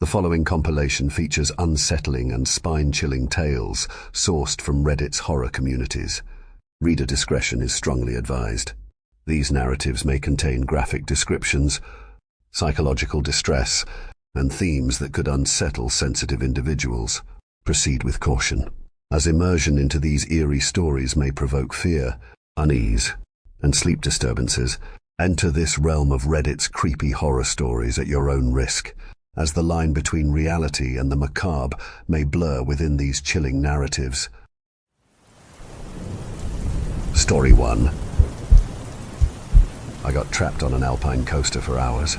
The following compilation features unsettling and spine-chilling tales sourced from Reddit's horror communities. Reader discretion is strongly advised. These narratives may contain graphic descriptions, psychological distress, and themes that could unsettle sensitive individuals. Proceed with caution, as immersion into these eerie stories may provoke fear, unease, and sleep disturbances. Enter this realm of Reddit's creepy horror stories at your own risk, as the line between reality and the macabre may blur within these chilling narratives. Story 1. I got trapped on an alpine coaster for hours.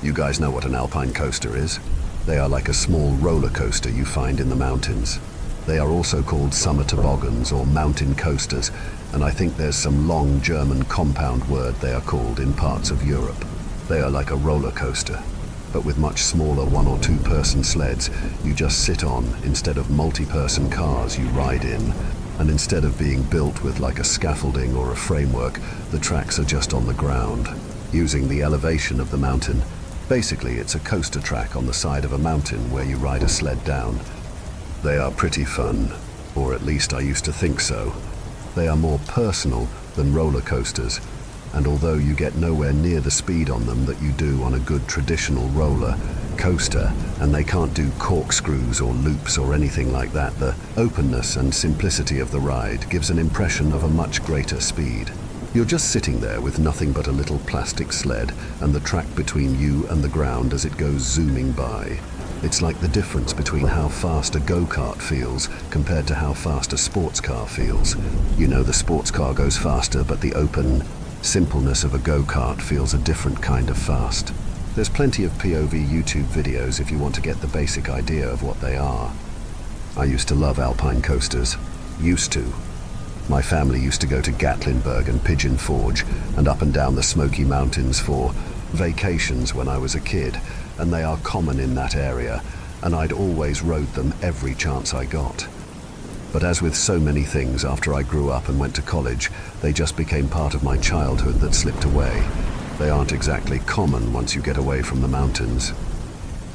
You guys know what an alpine coaster is? They are like a small roller coaster you find in the mountains. They are also called summer toboggans or mountain coasters, and I think there's some long German compound word they are called in parts of Europe. They are like a roller coaster, but with much smaller 1 or 2 person sleds you just sit on instead of multi-person cars you ride in. And instead of being built with like a scaffolding or a framework, the tracks are just on the ground, using the elevation of the mountain. Basically, it's a coaster track on the side of a mountain where you ride a sled down. They are pretty fun, or at least I used to think so. They are more personal than roller coasters, and although you get nowhere near the speed on them that you do on a good traditional roller coaster, and they can't do corkscrews or loops or anything like that, the openness and simplicity of the ride gives an impression of a much greater speed. You're just sitting there with nothing but a little plastic sled and the track between you and the ground as it goes zooming by. It's like the difference between how fast a go-kart feels compared to how fast a sports car feels. You know, the sports car goes faster, but the open simpleness of a go-kart feels a different kind of fast. There's plenty of POV YouTube videos if you want to get the basic idea of what they are. I used to love alpine coasters. Used to. My family used to go to Gatlinburg and Pigeon Forge and up and down the Smoky Mountains for vacations when I was a kid, and they are common in that area, and I'd always rode them every chance I got. But as with so many things after I grew up and went to college, they just became part of my childhood that slipped away. They aren't exactly common once you get away from the mountains.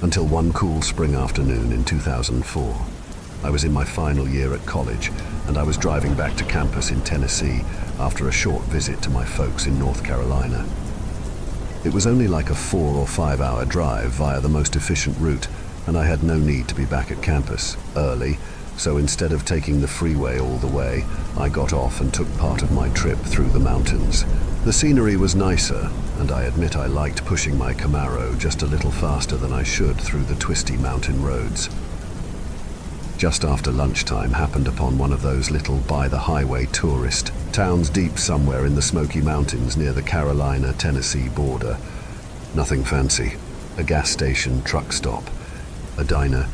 Until one cool spring afternoon in 2004. I was in my final year at college, and I was driving back to campus in Tennessee after a short visit to my folks in North Carolina. It was only like a 4 or 5 hour drive via the most efficient route, and I had no need to be back at campus early. So instead of taking the freeway all the way, I got off and took part of my trip through the mountains. The scenery was nicer, and I admit I liked pushing my Camaro just a little faster than I should through the twisty mountain roads. Just after lunchtime, happened upon one of those little by-the-highway tourist towns deep somewhere in the Smoky Mountains near the Carolina-Tennessee border. Nothing fancy. A gas station, truck stop, a diner,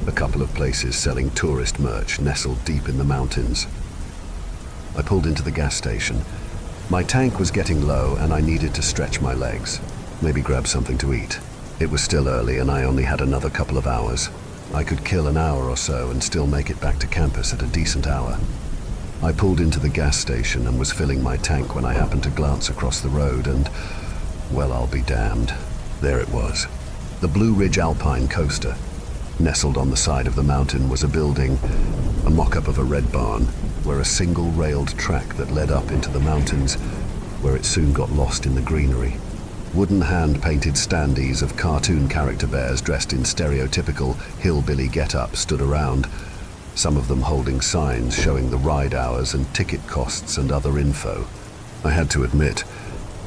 a couple of places selling tourist merch nestled deep in the mountains. I pulled into the gas station. My tank was getting low and I needed to stretch my legs, maybe grab something to eat. It was still early and I only had another couple of hours. I could kill an hour or so and still make it back to campus at a decent hour. I pulled into the gas station and was filling my tank when I happened to glance across the road and, well, I'll be damned. There it was. The Blue Ridge Alpine Coaster. Nestled on the side of the mountain was a building, a mock-up of a red barn, where a single railed track that led up into the mountains, where it soon got lost in the greenery. Wooden hand-painted standees of cartoon character bears dressed in stereotypical hillbilly get-up stood around, some of them holding signs showing the ride hours and ticket costs and other info. I had to admit,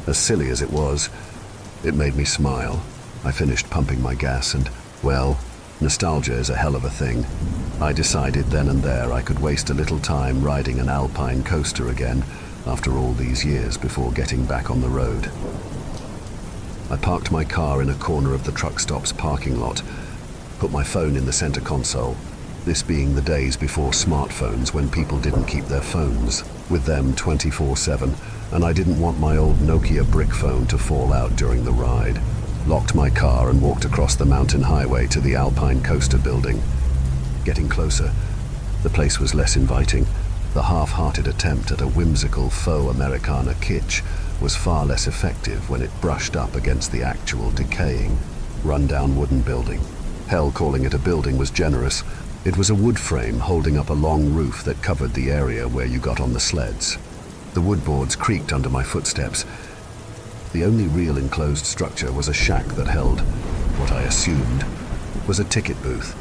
as silly as it was, it made me smile. I finished pumping my gas and, well, nostalgia is a hell of a thing. I decided then and there I could waste a little time riding an alpine coaster again after all these years before getting back on the road. I parked my car in a corner of the truck stop's parking lot, put my phone in the center console, this being the days before smartphones when people didn't keep their phones with them 24/7, and I didn't want my old Nokia brick phone to fall out during the ride. Locked my car and walked across the mountain highway to the Alpine Coaster building. Getting closer, the place was less inviting. The half-hearted attempt at a whimsical faux Americana kitsch was far less effective when it brushed up against the actual decaying run-down wooden building. Hell, calling it a building was generous. It was a wood frame holding up a long roof that covered the area where you got on the sleds. The wood boards creaked under my footsteps. The only real enclosed structure was a shack that held what I assumed was a ticket booth.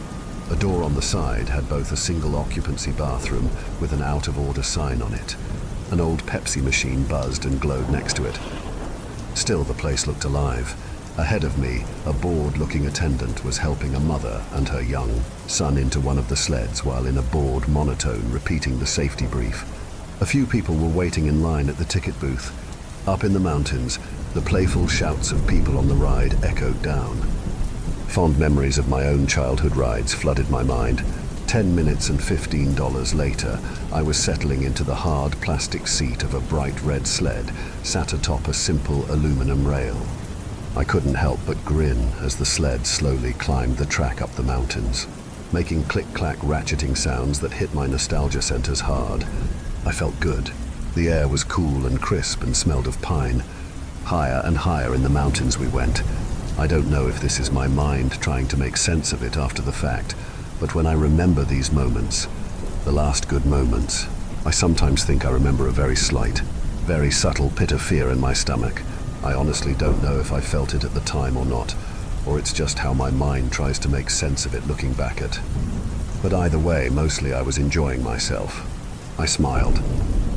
A door on the side had both a single occupancy bathroom with an out-of-order sign on it. An old Pepsi machine buzzed and glowed next to it. Still, the place looked alive. Ahead of me, a bored-looking attendant was helping a mother and her young son into one of the sleds while in a bored monotone repeating the safety brief. A few people were waiting in line at the ticket booth. Up in the mountains, the playful shouts of people on the ride echoed down. Fond memories of my own childhood rides flooded my mind. 10 minutes and $15 later, I was settling into the hard plastic seat of a bright red sled, sat atop a simple aluminum rail. I couldn't help but grin as the sled slowly climbed the track up the mountains, making click-clack ratcheting sounds that hit my nostalgia centers hard. I felt good. The air was cool and crisp and smelled of pine. Higher and higher in the mountains we went. I don't know if this is my mind trying to make sense of it after the fact, but when I remember these moments, the last good moments, I sometimes think I remember a very slight, very subtle pit of fear in my stomach. I honestly don't know if I felt it at the time or not, or it's just how my mind tries to make sense of it looking back at. But either way, mostly I was enjoying myself. I smiled.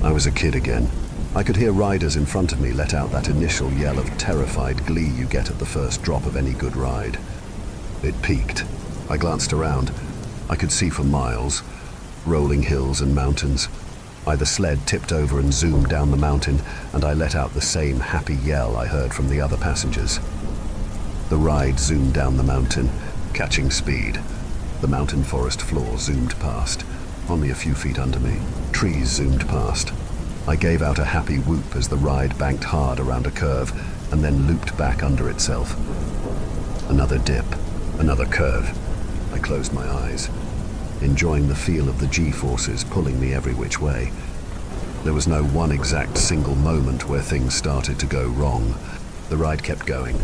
I was a kid again. I could hear riders in front of me let out that initial yell of terrified glee you get at the first drop of any good ride. It peaked. I glanced around. I could see for miles, rolling hills and mountains. The sled tipped over and zoomed down the mountain, and I let out the same happy yell I heard from the other passengers. The ride zoomed down the mountain, catching speed. The mountain forest floor zoomed past, only a few feet under me. Trees zoomed past. I gave out a happy whoop as the ride banked hard around a curve and then looped back under itself. Another dip, another curve. I closed my eyes, enjoying the feel of the G-forces pulling me every which way. There was no one exact single moment where things started to go wrong. The ride kept going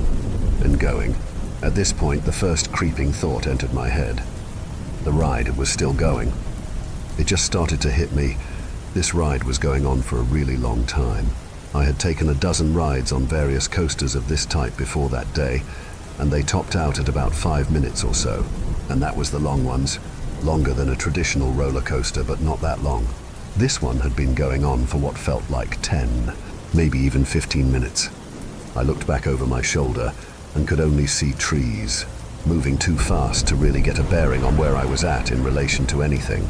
and going. At this point, the first creeping thought entered my head. The ride was still going. It just started to hit me. This ride was going on for a really long time. I had taken a dozen rides on various coasters of this type before that day, and they topped out at about 5 minutes or so. And that was the long ones. Longer than a traditional roller coaster, but not that long. This one had been going on for what felt like 10, maybe even 15 minutes. I looked back over my shoulder and could only see trees, moving too fast to really get a bearing on where I was at in relation to anything.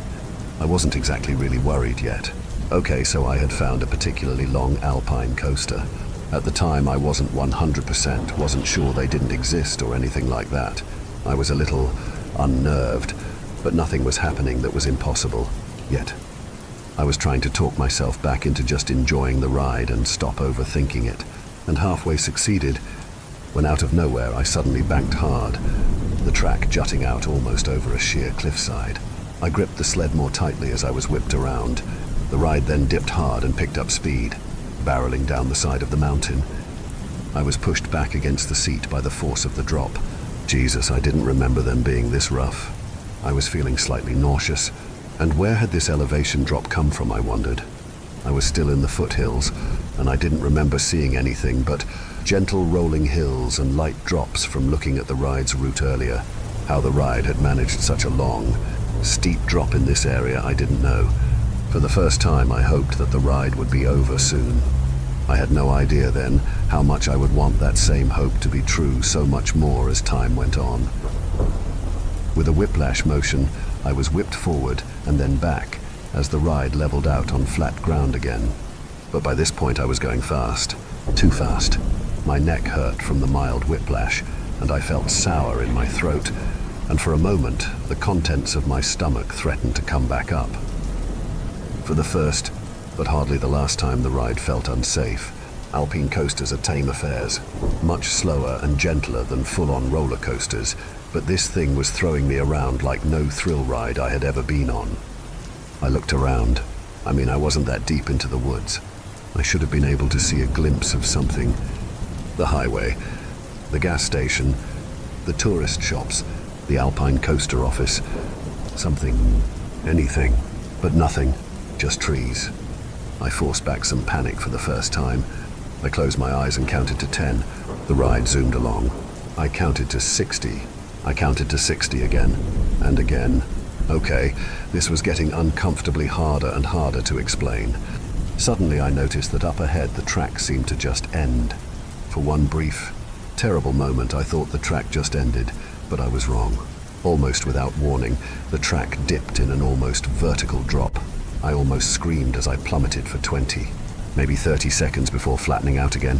I wasn't exactly really worried yet. Okay, so I had found a particularly long alpine coaster. At the time, I wasn't 100% sure they didn't exist or anything like that. I was a little unnerved, but nothing was happening that was impossible, yet. I was trying to talk myself back into just enjoying the ride and stop overthinking it, and halfway succeeded, when out of nowhere I suddenly banked hard, the track jutting out almost over a sheer cliffside. I gripped the sled more tightly as I was whipped around. The ride then dipped hard and picked up speed, barreling down the side of the mountain. I was pushed back against the seat by the force of the drop. Jesus, I didn't remember them being this rough. I was feeling slightly nauseous, and where had this elevation drop come from, I wondered. I was still in the foothills, and I didn't remember seeing anything but gentle rolling hills and light drops from looking at the ride's route earlier. How the ride had managed such a long, steep drop in this area, I didn't know. For the first time, I hoped that the ride would be over soon. I had no idea then how much I would want that same hope to be true so much more as time went on. With a whiplash motion, I was whipped forward and then back as the ride leveled out on flat ground again. But by this point I was going fast, too fast. My neck hurt from the mild whiplash, and I felt sour in my throat, and for a moment the contents of my stomach threatened to come back up. For the first, but hardly the last time the ride felt unsafe. Alpine coasters are tame affairs, much slower and gentler than full-on roller coasters, but this thing was throwing me around like no thrill ride I had ever been on. I looked around. I wasn't that deep into the woods. I should have been able to see a glimpse of something. The highway, the gas station, the tourist shops, the Alpine Coaster office. Something, anything, but nothing, just trees. I forced back some panic for the first time. I closed my eyes and counted to 10. The ride zoomed along. I counted to 60. I counted to 60 again, and again. Okay, this was getting uncomfortably harder and harder to explain. Suddenly I noticed that up ahead the track seemed to just end. For one brief, terrible moment I thought the track just ended, but I was wrong. Almost without warning, the track dipped in an almost vertical drop. I almost screamed as I plummeted for 20, maybe 30 seconds before flattening out again.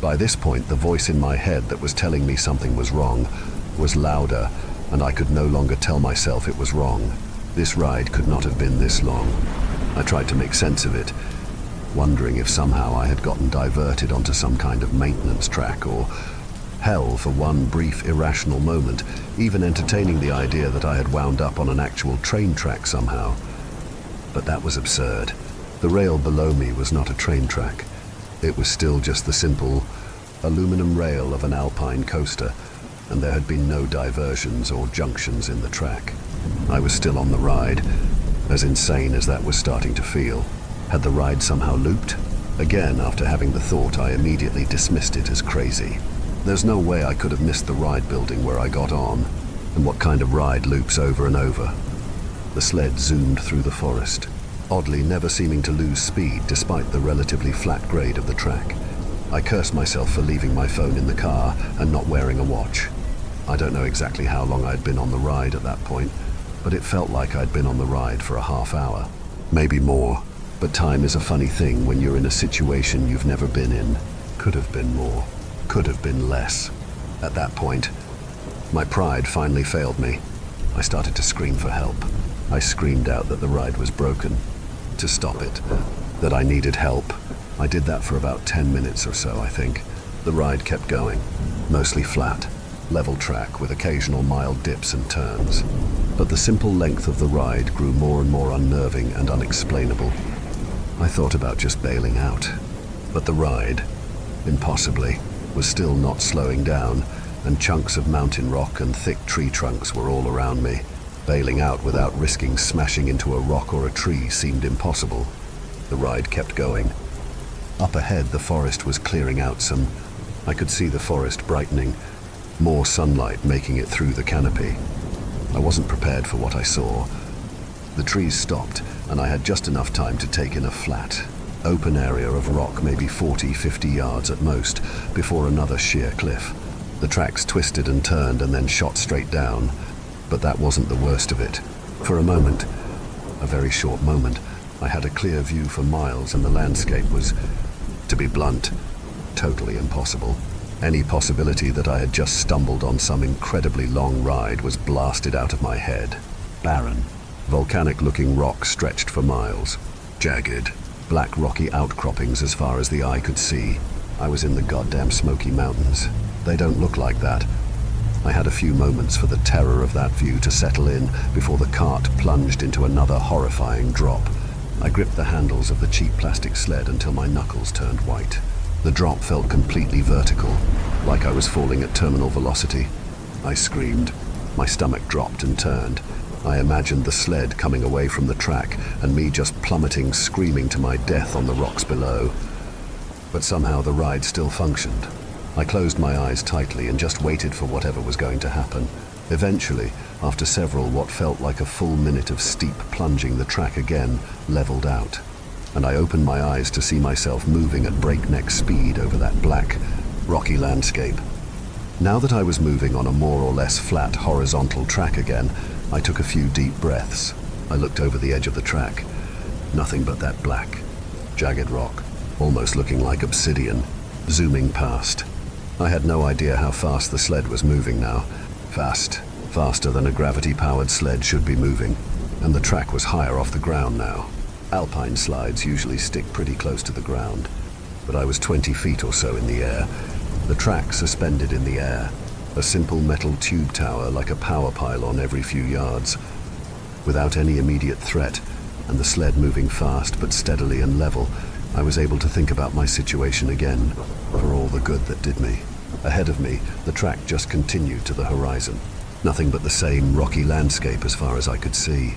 By this point, the voice in my head that was telling me something was wrong was louder, and I could no longer tell myself it was wrong. This ride could not have been this long. I tried to make sense of it, wondering if somehow I had gotten diverted onto some kind of maintenance track, or hell, for one brief irrational moment, even entertaining the idea that I had wound up on an actual train track somehow. But that was absurd. The rail below me was not a train track. It was still just the simple aluminum rail of an Alpine coaster, and there had been no diversions or junctions in the track. I was still on the ride, as insane as that was starting to feel. Had the ride somehow looped? Again, after having the thought, I immediately dismissed it as crazy. There's no way I could have missed the ride building where I got on, and what kind of ride loops over and over? The sled zoomed through the forest, oddly never seeming to lose speed despite the relatively flat grade of the track. I cursed myself for leaving my phone in the car and not wearing a watch. I don't know exactly how long I'd been on the ride at that point, but it felt like I'd been on the ride for a half hour, maybe more. But time is a funny thing when you're in a situation you've never been in. Could have been more, could have been less. At that point, my pride finally failed me. I started to scream for help. I screamed out that the ride was broken, to stop it, that I needed help. I did that for about 10 minutes or so, I think. The ride kept going, mostly flat, level track with occasional mild dips and turns. But the simple length of the ride grew more and more unnerving and unexplainable. I thought about just bailing out. But the ride, impossibly, was still not slowing down, and chunks of mountain rock and thick tree trunks were all around me. Bailing out without risking smashing into a rock or a tree seemed impossible. The ride kept going. Up ahead, the forest was clearing out some. I could see the forest brightening, more sunlight making it through the canopy. I wasn't prepared for what I saw. The trees stopped, and I had just enough time to take in a flat, open area of rock, maybe 40-50 yards at most, before another sheer cliff. The tracks twisted and turned and then shot straight down. But that wasn't the worst of it. For a moment, a very short moment, I had a clear view for miles, and the landscape was, to be blunt, totally impossible. Any possibility that I had just stumbled on some incredibly long ride was blasted out of my head. Barren, volcanic-looking rock stretched for miles. Jagged, black rocky outcroppings as far as the eye could see. I was in the goddamn Smoky Mountains. They don't look like that. I had a few moments for the terror of that view to settle in before the cart plunged into another horrifying drop. I gripped the handles of the cheap plastic sled until my knuckles turned white. The drop felt completely vertical, like I was falling at terminal velocity. I screamed. My stomach dropped and turned. I imagined the sled coming away from the track and me just plummeting, screaming to my death on the rocks below. But somehow the ride still functioned. I closed my eyes tightly and just waited for whatever was going to happen. Eventually, after several what felt like a full minute of steep plunging, the track again leveled out, and I opened my eyes to see myself moving at breakneck speed over that black, rocky landscape. Now that I was moving on a more or less flat horizontal track again, I took a few deep breaths. I looked over the edge of the track. Nothing but that black, jagged rock, almost looking like obsidian, zooming past. I had no idea how fast the sled was moving now. Fast, faster than a gravity-powered sled should be moving, and the track was higher off the ground now. Alpine slides usually stick pretty close to the ground, but I was 20 feet or so in the air. The track suspended in the air, a simple metal tube tower like a power pylon every few yards. Without any immediate threat, and the sled moving fast but steadily and level, I was able to think about my situation again, for all the good that did me. Ahead of me, the track just continued to the horizon. Nothing but the same rocky landscape as far as I could see.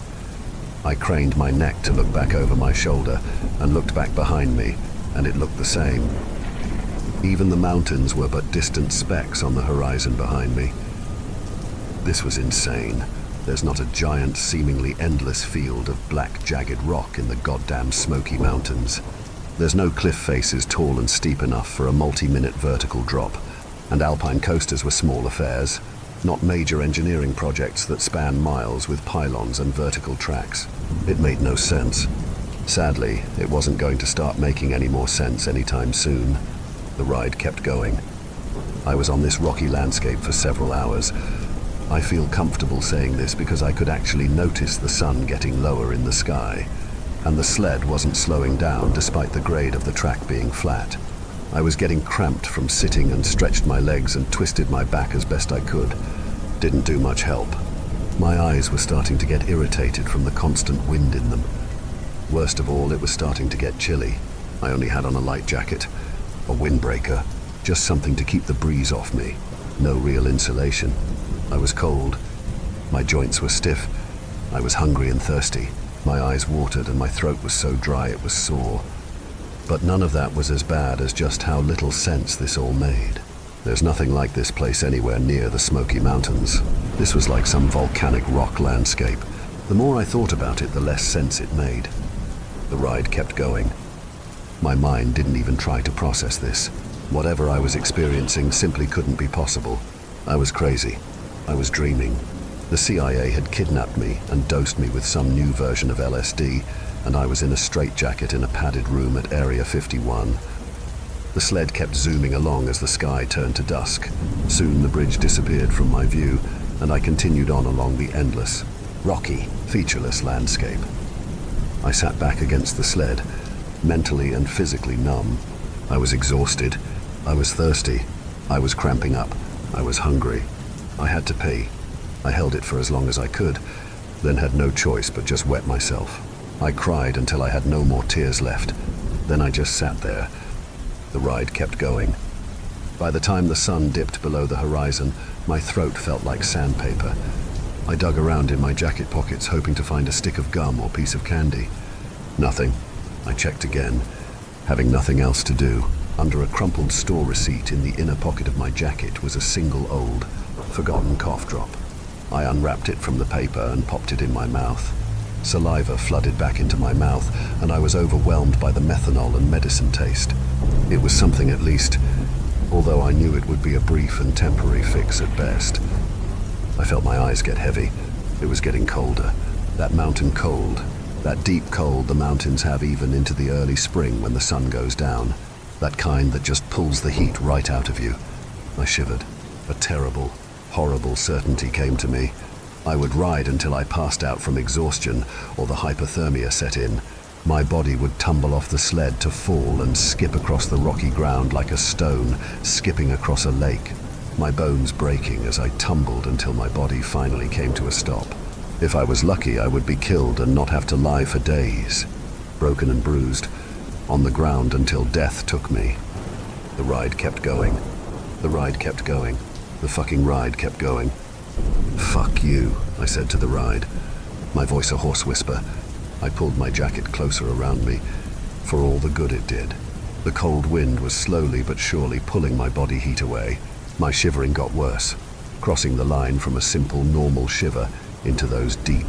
I craned my neck to look back over my shoulder and looked back behind me, and it looked the same. Even the mountains were but distant specks on the horizon behind me. This was insane. There's not a giant, seemingly endless field of black, jagged rock in the goddamn Smoky Mountains. There's no cliff faces tall and steep enough for a multi-minute vertical drop, and alpine coasters were small affairs, not major engineering projects that span miles with pylons and vertical tracks. It made no sense. Sadly, it wasn't going to start making any more sense anytime soon. The ride kept going. I was on this rocky landscape for several hours. I feel comfortable saying this because I could actually notice the sun getting lower in the sky, and the sled wasn't slowing down despite the grade of the track being flat. I was getting cramped from sitting and stretched my legs and twisted my back as best I could. Didn't do much help. My eyes were starting to get irritated from the constant wind in them. Worst of all, it was starting to get chilly. I only had on a light jacket, a windbreaker, just something to keep the breeze off me. No real insulation. I was cold. My joints were stiff. I was hungry and thirsty. My eyes watered and my throat was so dry it was sore. But none of that was as bad as just how little sense this all made. There's nothing like this place anywhere near the Smoky Mountains. This was like some volcanic rock landscape. The more I thought about it, the less sense it made. The ride kept going. My mind didn't even try to process this. Whatever I was experiencing simply couldn't be possible. I was crazy. I was dreaming. The CIA had kidnapped me and dosed me with some new version of LSD, and I was in a straitjacket in a padded room at Area 51. The sled kept zooming along as the sky turned to dusk. Soon the bridge disappeared from my view, and I continued on along the endless, rocky, featureless landscape. I sat back against the sled, mentally and physically numb. I was exhausted. I was thirsty. I was cramping up. I was hungry. I had to pee. I held it for as long as I could, then had no choice but just wet myself. I cried until I had no more tears left. Then I just sat there. The ride kept going. By the time the sun dipped below the horizon, my throat felt like sandpaper. I dug around in my jacket pockets, hoping to find a stick of gum or piece of candy. Nothing. I checked again, having nothing else to do. Under a crumpled store receipt in the inner pocket of my jacket was a single old, forgotten cough drop. I unwrapped it from the paper and popped it in my mouth. Saliva flooded back into my mouth, and I was overwhelmed by the methanol and medicine taste. It was something at least, although I knew it would be a brief and temporary fix at best. I felt my eyes get heavy. It was getting colder. That mountain cold. That deep cold the mountains have even into the early spring when the sun goes down. That kind that just pulls the heat right out of you. I shivered. A terrible, horrible certainty came to me. I would ride until I passed out from exhaustion or the hypothermia set in. My body would tumble off the sled to fall and skip across the rocky ground like a stone, skipping across a lake. My bones breaking as I tumbled until my body finally came to a stop. If I was lucky, I would be killed and not have to lie for days. Broken and bruised, on the ground until death took me. The ride kept going. The ride kept going. The fucking ride kept going. "Fuck you," I said to the ride, my voice a hoarse whisper. I pulled my jacket closer around me, for all the good it did. The cold wind was slowly but surely pulling my body heat away. My shivering got worse, crossing the line from a simple, normal shiver into those deep,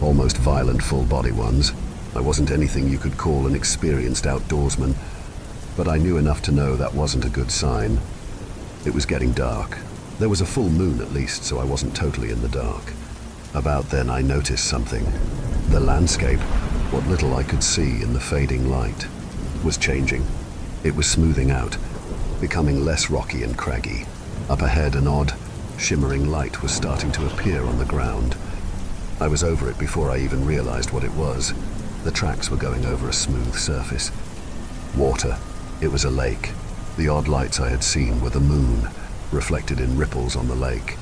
almost violent full-body ones. I wasn't anything you could call an experienced outdoorsman, but I knew enough to know that wasn't a good sign. It was getting dark. There was a full moon at least, so I wasn't totally in the dark. About then I noticed something. The landscape, what little I could see in the fading light, was changing. It was smoothing out, becoming less rocky and craggy. Up ahead, an odd, shimmering light was starting to appear on the ground. I was over it before I even realized what it was. The tracks were going over a smooth surface. Water. It was a lake. The odd lights I had seen were the moon, reflected in ripples on the lake.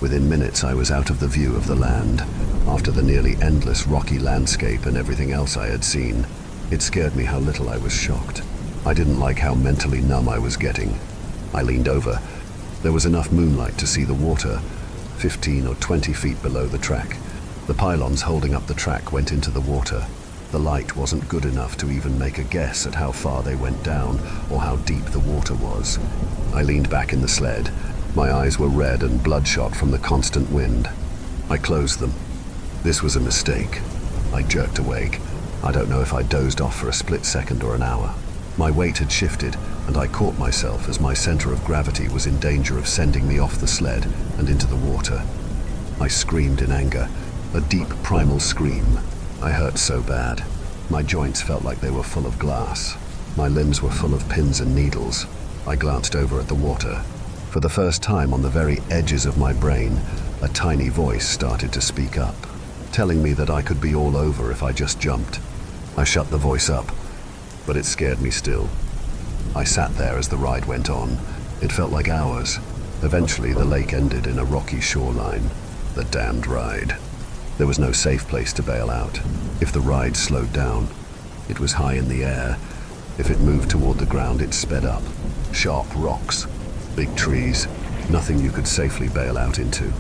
Within minutes I was out of the view of the land. After the nearly endless rocky landscape and everything else I had seen, it scared me how little I was shocked. I didn't like how mentally numb I was getting. I leaned over. There was enough moonlight to see the water, 15 or 20 feet below the track. The pylons holding up the track went into the water. The light wasn't good enough to even make a guess at how far they went down or how deep the water was. I leaned back in the sled. My eyes were red and bloodshot from the constant wind. I closed them. This was a mistake. I jerked awake. I don't know if I dozed off for a split second or an hour. My weight had shifted, and I caught myself as my center of gravity was in danger of sending me off the sled and into the water. I screamed in anger, a deep primal scream. I hurt so bad. My joints felt like they were full of glass. My limbs were full of pins and needles. I glanced over at the water. For the first time on the very edges of my brain, a tiny voice started to speak up, telling me that I could be all over if I just jumped. I shut the voice up, but it scared me still. I sat there as the ride went on. It felt like hours. Eventually, the lake ended in a rocky shoreline. The damned ride. There was no safe place to bail out. If the ride slowed down, it was high in the air. If it moved toward the ground, it sped up. Sharp rocks, big trees, nothing you could safely bail out into.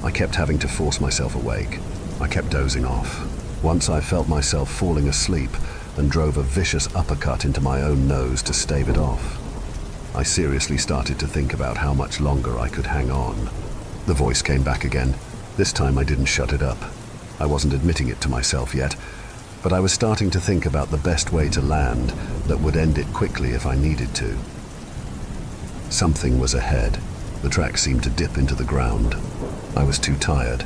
I kept having to force myself awake. I kept dozing off. Once I felt myself falling asleep and drove a vicious uppercut into my own nose to stave it off. I seriously started to think about how much longer I could hang on. The voice came back again. This time I didn't shut it up. I wasn't admitting it to myself yet, but I was starting to think about the best way to land that would end it quickly if I needed to. Something was ahead. The track seemed to dip into the ground. I was too tired,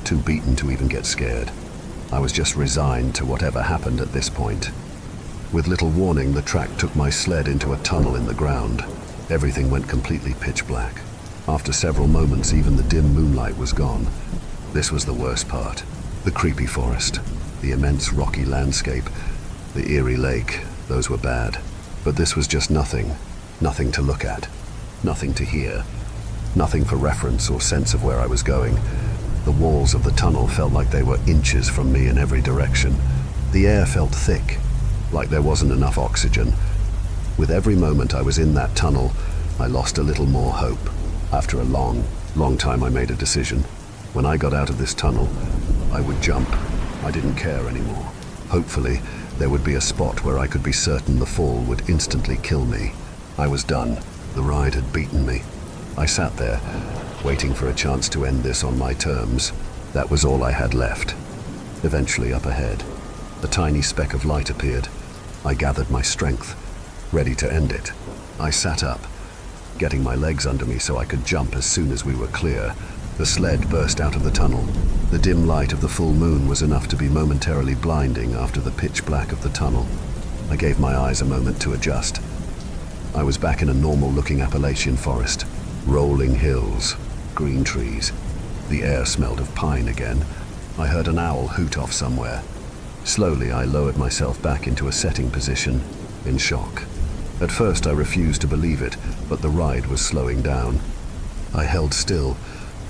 too beaten to even get scared. I was just resigned to whatever happened at this point. With little warning, the track took my sled into a tunnel in the ground. Everything went completely pitch black. After several moments, even the dim moonlight was gone. This was the worst part. The creepy forest, the immense rocky landscape, the eerie lake, those were bad. But this was just nothing. Nothing to look at. Nothing to hear. Nothing for reference or sense of where I was going. The walls of the tunnel felt like they were inches from me in every direction. The air felt thick, like there wasn't enough oxygen. With every moment I was in that tunnel, I lost a little more hope. After a long time, I made a decision. When I got out of this tunnel, I would jump. I didn't care anymore. Hopefully, there would be a spot where I could be certain the fall would instantly kill me. I was done. The ride had beaten me. I sat there, waiting for a chance to end this on my terms. That was all I had left. Eventually, up ahead, a tiny speck of light appeared. I gathered my strength, ready to end it. I sat up, getting my legs under me so I could jump as soon as we were clear. The sled burst out of the tunnel. The dim light of the full moon was enough to be momentarily blinding after the pitch black of the tunnel. I gave my eyes a moment to adjust. I was back in a normal-looking Appalachian forest. Rolling hills, green trees. The air smelled of pine again. I heard an owl hoot off somewhere. Slowly, I lowered myself back into a setting position, in shock. At first, I refused to believe it, but the ride was slowing down. I held still,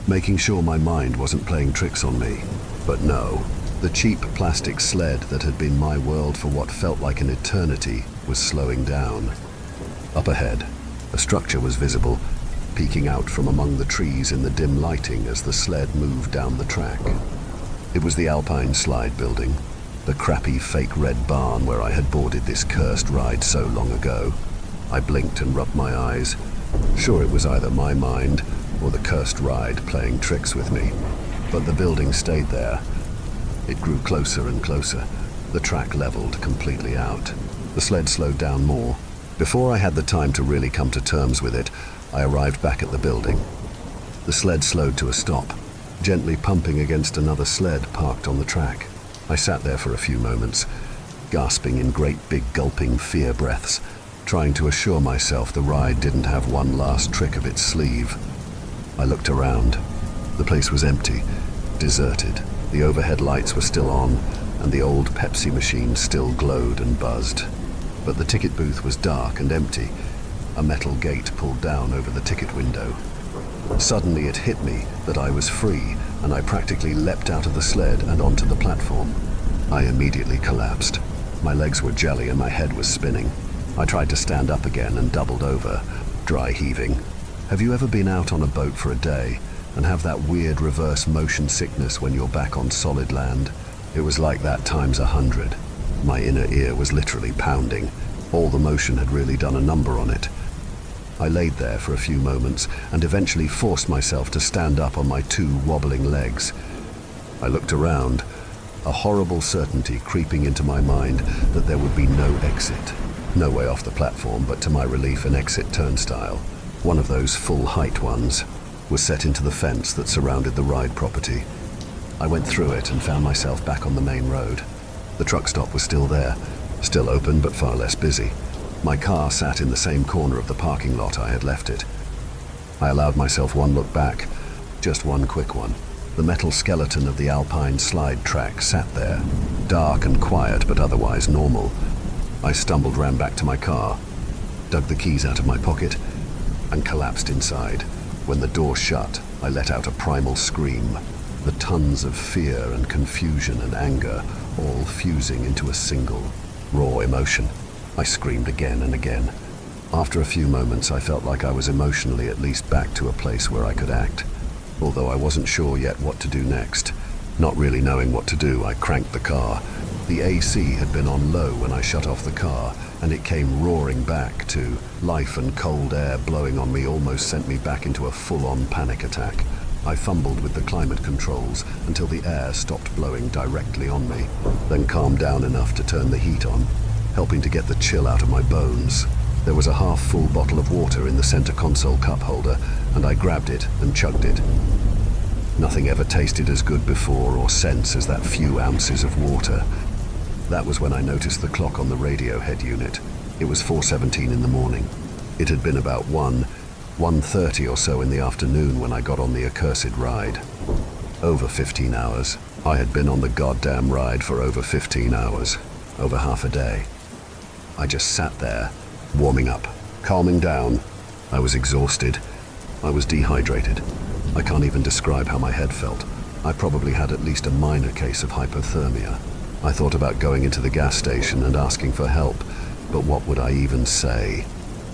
making sure my mind wasn't playing tricks on me. But no, the cheap plastic sled that had been my world for what felt like an eternity was slowing down. Up ahead, a structure was visible, peeking out from among the trees in the dim lighting as the sled moved down the track. It was the Alpine Slide building, the crappy fake red barn where I had boarded this cursed ride so long ago. I blinked and rubbed my eyes. Sure, it was either my mind or the cursed ride playing tricks with me. But the building stayed there. It grew closer and closer. The track leveled completely out. The sled slowed down more. Before I had the time to really come to terms with it, I arrived back at the building. The sled slowed to a stop, gently pumping against another sled parked on the track. I sat there for a few moments, gasping in great big gulping fear breaths, trying to assure myself the ride didn't have one last trick of its sleeve. I looked around. The place was empty, deserted. The overhead lights were still on, and the old Pepsi machine still glowed and buzzed. But the ticket booth was dark and empty. A metal gate pulled down over the ticket window. Suddenly it hit me that I was free, and I practically leapt out of the sled and onto the platform. I immediately collapsed. My legs were jelly and my head was spinning. I tried to stand up again and doubled over. Dry heaving. Have you ever been out on a boat for a day and have that weird reverse motion sickness when you're back on solid land? It was like that times 100. My inner ear was literally pounding. All the motion had really done a number on it. I laid there for a few moments and eventually forced myself to stand up on my two wobbling legs. I looked around, a horrible certainty creeping into my mind that there would be no exit. No way off the platform, but to my relief, an exit turnstile, one of those full-height ones, was set into the fence that surrounded the ride property. I went through it and found myself back on the main road. The truck stop was still there, still open but far less busy. My car sat in the same corner of the parking lot I had left it. I allowed myself one look back, just one quick one. The metal skeleton of the Alpine slide track sat there, dark and quiet but otherwise normal. I stumbled, ran back to my car, dug the keys out of my pocket, and collapsed inside. When the door shut, I let out a primal scream, the tons of fear and confusion and anger all fusing into a single, raw emotion. I screamed again and again. After a few moments, I felt like I was emotionally at least back to a place where I could act, although I wasn't sure yet what to do next. Not really knowing what to do, I cranked the car. The AC had been on low when I shut off the car, and it came roaring back to life, and cold air blowing on me almost sent me back into a full-on panic attack. I fumbled with the climate controls until the air stopped blowing directly on me, then calmed down enough to turn the heat on, helping to get the chill out of my bones. There was a half-full bottle of water in the center console cup holder, and I grabbed it and chugged it. Nothing ever tasted as good before or since as that few ounces of water. That was when I noticed the clock on the radio head unit. It was 4:17 in the morning. It had been about 1:30 or so in the afternoon when I got on the accursed ride. Over 15 hours. I had been on the goddamn ride for over 15 hours. Over half a day. I just sat there, warming up, calming down. I was exhausted. I was dehydrated. I can't even describe how my head felt. I probably had at least a minor case of hypothermia. I thought about going into the gas station and asking for help, but what would I even say?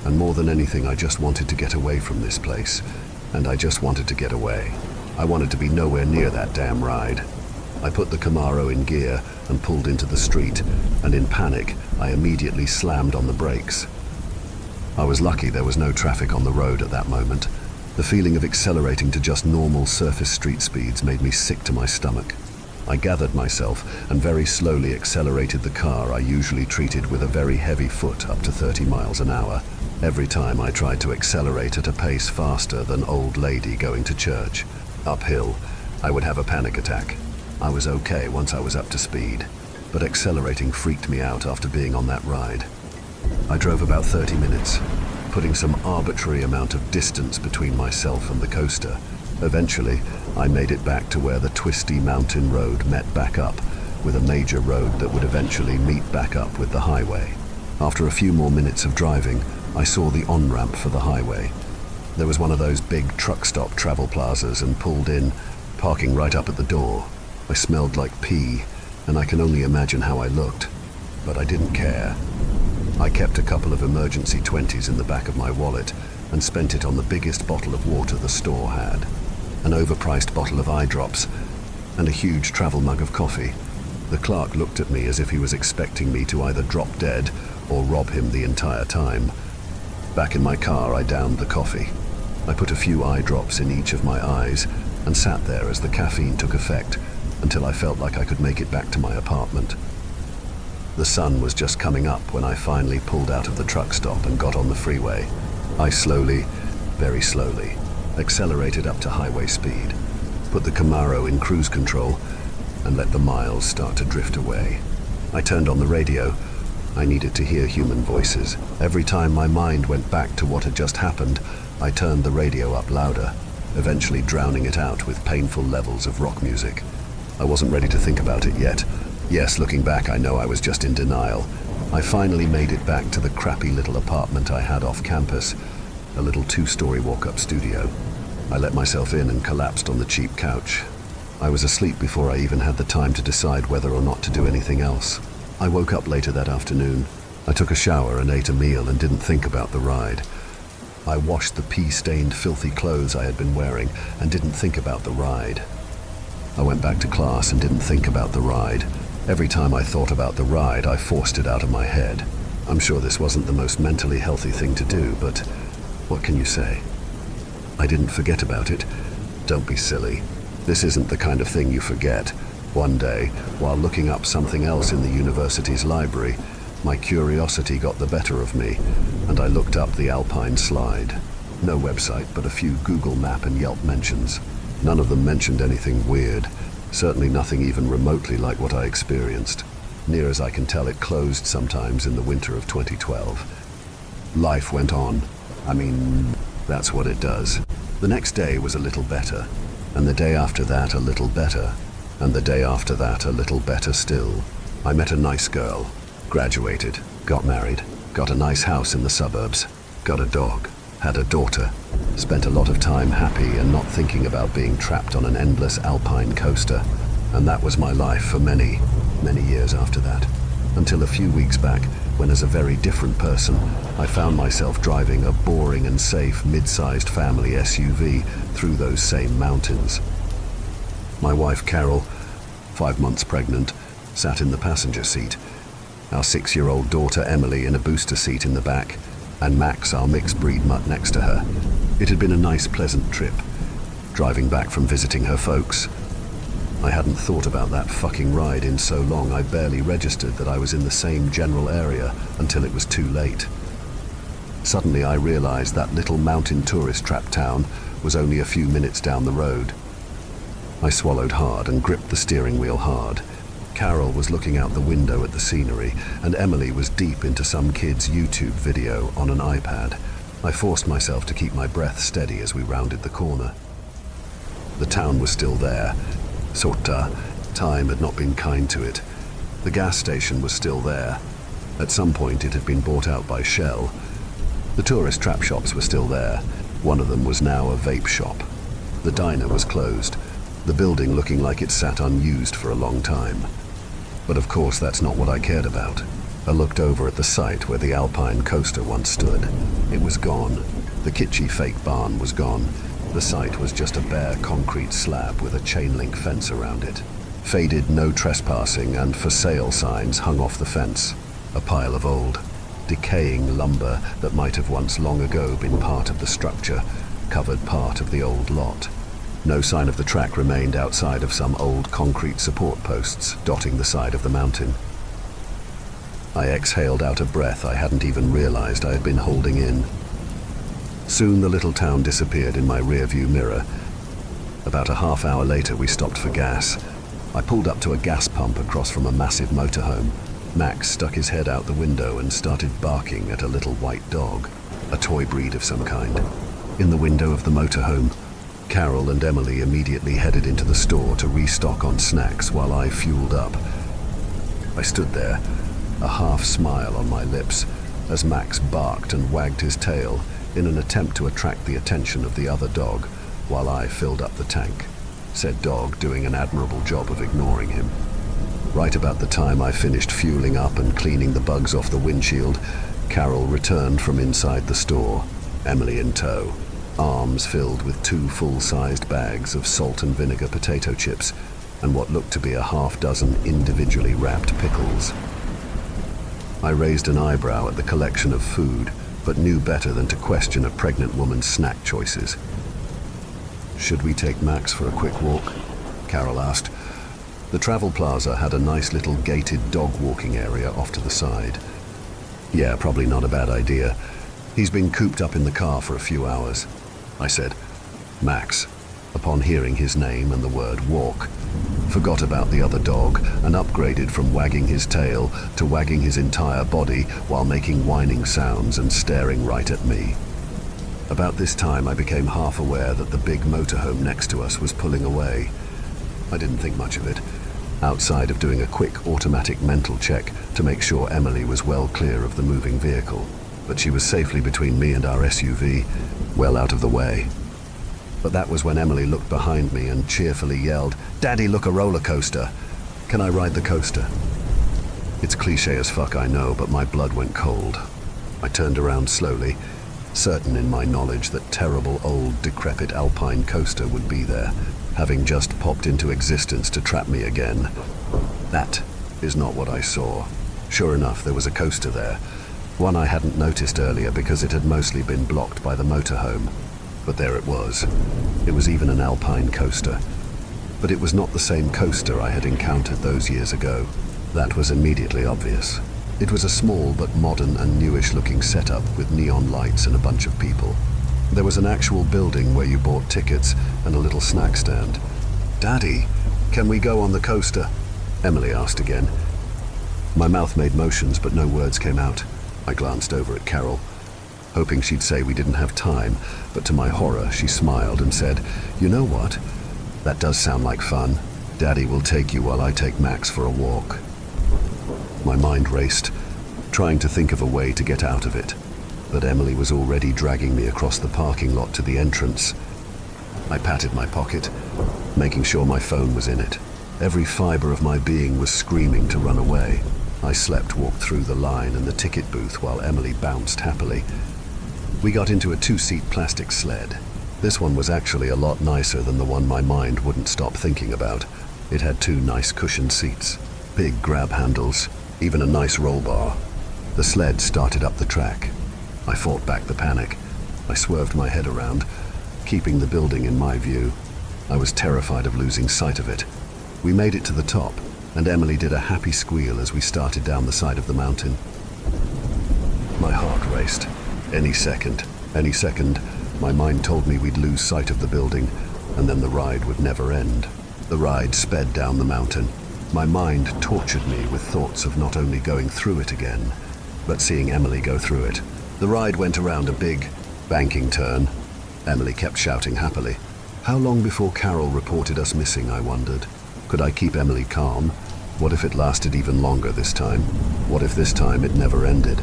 And more than anything, I just wanted to get away from this place. And I just wanted to get away. I wanted to be nowhere near that damn ride. I put the Camaro in gear and pulled into the street, and in panic, I immediately slammed on the brakes. I was lucky there was no traffic on the road at that moment. The feeling of accelerating to just normal surface street speeds made me sick to my stomach. I gathered myself and very slowly accelerated the car I usually treated with a very heavy foot up to 30 miles an hour. Every time I tried to accelerate at a pace faster than old lady going to church. Uphill, I would have a panic attack. I was okay once I was up to speed, but accelerating freaked me out after being on that ride. I drove about 30 minutes, putting some arbitrary amount of distance between myself and the coaster. Eventually, I made it back to where the twisty mountain road met back up with a major road that would eventually meet back up with the highway. After a few more minutes of driving, I saw the on-ramp for the highway. There was one of those big truck stop travel plazas and pulled in, parking right up at the door. I smelled like pee, and I can only imagine how I looked, but I didn't care. I kept a couple of emergency 20s in the back of my wallet and spent it on the biggest bottle of water the store had, an overpriced bottle of eye drops, and a huge travel mug of coffee. The clerk looked at me as if he was expecting me to either drop dead or rob him the entire time. Back in my car, I downed the coffee. I put a few eye drops in each of my eyes and sat there as the caffeine took effect until I felt like I could make it back to my apartment. The sun was just coming up when I finally pulled out of the truck stop and got on the freeway. I slowly, very slowly, accelerated up to highway speed, put the Camaro in cruise control, and let the miles start to drift away. I turned on the radio. I needed to hear human voices. Every time my mind went back to what had just happened, I turned the radio up louder, eventually drowning it out with painful levels of rock music. I wasn't ready to think about it yet. Yes, looking back, I know I was just in denial. I finally made it back to the crappy little apartment I had off campus, a little 2-story walk-up studio. I let myself in and collapsed on the cheap couch. I was asleep before I even had the time to decide whether or not to do anything else. I woke up later that afternoon. I took a shower and ate a meal and didn't think about the ride. I washed the pea-stained, filthy clothes I had been wearing and didn't think about the ride. I went back to class and didn't think about the ride. Every time I thought about the ride, I forced it out of my head. I'm sure this wasn't the most mentally healthy thing to do, but what can you say? I didn't forget about it. Don't be silly. This isn't the kind of thing you forget. One day, while looking up something else in the university's library, my curiosity got the better of me, and I looked up the Alpine slide. No website, but a few Google Map and Yelp mentions. None of them mentioned anything weird, certainly nothing even remotely like what I experienced. Near as I can tell, it closed sometimes in the winter of 2012. Life went on. I mean, that's what it does. The next day was a little better, and the day after that a little better, and the day after that a little better still. I met a nice girl, graduated, got married, got a nice house in the suburbs, got a dog, had a daughter, spent a lot of time happy and not thinking about being trapped on an endless alpine coaster. And that was my life for many, many years after that. Until a few weeks back, when as a very different person, I found myself driving a boring and safe mid-sized family SUV through those same mountains. My wife Carol, 5 months pregnant, sat in the passenger seat. Our 6-year-old daughter Emily in a booster seat in the back, and Max, our mixed breed mutt, next to her. It had been a nice, pleasant trip, driving back from visiting her folks. I hadn't thought about that fucking ride in so long I barely registered that I was in the same general area until it was too late. Suddenly I realized that little mountain tourist trap town was only a few minutes down the road. I swallowed hard and gripped the steering wheel hard. Carol was looking out the window at the scenery, and Emily was deep into some kid's YouTube video on an iPad. I forced myself to keep my breath steady as we rounded the corner. The town was still there. Sorta. Time had not been kind to it. The gas station was still there. At some point it had been bought out by Shell. The tourist trap shops were still there. One of them was now a vape shop. The diner was closed, the building looking like it sat unused for a long time. But of course that's not what I cared about. I looked over at the site where the Alpine coaster once stood. It was gone. The kitschy fake barn was gone. The site was just a bare concrete slab with a chain link fence around it. Faded no trespassing and for sale signs hung off the fence. A pile of old, decaying lumber that might have once long ago been part of the structure covered part of the old lot. No sign of the track remained outside of some old concrete support posts dotting the side of the mountain. I exhaled out a breath I hadn't even realized I had been holding in. Soon the little town disappeared in my rearview mirror. About a half hour later we stopped for gas. I pulled up to a gas pump across from a massive motorhome. Max stuck his head out the window and started barking at a little white dog, a toy breed of some kind. In the window of the motorhome, Carol and Emily immediately headed into the store to restock on snacks while I fueled up. I stood there, a half smile on my lips, as Max barked and wagged his tail in an attempt to attract the attention of the other dog while I filled up the tank, said dog doing an admirable job of ignoring him. Right about the time I finished fueling up and cleaning the bugs off the windshield, Carol returned from inside the store, Emily in tow, arms filled with 2 full-sized bags of salt and vinegar potato chips and what looked to be a half-dozen individually wrapped pickles. I raised an eyebrow at the collection of food, but knew better than to question a pregnant woman's snack choices. "Should we take Max for a quick walk?" Carol asked. The travel plaza had a nice little gated dog walking area off to the side. "Yeah, probably not a bad idea. He's been cooped up in the car for a few hours," I said. Max, upon hearing his name and the word walk, forgot about the other dog and upgraded from wagging his tail to wagging his entire body while making whining sounds and staring right at me. About this time I became half aware that the big motorhome next to us was pulling away. I didn't think much of it, outside of doing a quick automatic mental check to make sure Emily was well clear of the moving vehicle, but she was safely between me and our SUV, well out of the way. But that was when Emily looked behind me and cheerfully yelled, "Daddy, look, a roller coaster. Can I ride the coaster?" It's cliche as fuck, I know, but my blood went cold. I turned around slowly, certain in my knowledge that terrible old decrepit alpine coaster would be there, having just popped into existence to trap me again. That is not what I saw. Sure enough, there was a coaster there, one I hadn't noticed earlier because it had mostly been blocked by the motorhome. But there it was. It was even an alpine coaster. But it was not the same coaster I had encountered those years ago. That was immediately obvious. It was a small but modern and newish looking setup with neon lights and a bunch of people. There was an actual building where you bought tickets and a little snack stand. "Daddy, can we go on the coaster?" Emily asked again. My mouth made motions but no words came out. I glanced over at Carol, hoping she'd say we didn't have time, but to my horror she smiled and said, "You know what? That does sound like fun. Daddy will take you while I take Max for a walk." My mind raced, trying to think of a way to get out of it, but Emily was already dragging me across the parking lot to the entrance. I patted my pocket, making sure my phone was in it. Every fiber of my being was screaming to run away. I walked through the line and the ticket booth while Emily bounced happily. We got into a 2-seat plastic sled. This one was actually a lot nicer than the one my mind wouldn't stop thinking about. It had 2 nice cushioned seats, big grab handles, even a nice roll bar. The sled started up the track. I fought back the panic. I swerved my head around, keeping the building in my view. I was terrified of losing sight of it. We made it to the top, and Emily did a happy squeal as we started down the side of the mountain. My heart raced. Any second, my mind told me we'd lose sight of the building, and then the ride would never end. The ride sped down the mountain. My mind tortured me with thoughts of not only going through it again, but seeing Emily go through it. The ride went around a big, banking turn. Emily kept shouting happily. How long before Carol reported us missing, I wondered. Could I keep Emily calm? What if it lasted even longer this time? What if this time it never ended?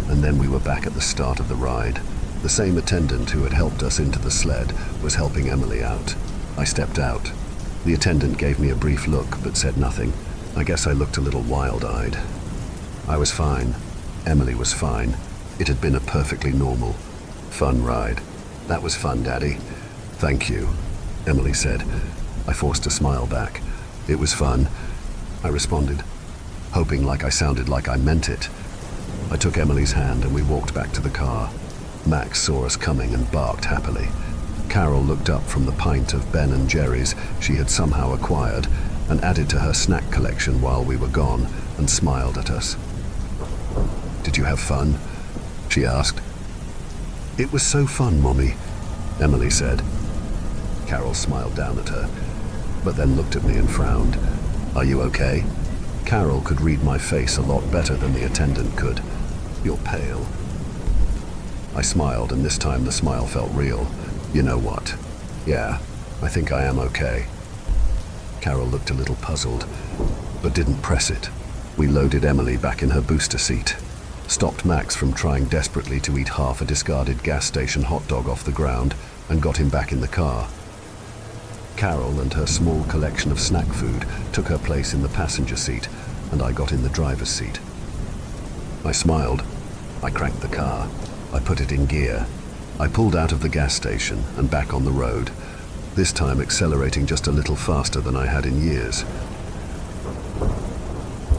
And then we were back at the start of the ride. The same attendant who had helped us into the sled was helping Emily out. I stepped out. The attendant gave me a brief look but said nothing. I guess I looked a little wild-eyed. I was fine. Emily was fine. It had been a perfectly normal, fun ride. That was fun, Daddy. Thank you, Emily said. I forced a smile back. It was fun, I responded, hoping like I sounded like I meant it. I took Emily's hand and we walked back to the car. Max saw us coming and barked happily. Carol looked up from the pint of Ben & Jerry's she had somehow acquired and added to her snack collection while we were gone and smiled at us. "Did you have fun?" she asked. "It was so fun, Mommy," Emily said. Carol smiled down at her, but then looked at me and frowned. "Are you okay?" Carol could read my face a lot better than the attendant could. "You're pale." I smiled, and this time the smile felt real. "You know what? Yeah, I think I am okay." Carol looked a little puzzled, but didn't press it. We loaded Emily back in her booster seat, stopped Max from trying desperately to eat half a discarded gas station hot dog off the ground, and got him back in the car. Carol and her small collection of snack food took her place in the passenger seat, and I got in the driver's seat. I smiled. I cranked the car. I put it in gear. I pulled out of the gas station and back on the road, this time accelerating just a little faster than I had in years.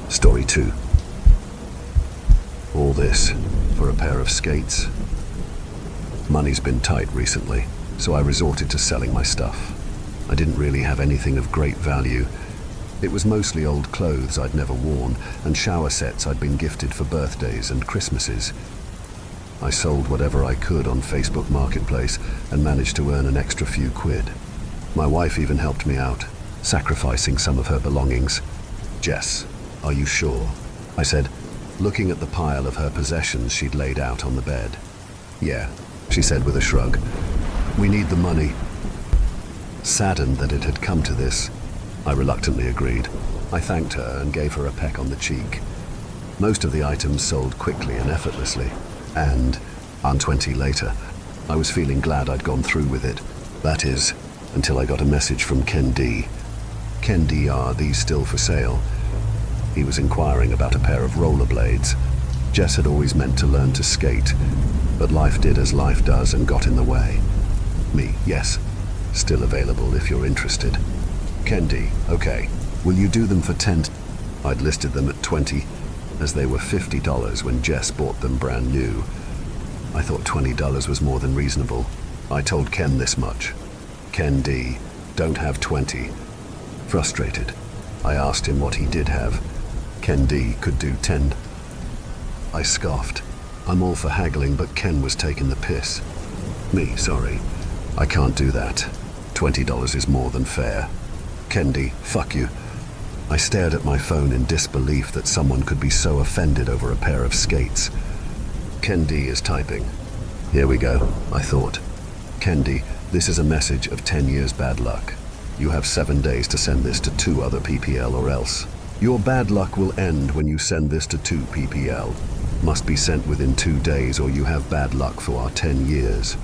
Story 2. All this for a pair of skates. Money's been tight recently, so I resorted to selling my stuff. I didn't really have anything of great value. It was mostly old clothes I'd never worn and shower sets I'd been gifted for birthdays and Christmases. I sold whatever I could on Facebook Marketplace and managed to earn an extra few quid. My wife even helped me out, sacrificing some of her belongings. "Jess, are you sure?" I said, looking at the pile of her possessions she'd laid out on the bed. "Yeah," she said with a shrug. "We need the money." Saddened that it had come to this, I reluctantly agreed. I thanked her and gave her a peck on the cheek. Most of the items sold quickly and effortlessly, and, 20 later, I was feeling glad I'd gone through with it. That is, until I got a message from Ken D. Ken D, are these still for sale? He was inquiring about a pair of rollerblades. Jess had always meant to learn to skate, but life did as life does and got in the way. Me, yes. Still available if you're interested. Kendi, okay. Will you do them for 10? I'd listed them at 20, as they were $50 when Jess bought them brand new. I thought $20 was more than reasonable. I told Ken this much. Ken D, don't have 20. Frustrated, I asked him what he did have. Ken D could do 10. I scoffed. I'm all for haggling, but Ken was taking the piss. Me, sorry. I can't do that. $20 is more than fair. Ken D, fuck you. I stared at my phone in disbelief that someone could be so offended over a pair of skates. Ken D is typing. Here we go, I thought. Ken D, this is a message of 10 years bad luck. You have 7 days to send this to 2 other PPL or else. Your bad luck will end when you send this to 2 PPL. Must be sent within 2 days or you have bad luck for our 10 years.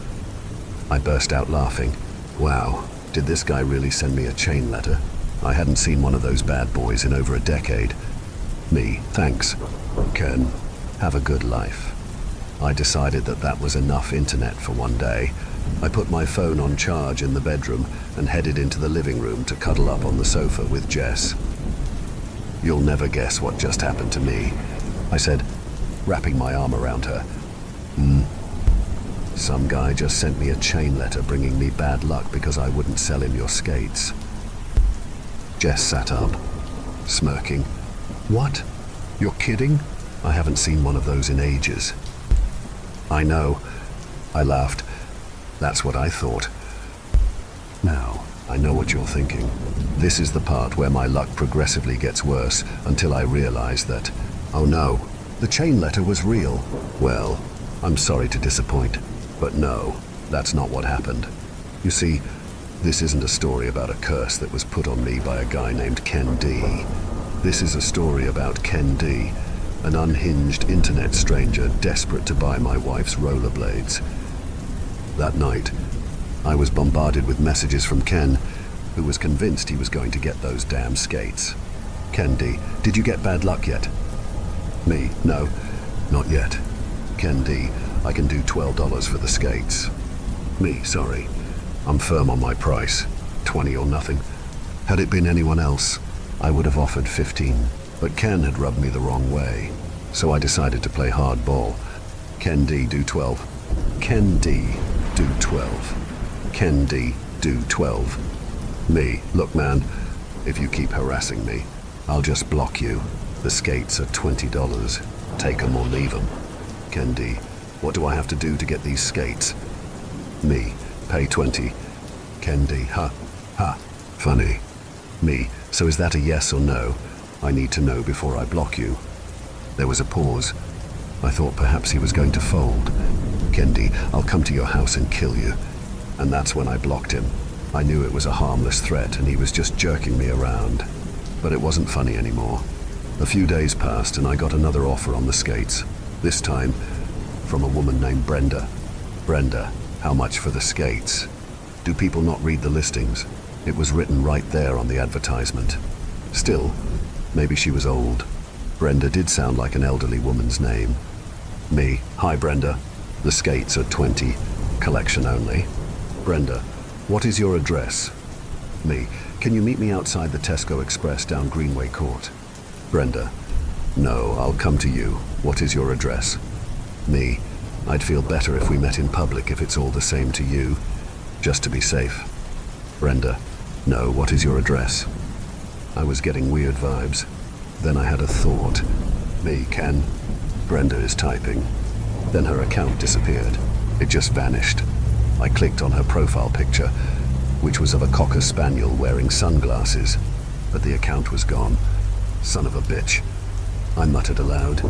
I burst out laughing. Wow, did this guy really send me a chain letter? I hadn't seen one of those bad boys in over a decade. Me, thanks. Ken, have a good life. I decided that that was enough internet for one day. I put my phone on charge in the bedroom and headed into the living room to cuddle up on the sofa with Jess. You'll never guess what just happened to me, I said, wrapping my arm around her. Some guy just sent me a chain letter bringing me bad luck because I wouldn't sell him your skates. Jess sat up, smirking. What? You're kidding? I haven't seen one of those in ages. I know, I laughed. That's what I thought. Now, I know what you're thinking. This is the part where my luck progressively gets worse until I realize that, oh no, the chain letter was real. Well, I'm sorry to disappoint, but no, that's not what happened. You see, this isn't a story about a curse that was put on me by a guy named Ken D. This is a story about Ken D, an unhinged internet stranger desperate to buy my wife's rollerblades. That night, I was bombarded with messages from Ken, who was convinced he was going to get those damn skates. Ken D, did you get bad luck yet? Me, no, not yet. Ken D, I can do $12 for the skates. Me, sorry. I'm firm on my price, 20 or nothing. Had it been anyone else, I would have offered 15, but Ken had rubbed me the wrong way, so I decided to play hardball. Ken D, do 12. Ken D, do 12. Ken D, do 12. Me, look man, if you keep harassing me, I'll just block you. The skates are $20. Take 'em or leave 'em. Ken D, what do I have to do to get these skates? Me, pay 20. Ken D, ha, funny. Me, so is that a yes or no? I need to know before I block you. There was a pause. I thought perhaps he was going to fold. Ken D, I'll come to your house and kill you. And that's when I blocked him. I knew it was a harmless threat and he was just jerking me around. But it wasn't funny anymore. A few days passed and I got another offer on the skates. This time from a woman named Brenda. Brenda, how much for the skates? Do people not read the listings? It was written right there on the advertisement. Still, maybe she was old. Brenda did sound like an elderly woman's name. Me, hi Brenda. The skates are 20, collection only. Brenda, what is your address? Me, can you meet me outside the Tesco Express down Greenway Court? Brenda, no, I'll come to you. What is your address? Me, I'd feel better if we met in public if it's all the same to you, just to be safe. Brenda, no, what is your address? I was getting weird vibes. Then I had a thought. Me, Ken. Brenda is typing. Then her account disappeared. It just vanished. I clicked on her profile picture, which was of a Cocker Spaniel wearing sunglasses, but the account was gone. Son of a bitch. I muttered aloud.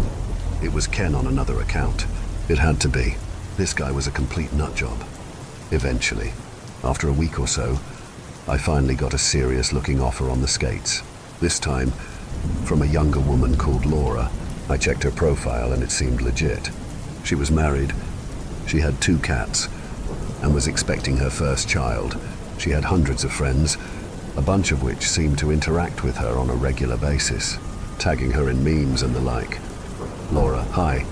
It was Ken on another account. It had to be. This guy was a complete nutjob. Eventually, after a week or so, I finally got a serious-looking offer on the skates. This time, from a younger woman called Laura. I checked her profile and it seemed legit. She was married. She had 2 cats and was expecting her first child. She had hundreds of friends, a bunch of which seemed to interact with her on a regular basis, tagging her in memes and the like. Laura, hi.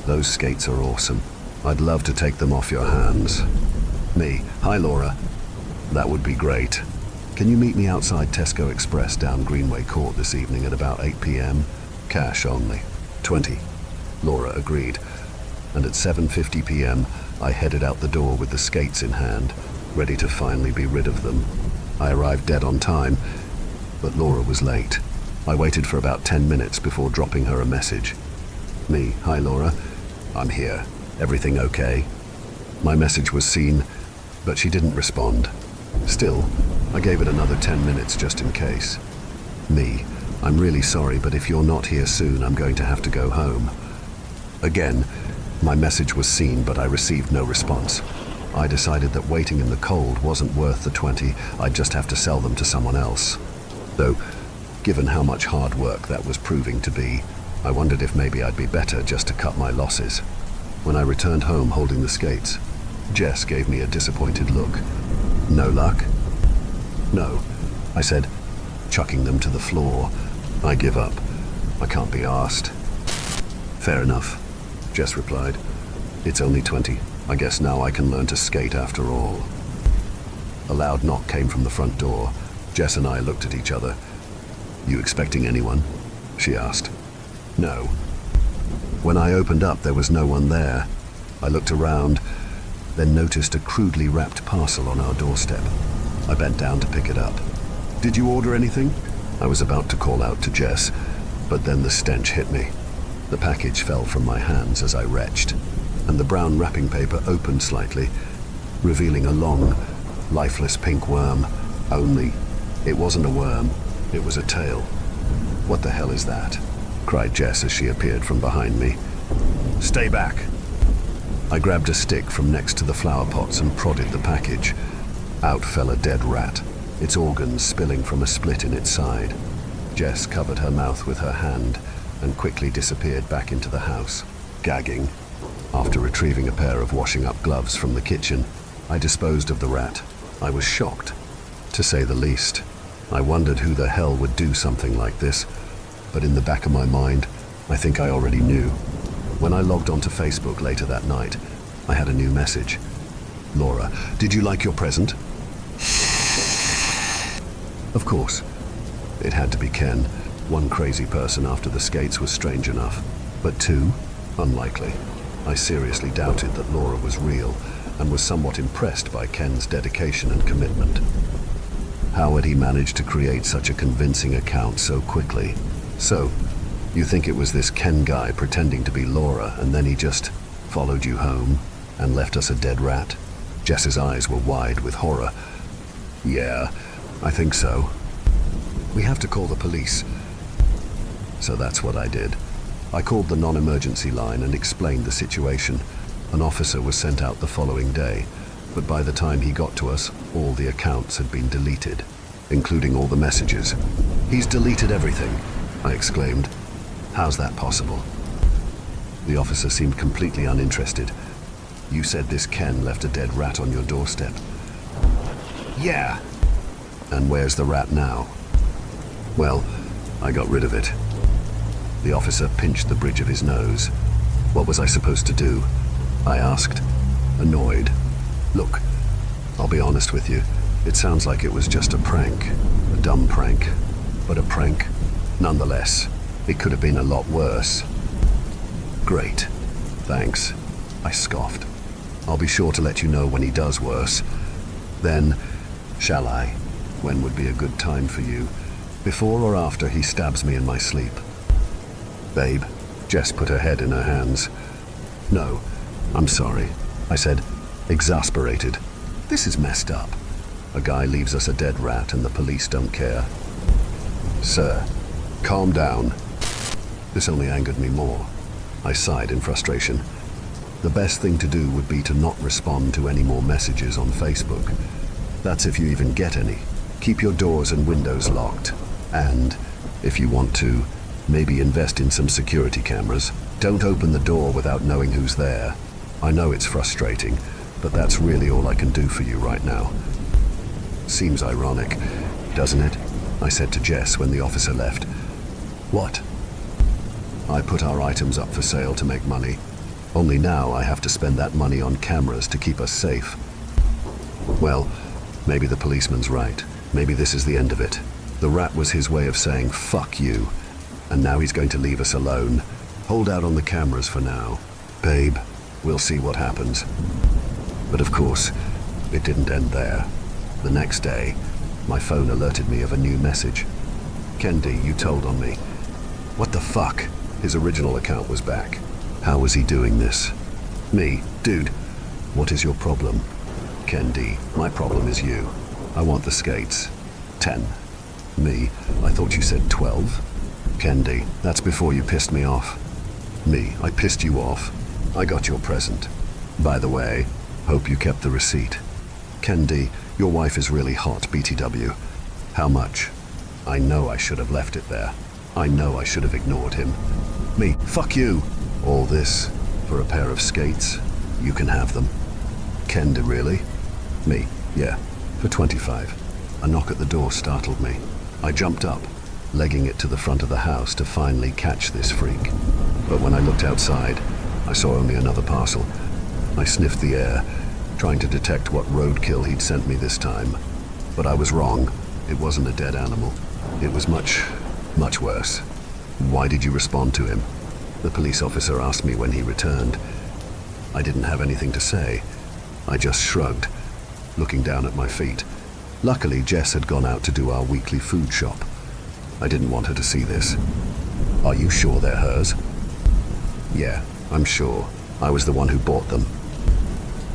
Those skates are awesome. I'd love to take them off your hands. Me, hi Laura. That would be great. Can you meet me outside Tesco Express down Greenway Court this evening at about 8 p.m? Cash only. 20. Laura agreed. And at 7:50 p.m, I headed out the door with the skates in hand, ready to finally be rid of them. I arrived dead on time, but Laura was late. I waited for about 10 minutes before dropping her a message. Me, hi Laura. I'm here. Everything okay? My message was seen, but she didn't respond. Still, I gave it another 10 minutes just in case. Me, I'm really sorry, but if you're not here soon, I'm going to have to go home. Again, my message was seen, but I received no response. I decided that waiting in the cold wasn't worth the 20, I'd just have to sell them to someone else. Though, given how much hard work that was proving to be, I wondered if maybe I'd be better just to cut my losses. When I returned home holding the skates, Jess gave me a disappointed look. No luck? No, I said, chucking them to the floor. I give up. I can't be arsed. Fair enough, Jess replied. It's only 20. I guess now I can learn to skate after all. A loud knock came from the front door. Jess and I looked at each other. You expecting anyone? She asked. No. When I opened up, there was no one there. I looked around, then noticed a crudely wrapped parcel on our doorstep. I bent down to pick it up. Did you order anything? I was about to call out to Jess, but then the stench hit me. The package fell from my hands as I retched, and the brown wrapping paper opened slightly, revealing a long, lifeless pink worm. Only, it wasn't a worm, it was a tail. What the hell is that? Cried Jess as she appeared from behind me. Stay back. I grabbed a stick from next to the flower pots and prodded the package. Out fell a dead rat, its organs spilling from a split in its side. Jess covered her mouth with her hand and quickly disappeared back into the house, gagging. After retrieving a pair of washing-up gloves from the kitchen, I disposed of the rat. I was shocked, to say the least. I wondered who the hell would do something like this, but in the back of my mind, I think I already knew. When I logged onto Facebook later that night, I had a new message. Laura, did you like your present? Of course. It had to be Ken. One crazy person after the skates was strange enough, but two, unlikely. I seriously doubted that Laura was real and was somewhat impressed by Ken's dedication and commitment. How had he managed to create such a convincing account so quickly? So, you think it was this Ken guy pretending to be Laura and then he just followed you home and left us a dead rat? Jess's eyes were wide with horror. Yeah, I think so. We have to call the police. So that's what I did. I called the non-emergency line and explained the situation. An officer was sent out the following day, but by the time he got to us, all the accounts had been deleted, including all the messages. He's deleted everything, I exclaimed. How's that possible? The officer seemed completely uninterested. You said this Ken left a dead rat on your doorstep. Yeah. And where's the rat now? Well, I got rid of it. The officer pinched the bridge of his nose. What was I supposed to do? I asked, annoyed. Look, I'll be honest with you. It sounds like it was just a prank. A dumb prank. But a prank, nonetheless. It could have been a lot worse. Great. Thanks. I scoffed. I'll be sure to let you know when he does worse. Then, shall I? When would be a good time for you? Before or after he stabs me in my sleep? Babe, Jess put her head in her hands. No, I'm sorry, I said, exasperated. This is messed up. A guy leaves us a dead rat and the police don't care. Sir, calm down. This only angered me more. I sighed in frustration. The best thing to do would be to not respond to any more messages on Facebook. That's if you even get any. Keep your doors and windows locked. And, if you want to, maybe invest in some security cameras. Don't open the door without knowing who's there. I know it's frustrating, but that's really all I can do for you right now. Seems ironic, doesn't it? I said to Jess when the officer left. What? I put our items up for sale to make money. Only now I have to spend that money on cameras to keep us safe. Well, maybe the policeman's right. Maybe this is the end of it. The rat was his way of saying, fuck you. And now he's going to leave us alone. Hold out on the cameras for now. Babe, we'll see what happens. But of course, it didn't end there. The next day, my phone alerted me of a new message. Kendi, you told on me. What the fuck? His original account was back. How was he doing this? Me, dude, what is your problem? Kendi, my problem is you. I want the skates. 10. Me, I thought you said 12. Kendi, that's before you pissed me off. Me, I pissed you off. I got your present. By the way, hope you kept the receipt. Kendi, your wife is really hot, BTW. How much? I know I should have left it there. I know I should have ignored him. Me, fuck you. All this for a pair of skates? You can have them. Kendi, really? Me, yeah, for 25. A knock at the door startled me. I jumped up, legging it to the front of the house to finally catch this freak. But when I looked outside, I saw only another parcel. I sniffed the air, trying to detect what roadkill he'd sent me this time. But I was wrong. It wasn't a dead animal. It was much, much worse. Why did you respond to him? The police officer asked me when he returned. I didn't have anything to say. I just shrugged, looking down at my feet. Luckily, Jess had gone out to do our weekly food shop. I didn't want her to see this. Are you sure they're hers? Yeah, I'm sure. I was the one who bought them.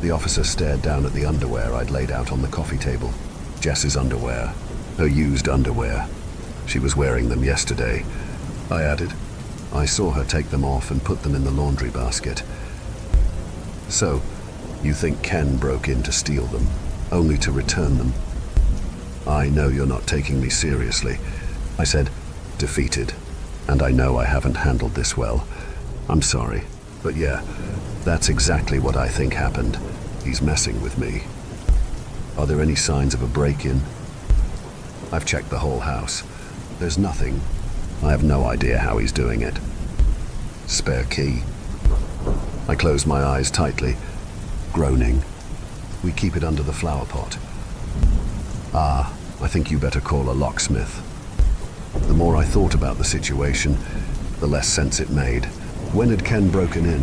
The officer stared down at the underwear I'd laid out on the coffee table. Jess's underwear. Her used underwear. She was wearing them yesterday. I added. I saw her take them off and put them in the laundry basket. So, you think Ken broke in to steal them, only to return them? I know you're not taking me seriously. I said, defeated. And I know I haven't handled this well. I'm sorry. But yeah, that's exactly what I think happened. He's messing with me. Are there any signs of a break-in? I've checked the whole house. There's nothing. I have no idea how he's doing it. Spare key. I closed my eyes tightly, groaning. We keep it under the flower pot. I think you better call a locksmith. The more I thought about the situation, the less sense it made. When had Ken broken in?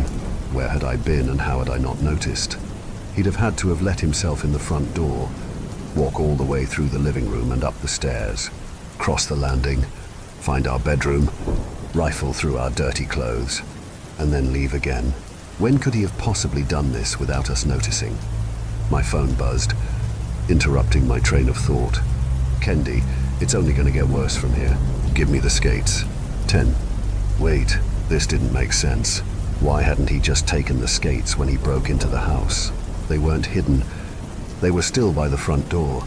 Where had I been and how had I not noticed? He'd have had to have let himself in the front door, walk all the way through the living room and up the stairs, cross the landing, find our bedroom, rifle through our dirty clothes, and then leave again. When could he have possibly done this without us noticing? My phone buzzed, interrupting my train of thought. Kendi, it's only going to get worse from here. Give me the skates. 10. Wait, this didn't make sense. Why hadn't he just taken the skates when he broke into the house? They weren't hidden. They were still by the front door.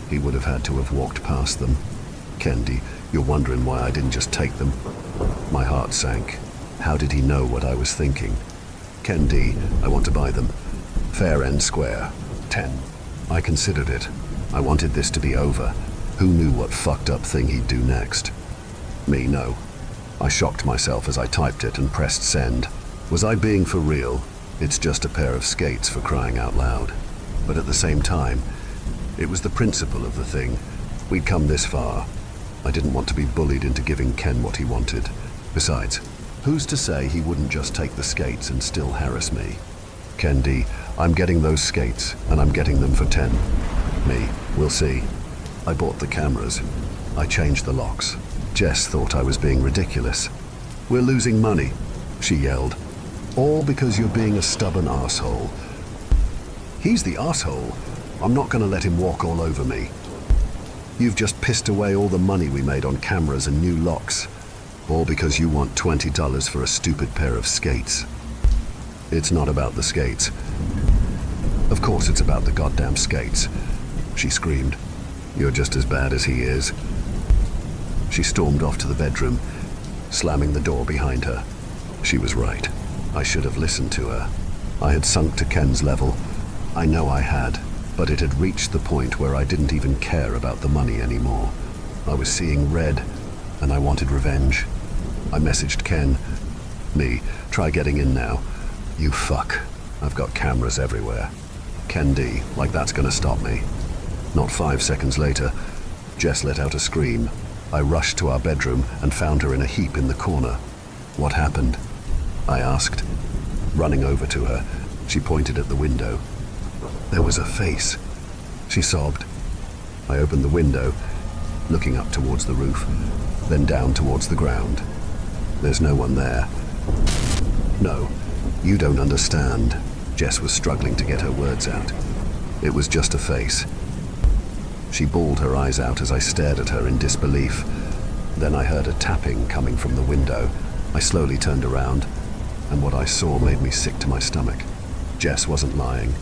He would have had to have walked past them. Kendi, you're wondering why I didn't just take them? My heart sank. How did he know what I was thinking? Kendi, I want to buy them. Fair and square. 10. I considered it. I wanted this to be over. Who knew what fucked up thing he'd do next? Me, no. I shocked myself as I typed it and pressed send. Was I being for real? It's just a pair of skates, for crying out loud. But at the same time, it was the principle of the thing. We'd come this far. I didn't want to be bullied into giving Ken what he wanted. Besides, who's to say he wouldn't just take the skates and still harass me? Kendi, I'm getting those skates, and I'm getting them for 10. Me, we'll see. I bought the cameras. I changed the locks. Jess thought I was being ridiculous. We're losing money, she yelled. All because you're being a stubborn asshole. He's the asshole. I'm not going to let him walk all over me. You've just pissed away all the money we made on cameras and new locks. All because you want $20 for a stupid pair of skates. It's not about the skates. Of course it's about the goddamn skates, she screamed. You're just as bad as he is. She stormed off to the bedroom, slamming the door behind her. She was right. I should have listened to her. I had sunk to Ken's level. I know I had, but it had reached the point where I didn't even care about the money anymore. I was seeing red, and I wanted revenge. I messaged Ken. Me, try getting in now. You fuck. I've got cameras everywhere. Ken D, like that's gonna stop me. Not 5 seconds later, Jess let out a scream. I rushed to our bedroom and found her in a heap in the corner. What happened? I asked. Running over to her, she pointed at the window. There was a face. She sobbed. I opened the window, looking up towards the roof, then down towards the ground. There's no one there. No, you don't understand. Jess was struggling to get her words out. It was just a face. She bawled her eyes out as I stared at her in disbelief. Then I heard a tapping coming from the window. I slowly turned around, and what I saw made me sick to my stomach. Jess wasn't lying.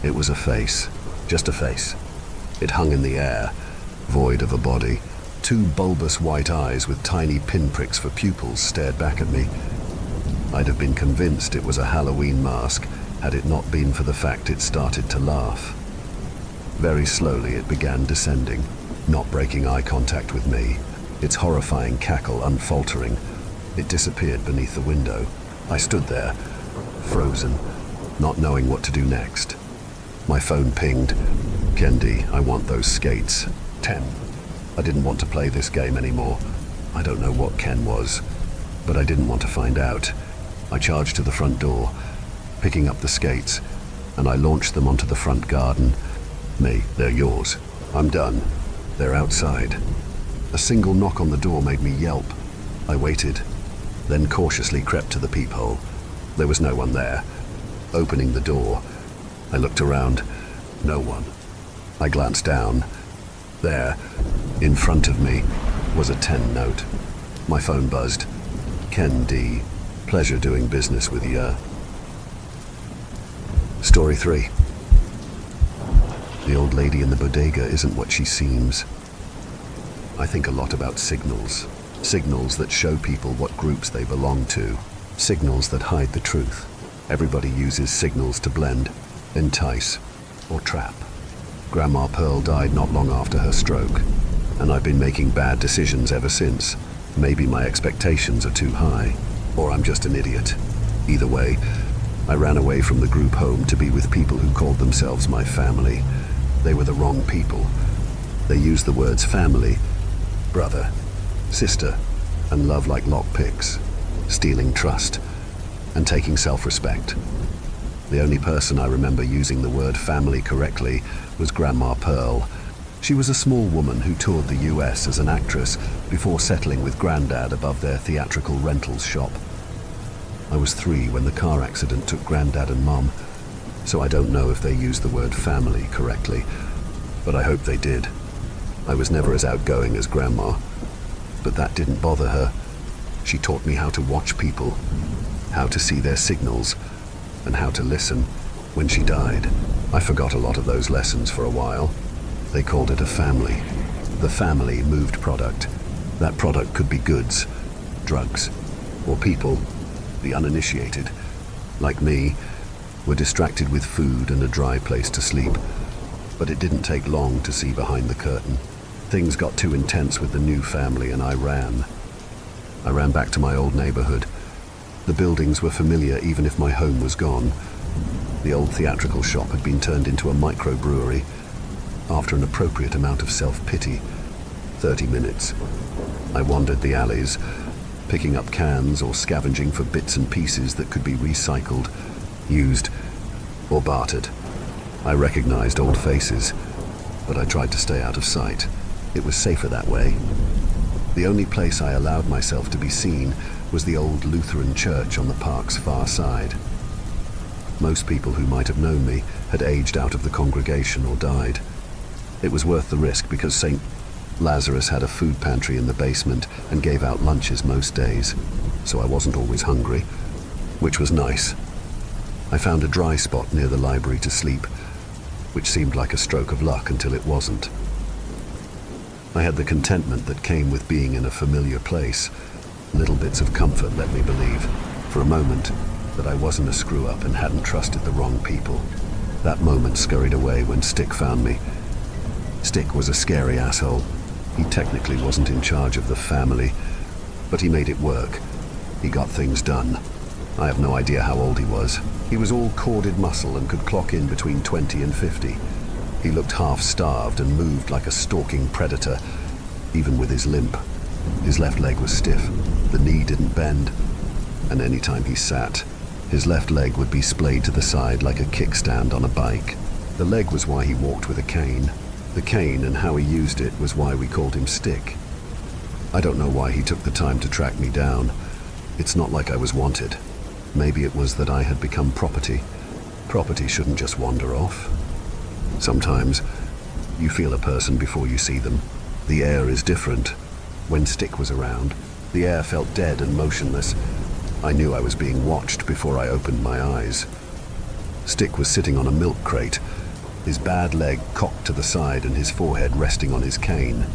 It was a face. Just a face. It hung in the air, void of a body. 2 bulbous white eyes with tiny pinpricks for pupils stared back at me. I'd have been convinced it was a Halloween mask had it not been for the fact it started to laugh. Very slowly it began descending, not breaking eye contact with me, its horrifying cackle unfaltering. It disappeared beneath the window. I stood there, frozen, not knowing what to do next. My phone pinged. Kendi, I want those skates. 10. I didn't want to play this game anymore. I don't know what Ken was, but I didn't want to find out. I charged to the front door, picking up the skates, and I launched them onto the front garden. Me, they're yours. I'm done. They're outside. A single knock on the door made me yelp. I waited, then cautiously crept to the peephole. There was no one there. Opening the door, I looked around. No one. I glanced down. There, in front of me, was a 10 note. My phone buzzed. Ken D. Pleasure doing business with you. Story 3. The old lady in the bodega isn't what she seems. I think a lot about signals. Signals that show people what groups they belong to. Signals that hide the truth. Everybody uses signals to blend, entice, or trap. Grandma Pearl died not long after her stroke, and I've been making bad decisions ever since. Maybe my expectations are too high, or I'm just an idiot. Either way, I ran away from the group home to be with people who called themselves my family. They were the wrong people. They used the words family, brother, sister, and love like lockpicks, stealing trust, and taking self-respect. The only person I remember using the word family correctly was Grandma Pearl. She was a small woman who toured the US as an actress before settling with Granddad above their theatrical rentals shop. I was 3 when the car accident took Granddad and Mom, so I don't know if they used the word family correctly, but I hope they did. I was never as outgoing as Grandma, but that didn't bother her. She taught me how to watch people, how to see their signals, and how to listen. When she died, I forgot a lot of those lessons for a while. They called it a family. The family moved product. That product could be goods, drugs, or people. The uninitiated, like me, were distracted with food and a dry place to sleep. But it didn't take long to see behind the curtain. Things got too intense with the new family and I ran. I ran back to my old neighborhood. The buildings were familiar even if my home was gone. The old theatrical shop had been turned into a microbrewery after an appropriate amount of self-pity. 30 minutes. I wandered the alleys, picking up cans or scavenging for bits and pieces that could be recycled, used, or bartered. I recognized old faces, but I tried to stay out of sight. It was safer that way. The only place I allowed myself to be seen was the old Lutheran church on the park's far side. Most people who might have known me had aged out of the congregation or died. It was worth the risk because St. Lazarus had a food pantry in the basement and gave out lunches most days, so I wasn't always hungry, which was nice. I found a dry spot near the library to sleep, which seemed like a stroke of luck until it wasn't. I had the contentment that came with being in a familiar place. Little bits of comfort let me believe, for a moment, that I wasn't a screw-up and hadn't trusted the wrong people. That moment scurried away when Stick found me. Stick was a scary asshole. He technically wasn't in charge of the family, but he made it work. He got things done. I have no idea how old he was. He was all corded muscle and could clock in between 20 and 50. He looked half-starved and moved like a stalking predator, even with his limp. His left leg was stiff, the knee didn't bend, and any time he sat, his left leg would be splayed to the side like a kickstand on a bike. The leg was why he walked with a cane. The cane and how he used it was why we called him Stick. I don't know why he took the time to track me down. It's not like I was wanted. Maybe it was that I had become property. Property shouldn't just wander off. Sometimes you feel a person before you see them. The air is different. When Stick was around, the air felt dead and motionless. I knew I was being watched before I opened my eyes. Stick was sitting on a milk crate, his bad leg cocked to the side and his forehead resting on his cane.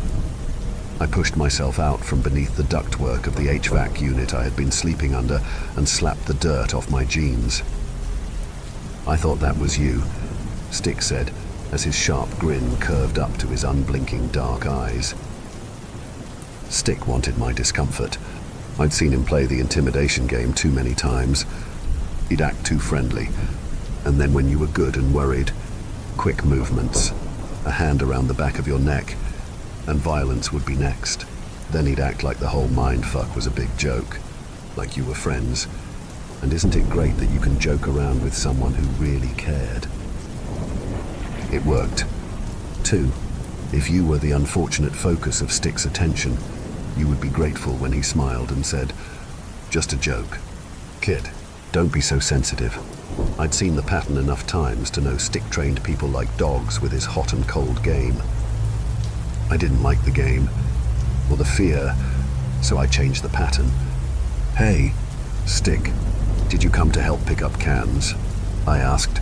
I pushed myself out from beneath the ductwork of the HVAC unit I had been sleeping under and slapped the dirt off my jeans. "I thought that was you," Stick said, as his sharp grin curved up to his unblinking dark eyes. Stick wanted my discomfort. I'd seen him play the intimidation game too many times. He'd act too friendly, and then when you were good and worried, quick movements, a hand around the back of your neck, and violence would be next. Then he'd act like the whole mindfuck was a big joke, like you were friends. And isn't it great that you can joke around with someone who really cared? It worked. Too, if you were the unfortunate focus of Stick's attention, you would be grateful when he smiled and said, "Just a joke. Kid, don't be so sensitive." I'd seen the pattern enough times to know Stick trained people like dogs with his hot and cold game. I didn't like the game, or the fear, so I changed the pattern. "Hey, Stick, did you come to help pick up cans?" I asked,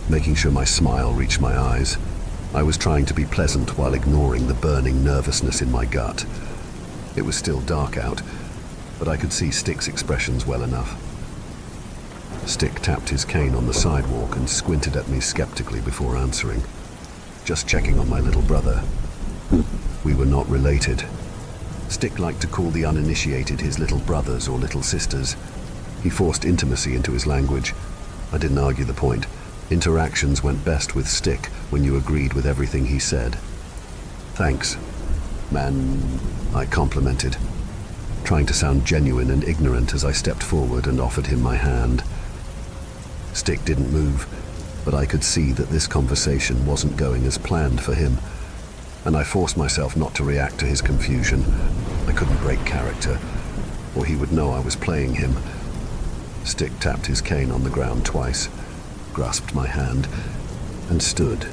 making sure my smile reached my eyes. I was trying to be pleasant while ignoring the burning nervousness in my gut. It was still dark out, but I could see Stick's expressions well enough. Stick tapped his cane on the sidewalk and squinted at me skeptically before answering. "Just checking on my little brother." We were not related. Stick liked to call the uninitiated his little brothers or little sisters. He forced intimacy into his language. I didn't argue the point. Interactions went best with Stick when you agreed with everything he said. "Thanks, man," I complimented, trying to sound genuine and ignorant as I stepped forward and offered him my hand. Stick didn't move, but I could see that this conversation wasn't going as planned for him, and I forced myself not to react to his confusion. I couldn't break character, or he would know I was playing him. Stick tapped his cane on the ground twice, grasped my hand, and stood.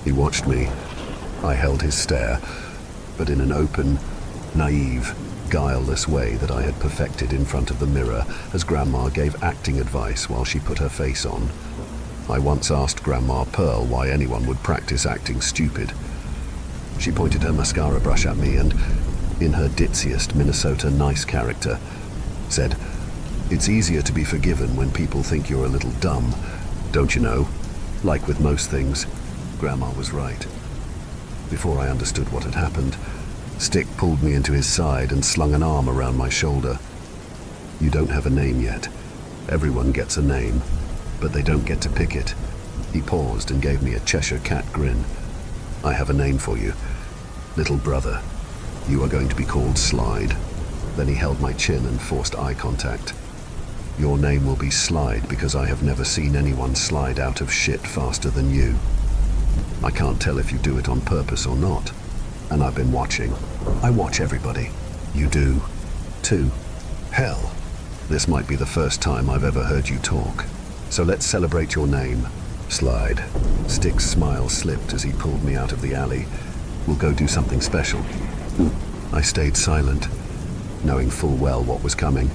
He watched me. I held his stare, but in an open, naive, guileless way that I had perfected in front of the mirror as Grandma gave acting advice while she put her face on. I once asked Grandma Pearl why anyone would practice acting stupid. She pointed her mascara brush at me and, in her ditziest Minnesota nice character, said, "It's easier to be forgiven when people think you're a little dumb, don't you know? Like with most things." Grandma was right. Before I understood what had happened, Stick pulled me into his side and slung an arm around my shoulder. "You don't have a name yet. Everyone gets a name, but they don't get to pick it." He paused and gave me a Cheshire cat grin. "I have a name for you. Little brother. You are going to be called Slide." Then he held my chin and forced eye contact. "Your name will be Slide because I have never seen anyone slide out of shit faster than you. I can't tell if you do it on purpose or not. And I've been watching. I watch everybody. You do, too. Hell, this might be the first time I've ever heard you talk. So let's celebrate your name, Slide." Stick's smile slipped as he pulled me out of the alley. "We'll go do something special." I stayed silent, knowing full well what was coming.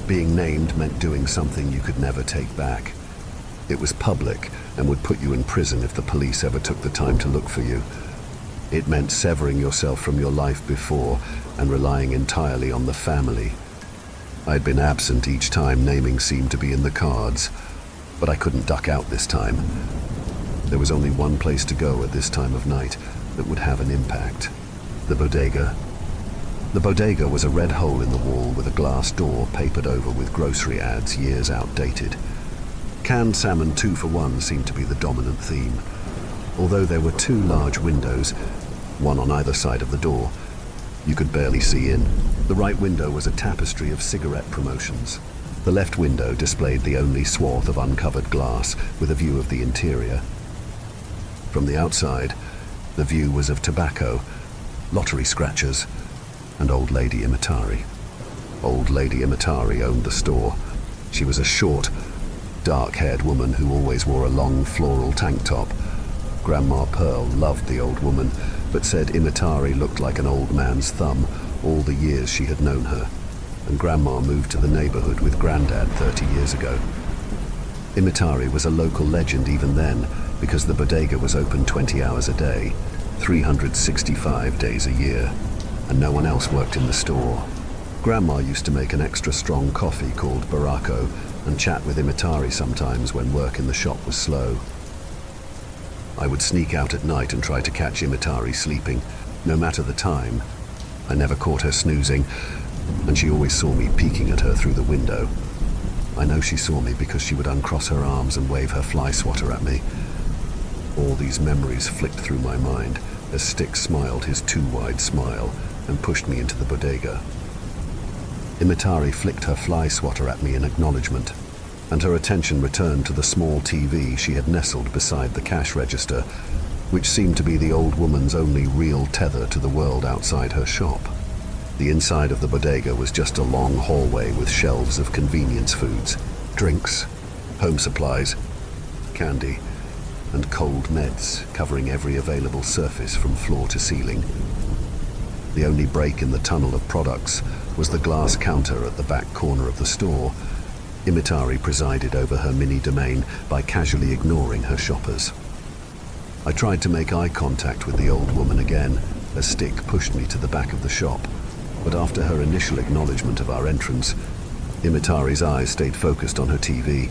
Being named meant doing something you could never take back. It was public and would put you in prison if the police ever took the time to look for you. It meant severing yourself from your life before and relying entirely on the family. I'd been absent each time naming seemed to be in the cards, but I couldn't duck out this time. There was only one place to go at this time of night that would have an impact: the bodega. The bodega was a red hole in the wall with a glass door papered over with grocery ads years outdated. Canned salmon 2 for 1 seemed to be the dominant theme. Although there were 2 large windows, one on either side of the door, you could barely see in. The right window was a tapestry of cigarette promotions. The left window displayed the only swath of uncovered glass with a view of the interior. From the outside, the view was of tobacco, lottery scratchers, and Old Lady Imatari. Old Lady Imatari owned the store. She was a short, dark-haired woman who always wore a long floral tank top. Grandma Pearl loved the old woman, but said Imatari looked like an old man's thumb all the years she had known her, and Grandma moved to the neighborhood with Granddad 30 years ago. Imatari was a local legend even then, because the bodega was open 20 hours a day, 365 days a year, and no one else worked in the store. Grandma used to make an extra strong coffee called Barako and chat with Imatari sometimes when work in the shop was slow. I would sneak out at night and try to catch Imatari sleeping, no matter the time. I never caught her snoozing, and she always saw me peeking at her through the window. I know she saw me because she would uncross her arms and wave her fly swatter at me. All these memories flicked through my mind as Stick smiled his too wide smile and pushed me into the bodega. Imatari flicked her fly swatter at me in acknowledgement, and her attention returned to the small TV she had nestled beside the cash register, which seemed to be the old woman's only real tether to the world outside her shop. The inside of the bodega was just a long hallway with shelves of convenience foods, drinks, home supplies, candy, and cold meds covering every available surface from floor to ceiling. The only break in the tunnel of products was the glass counter at the back corner of the store. Imatari presided over her mini-domain by casually ignoring her shoppers. I tried to make eye contact with the old woman again as Stick pushed me to the back of the shop, but after her initial acknowledgement of our entrance, Imatari's eyes stayed focused on her TV.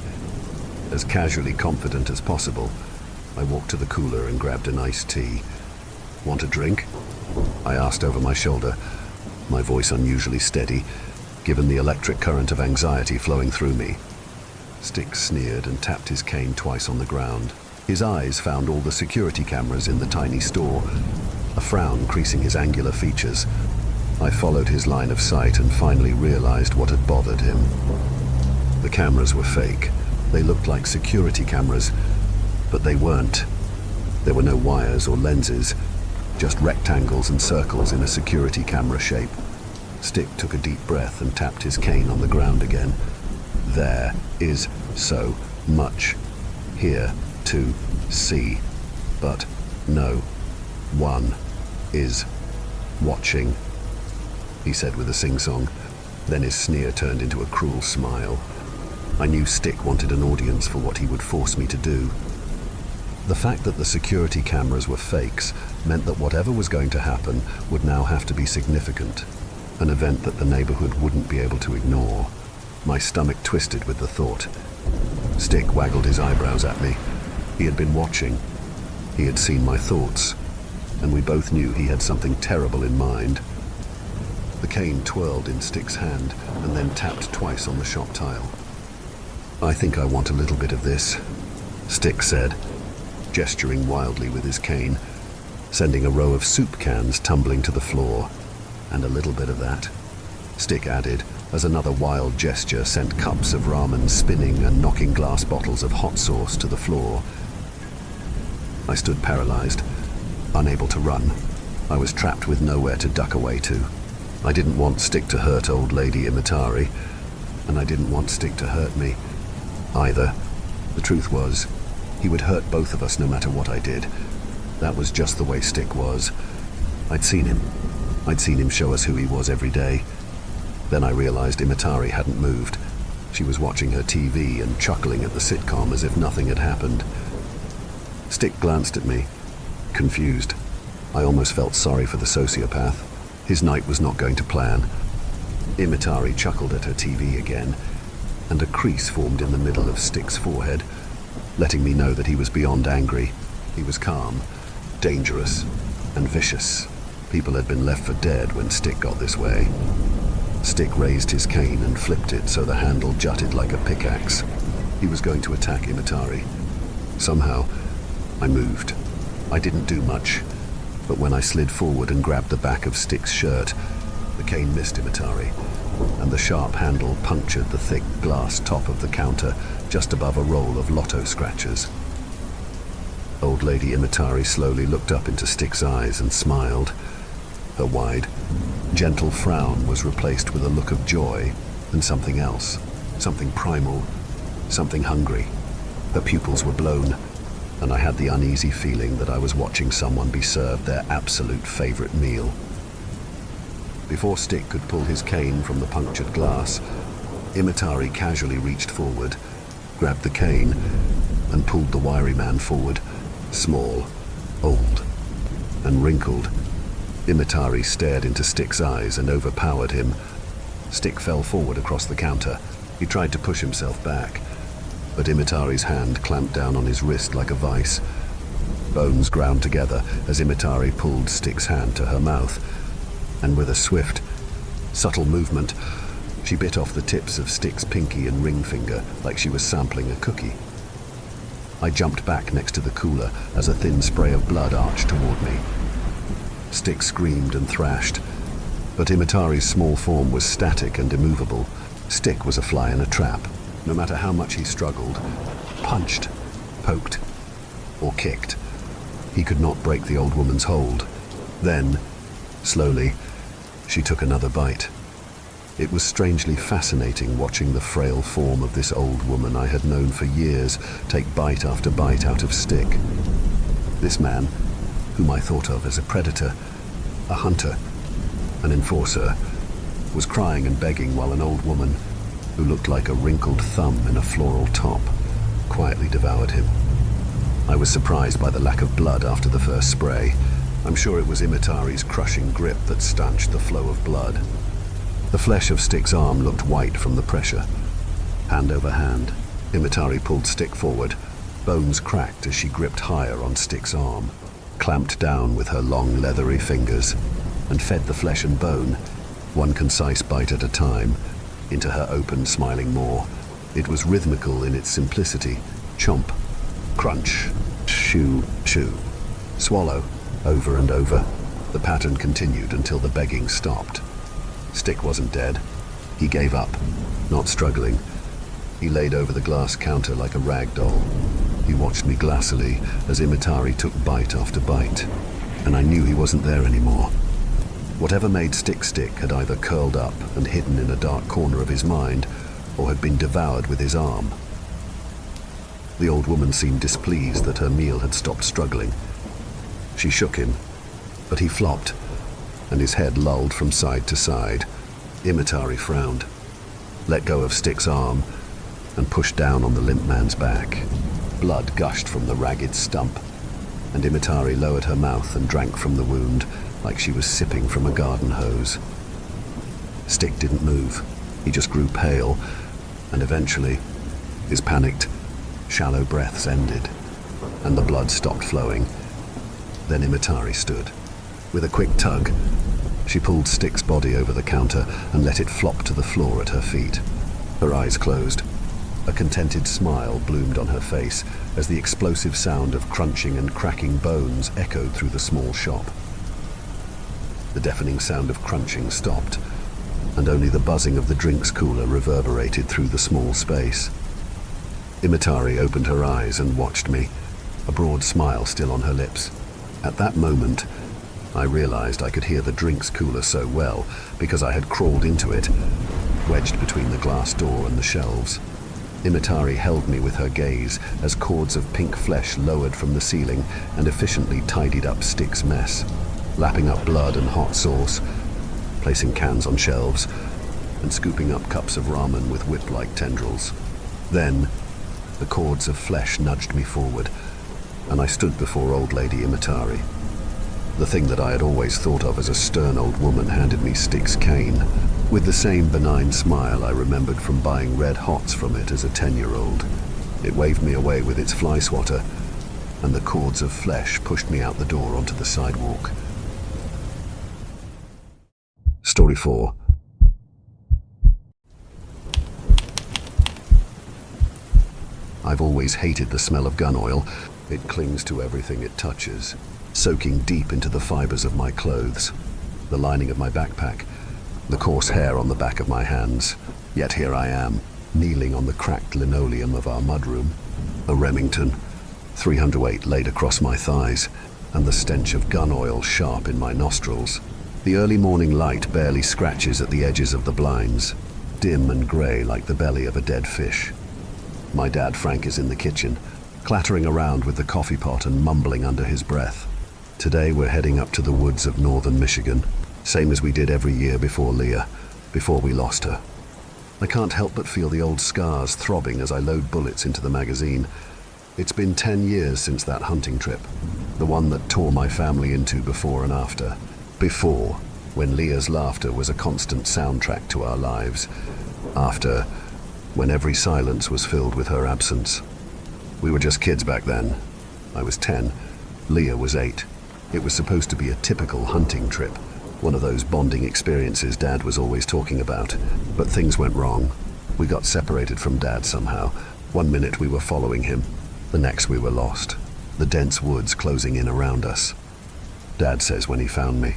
As casually confident as possible, I walked to the cooler and grabbed an iced tea. "Want a drink?" I asked over my shoulder, my voice unusually steady, given the electric current of anxiety flowing through me. Stick sneered and tapped his cane twice on the ground. His eyes found all the security cameras in the tiny store, a frown creasing his angular features. I followed his line of sight and finally realized what had bothered him. The cameras were fake. They looked like security cameras, but they weren't. There were no wires or lenses, just rectangles and circles in a security camera shape. Stick took a deep breath and tapped his cane on the ground again. There is so much here to see, but no one is watching, he said with a sing-song. Then his sneer turned into a cruel smile. I knew Stick wanted an audience for what he would force me to do. The fact that the security cameras were fakes meant that whatever was going to happen would now have to be significant, an event that the neighborhood wouldn't be able to ignore. My stomach twisted with the thought. Stick waggled his eyebrows at me. He had been watching. He had seen my thoughts, and we both knew he had something terrible in mind. The cane twirled in Stick's hand and then tapped twice on the shop tile. "I think I want a little bit of this," Stick said, gesturing wildly with his cane, sending a row of soup cans tumbling to the floor. "And a little bit of that," Stick added, as another wild gesture sent cups of ramen spinning and knocking glass bottles of hot sauce to the floor. I stood paralyzed, unable to run. I was trapped with nowhere to duck away to. I didn't want Stick to hurt Old Lady Imatari, and I didn't want Stick to hurt me either. The truth was, he would hurt both of us no matter what I did. That was just the way Stick was. I'd seen him. I'd seen him show us who he was every day. Then I realized Imatari hadn't moved. She was watching her TV and chuckling at the sitcom as if nothing had happened. Stick glanced at me, confused. I almost felt sorry for the sociopath. His night was not going to plan. Imatari chuckled at her TV again, and a crease formed in the middle of Stick's forehead, letting me know that he was beyond angry. He was calm, dangerous, and vicious. People had been left for dead when Stick got this way. Stick raised his cane and flipped it so the handle jutted like a pickaxe. He was going to attack Imatari. Somehow, I moved. I didn't do much, but when I slid forward and grabbed the back of Stick's shirt, the cane missed Imatari, and the sharp handle punctured the thick glass top of the counter just above a roll of lotto scratchers. Old Lady Imatari slowly looked up into Stick's eyes and smiled. Her wide, gentle frown was replaced with a look of joy and something else, something primal, something hungry. Her pupils were blown, and I had the uneasy feeling that I was watching someone be served their absolute favorite meal. Before Stick could pull his cane from the punctured glass, Imatari casually reached forward, grabbed the cane, and pulled the wiry man forward, small, old, and wrinkled. Imatari stared into Stick's eyes and overpowered him. Stick fell forward across the counter. He tried to push himself back, but Imatari's hand clamped down on his wrist like a vice. Bones ground together as Imatari pulled Stick's hand to her mouth, and with a swift, subtle movement, she bit off the tips of Stick's pinky and ring finger like she was sampling a cookie. I jumped back next to the cooler as a thin spray of blood arched toward me. Stick screamed and thrashed, but Imatari's small form was static and immovable. Stick was a fly in a trap. No matter how much he struggled, punched, poked, or kicked, he could not break the old woman's hold. Then, slowly, she took another bite. It was strangely fascinating watching the frail form of this old woman I had known for years take bite after bite out of Stick. This man, whom I thought of as a predator, a hunter, an enforcer, was crying and begging while an old woman, who looked like a wrinkled thumb in a floral top, quietly devoured him. I was surprised by the lack of blood after the first spray. I'm sure it was Imatari's crushing grip that stanched the flow of blood. The flesh of Stick's arm looked white from the pressure. Hand over hand, Imatari pulled Stick forward. Bones cracked as she gripped higher on Stick's arm, clamped down with her long leathery fingers, and fed the flesh and bone, one concise bite at a time, into her open, smiling maw. It was rhythmical in its simplicity. Chomp, crunch, chew, chew, swallow, over and over. The pattern continued until the begging stopped. Stick wasn't dead. He gave up, not struggling. He laid over the glass counter like a rag doll. He watched me glassily as Imatari took bite after bite, and I knew he wasn't there anymore. Whatever made Stick stick had either curled up and hidden in a dark corner of his mind, or had been devoured with his arm. The old woman seemed displeased that her meal had stopped struggling. She shook him, but he flopped, and his head lolled from side to side. Imatari frowned, let go of Stick's arm, and pushed down on the limp man's back. Blood gushed from the ragged stump, and Imatari lowered her mouth and drank from the wound like she was sipping from a garden hose. Stick didn't move. He just grew pale, and eventually, his panicked, shallow breaths ended, and the blood stopped flowing. Then Imatari stood. With a quick tug, she pulled Stick's body over the counter and let it flop to the floor at her feet. Her eyes closed. A contented smile bloomed on her face as the explosive sound of crunching and cracking bones echoed through the small shop. The deafening sound of crunching stopped, and only the buzzing of the drinks cooler reverberated through the small space. Imatari opened her eyes and watched me, a broad smile still on her lips. At that moment, I realized I could hear the drinks cooler so well because I had crawled into it, wedged between the glass door and the shelves. Imatari held me with her gaze as cords of pink flesh lowered from the ceiling and efficiently tidied up Stick's mess, lapping up blood and hot sauce, placing cans on shelves, and scooping up cups of ramen with whip-like tendrils. Then, the cords of flesh nudged me forward, and I stood before old Lady Imatari. The thing that I had always thought of as a stern old woman handed me Stick's cane, with the same benign smile I remembered from buying red hots from it as a 10-year-old. It waved me away with its fly swatter, and the cords of flesh pushed me out the door onto the sidewalk. Story 4. I've always hated the smell of gun oil. It clings to everything it touches, soaking deep into the fibers of my clothes, the lining of my backpack, the coarse hair on the back of my hands. Yet here I am, kneeling on the cracked linoleum of our mudroom, a Remington, 308 laid across my thighs, and the stench of gun oil sharp in my nostrils. The early morning light barely scratches at the edges of the blinds, dim and grey like the belly of a dead fish. My dad Frank is in the kitchen, clattering around with the coffee pot and mumbling under his breath. Today we're heading up to the woods of northern Michigan, same as we did every year before Leah, before we lost her. I can't help but feel the old scars throbbing as I load bullets into the magazine. It's been 10 years since that hunting trip, the one that tore my family into before and after. Before, when Leah's laughter was a constant soundtrack to our lives. After, when every silence was filled with her absence. We were just kids back then. I was 10, Leah was 8. It was supposed to be a typical hunting trip, one of those bonding experiences Dad was always talking about. But things went wrong. We got separated from Dad somehow. One minute we were following him, the next we were lost, the dense woods closing in around us. Dad says when he found me,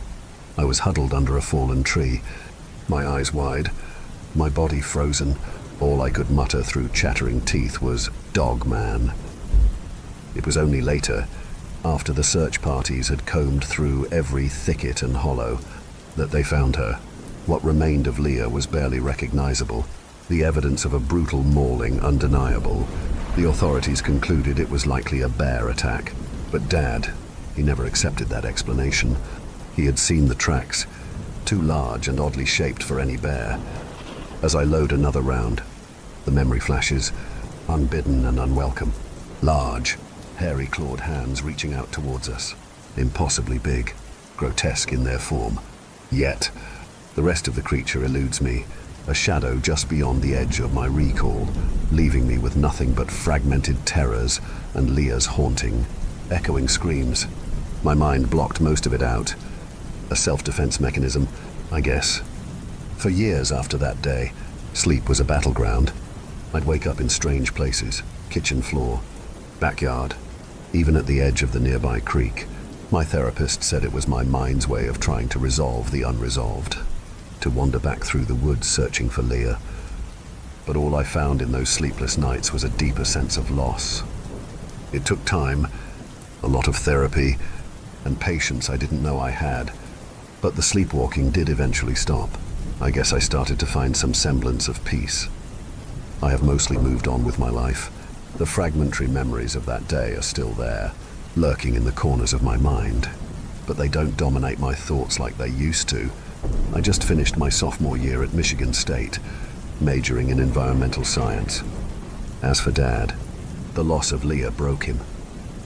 I was huddled under a fallen tree, my eyes wide, my body frozen. All I could mutter through chattering teeth was, "Dog man." It was only later, after the search parties had combed through every thicket and hollow, that they found her. What remained of Leah was barely recognizable, the evidence of a brutal mauling undeniable. The authorities concluded it was likely a bear attack. But Dad, he never accepted that explanation. He had seen the tracks, too large and oddly shaped for any bear. As I load another round, the memory flashes, unbidden and unwelcome. Large, hairy clawed hands reaching out towards us, impossibly big, grotesque in their form. Yet, the rest of the creature eludes me, a shadow just beyond the edge of my recall, leaving me with nothing but fragmented terrors and Leah's haunting, echoing screams. My mind blocked most of it out. A self-defense mechanism, I guess. For years after that day, sleep was a battleground. I'd wake up in strange places, kitchen floor, backyard, even at the edge of the nearby creek. My therapist said it was my mind's way of trying to resolve the unresolved, to wander back through the woods searching for Leah. But all I found in those sleepless nights was a deeper sense of loss. It took time, a lot of therapy, and patience I didn't know I had. But the sleepwalking did eventually stop. I guess I started to find some semblance of peace. I have mostly moved on with my life. The fragmentary memories of that day are still there, lurking in the corners of my mind. But they don't dominate my thoughts like they used to. I just finished my sophomore year at Michigan State, majoring in environmental science. As for Dad, the loss of Leah broke him.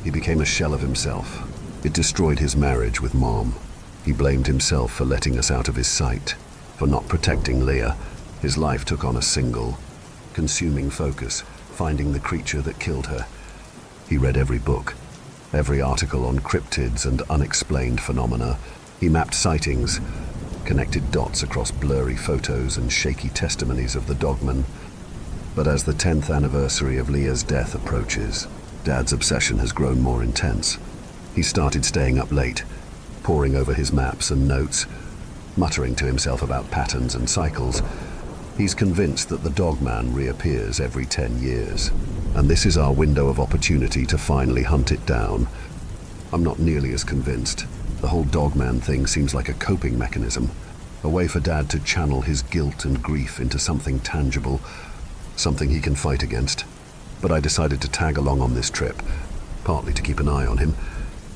He became a shell of himself. It destroyed his marriage with Mom. He blamed himself for letting us out of his sight, for not protecting Leah. His life took on a single, consuming focus, finding the creature that killed her. He read every book, every article on cryptids and unexplained phenomena. He mapped sightings, connected dots across blurry photos and shaky testimonies of the dogman. But as the 10th anniversary of Leah's death approaches, Dad's obsession has grown more intense. He started staying up late, poring over his maps and notes, muttering to himself about patterns and cycles. He's convinced that the dogman reappears every 10 years, and this is our window of opportunity to finally hunt it down. I'm not nearly as convinced. The whole dogman thing seems like a coping mechanism, a way for Dad to channel his guilt and grief into something tangible, something he can fight against. But I decided to tag along on this trip, partly to keep an eye on him,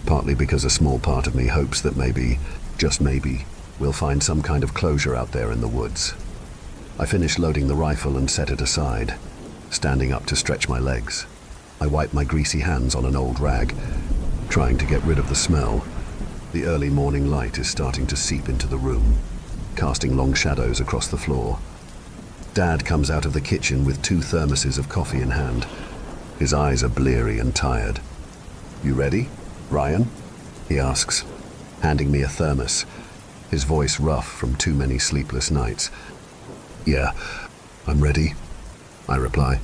partly because a small part of me hopes that maybe, just maybe, we'll find some kind of closure out there in the woods. I finished loading the rifle and set it aside, standing up to stretch my legs. I wiped my greasy hands on an old rag, trying to get rid of the smell. The early morning light is starting to seep into the room, casting long shadows across the floor. Dad comes out of the kitchen with 2 thermoses of coffee in hand. His eyes are bleary and tired. "You ready, Ryan?" he asks, handing me a thermos. his voice rough from too many sleepless nights. "Yeah, I'm ready," I reply,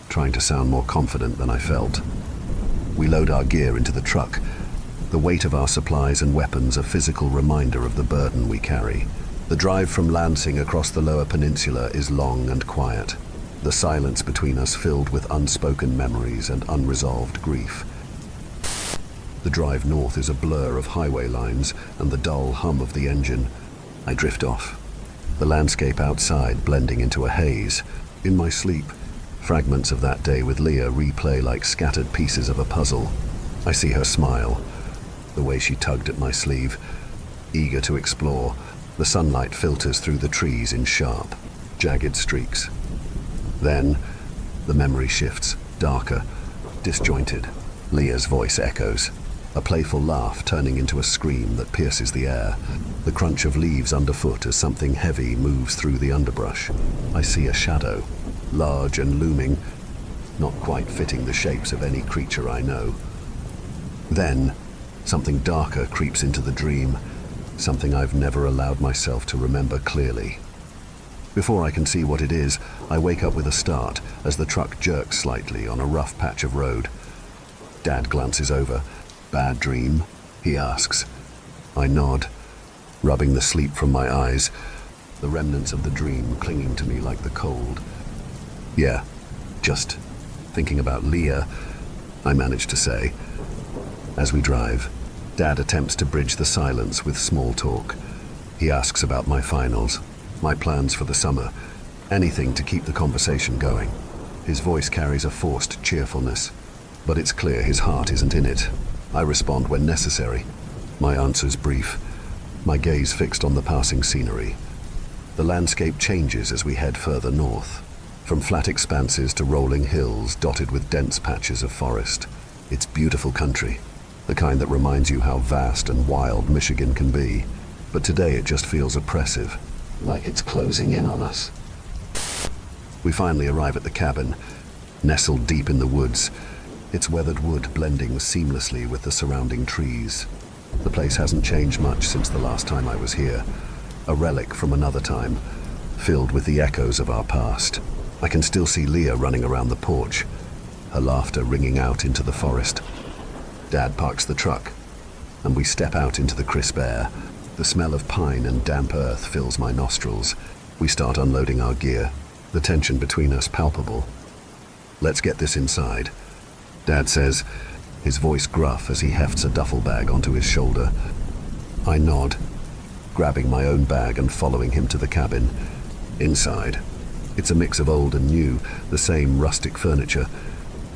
trying to sound more confident than I felt. We load our gear into the truck, the weight of our supplies and weapons a physical reminder of the burden we carry. The drive from Lansing across the Lower Peninsula is long and quiet, the silence between us filled with unspoken memories and unresolved grief. The drive north is a blur of highway lines and the dull hum of the engine. I drift off, the landscape outside blending into a haze. In my sleep, fragments of that day with Leah replay like scattered pieces of a puzzle. I see her smile, the way she tugged at my sleeve, eager to explore. The sunlight filters through the trees in sharp, jagged streaks. Then, the memory shifts, darker, disjointed. Leah's voice echoes, a playful laugh turning into a scream that pierces the air. The crunch of leaves underfoot as something heavy moves through the underbrush. I see a shadow, large and looming, not quite fitting the shapes of any creature I know. Then, something darker creeps into the dream, something I've never allowed myself to remember clearly. Before I can see what it is, I wake up with a start as the truck jerks slightly on a rough patch of road. Dad glances over. "Bad dream?" he asks. I nod, rubbing the sleep from my eyes, the remnants of the dream clinging to me like the cold. "Yeah, just thinking about Leah," I manage to say. As we drive, Dad attempts to bridge the silence with small talk. He asks about my finals, my plans for the summer, anything to keep the conversation going. His voice carries a forced cheerfulness, but it's clear his heart isn't in it. I respond when necessary, my answers brief, my gaze fixed on the passing scenery. The landscape changes as we head further north, from flat expanses to rolling hills dotted with dense patches of forest. It's beautiful country, the kind that reminds you how vast and wild Michigan can be. But today it just feels oppressive, like it's closing in on us. We finally arrive at the cabin, nestled deep in the woods, its weathered wood blending seamlessly with the surrounding trees. The place hasn't changed much since the last time I was here, a relic from another time, filled with the echoes of our past. I can still see Leah running around the porch, her laughter ringing out into the forest. Dad parks the truck, and we step out into the crisp air. The smell of pine and damp earth fills my nostrils. We start unloading our gear, the tension between us palpable. "Let's get this inside," Dad says, his voice gruff as he hefts a duffel bag onto his shoulder. I nod, grabbing my own bag and following him to the cabin. Inside, it's a mix of old and new, the same rustic furniture,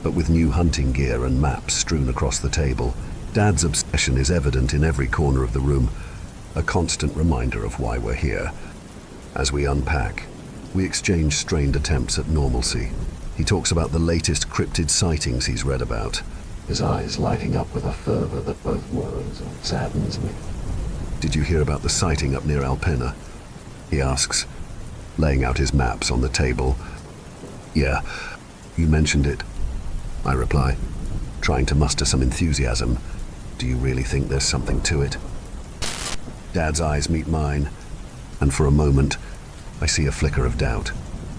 but with new hunting gear and maps strewn across the table. Dad's obsession is evident in every corner of the room, a constant reminder of why we're here. As we unpack, we exchange strained attempts at normalcy. He talks about the latest cryptid sightings he's read about, his eyes lighting up with a fervor that both worries and saddens me. "Did you hear about the sighting up near Alpena?" he asks, laying out his maps on the table. "Yeah, you mentioned it," I reply, trying to muster some enthusiasm. "Do you really think there's something to it?" Dad's eyes meet mine, and for a moment, I see a flicker of doubt,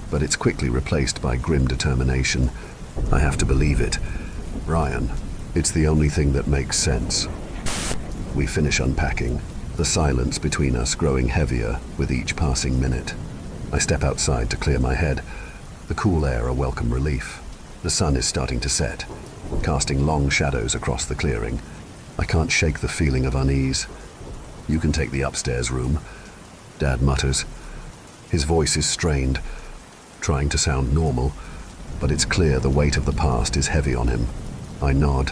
but it's quickly replaced by grim determination. I have to believe it. "Ryan, it's the only thing that makes sense." We finish unpacking, the silence between us growing heavier with each passing minute. I step outside to clear my head, the cool air a welcome relief. The sun is starting to set, casting long shadows across the clearing. I can't shake the feeling of unease. "You can take the upstairs room," Dad mutters. His voice is strained, trying to sound normal, but it's clear the weight of the past is heavy on him. I nod,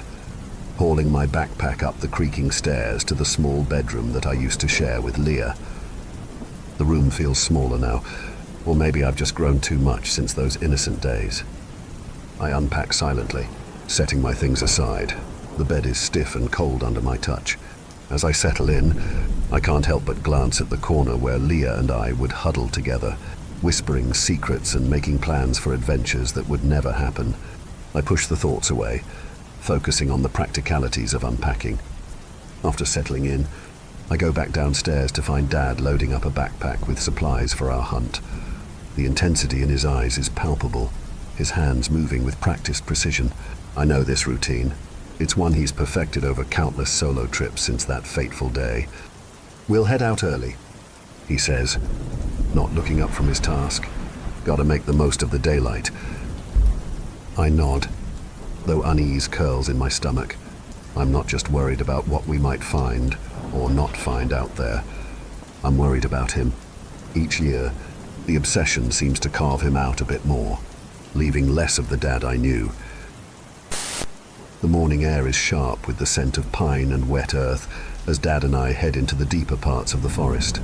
hauling my backpack up the creaking stairs to the small bedroom that I used to share with Leah. The room feels smaller now, or maybe I've just grown too much since those innocent days. I unpack silently, setting my things aside. The bed is stiff and cold under my touch. As I settle in, I can't help but glance at the corner where Leah and I would huddle together, whispering secrets and making plans for adventures that would never happen. I push the thoughts away, focusing on the practicalities of unpacking. After settling in, I go back downstairs to find Dad loading up a backpack with supplies for our hunt. The intensity in his eyes is palpable, his hands moving with practiced precision. I know this routine. It's one he's perfected over countless solo trips since that fateful day. "We'll head out early," he says, not looking up from his task. "Gotta make the most of the daylight." I nod, though unease curls in my stomach. I'm not just worried about what we might find or not find out there. I'm worried about him. Each year, the obsession seems to carve him out a bit more, leaving less of the Dad I knew. The morning air is sharp with the scent of pine and wet earth as Dad and I head into the deeper parts of the forest.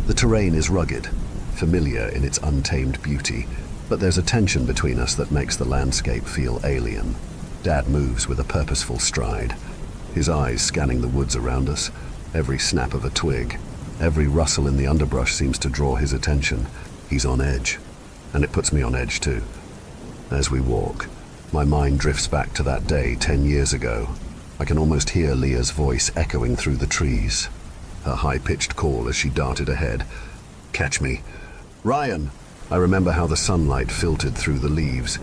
The terrain is rugged, familiar in its untamed beauty, but there's a tension between us that makes the landscape feel alien. Dad moves with a purposeful stride, his eyes scanning the woods around us. Every snap of a twig, every rustle in the underbrush seems to draw his attention. He's on edge, and it puts me on edge too. As we walk, my mind drifts back to that day 10 years ago. I can almost hear Leah's voice echoing through the trees, her high-pitched call as she darted ahead. "Catch me. Ryan!" I remember how the sunlight filtered through the leaves,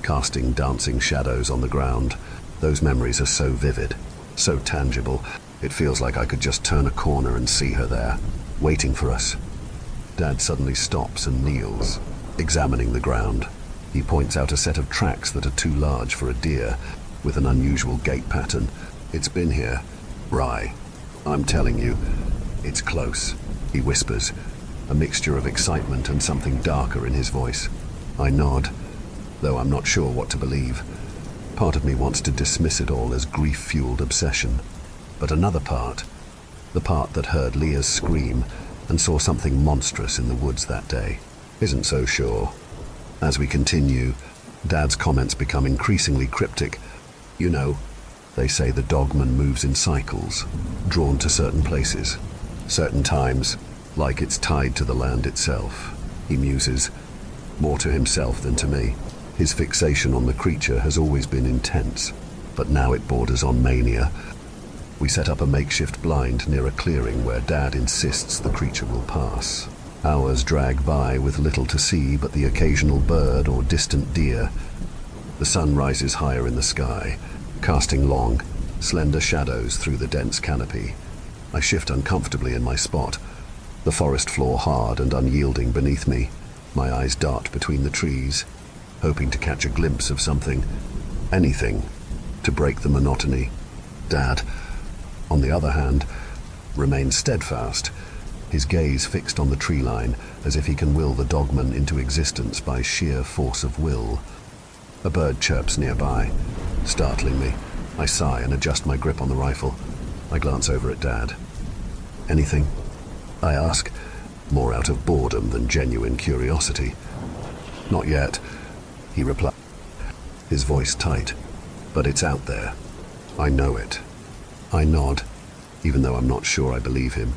casting dancing shadows on the ground. Those memories are so vivid, so tangible. It feels like I could just turn a corner and see her there, waiting for us. Dad suddenly stops and kneels, examining the ground. He points out a set of tracks that are too large for a deer, with an unusual gait pattern. "It's been here, Rye. I'm telling you, it's close," he whispers, a mixture of excitement and something darker in his voice. I nod, though I'm not sure what to believe. Part of me wants to dismiss it all as grief-fueled obsession. But another part, the part that heard Leah's scream and saw something monstrous in the woods that day, isn't so sure. As we continue, Dad's comments become increasingly cryptic. "You know, they say the dogman moves in cycles, drawn to certain places, certain times, like it's tied to the land itself," he muses, more to himself than to me. His fixation on the creature has always been intense, but now it borders on mania. We set up a makeshift blind near a clearing where Dad insists the creature will pass. Hours drag by with little to see but the occasional bird or distant deer. The sun rises higher in the sky, casting long, slender shadows through the dense canopy. I shift uncomfortably in my spot, the forest floor hard and unyielding beneath me. My eyes dart between the trees, hoping to catch a glimpse of something, anything, to break the monotony. Dad, on the other hand, remains steadfast, his gaze fixed on the tree line as if he can will the dogman into existence by sheer force of will. A bird chirps nearby, startling me. I sigh and adjust my grip on the rifle. I glance over at Dad. "Anything?" I ask, more out of boredom than genuine curiosity. "Not yet," he replies, his voice tight. "But it's out there. I know it." I nod, even though I'm not sure I believe him.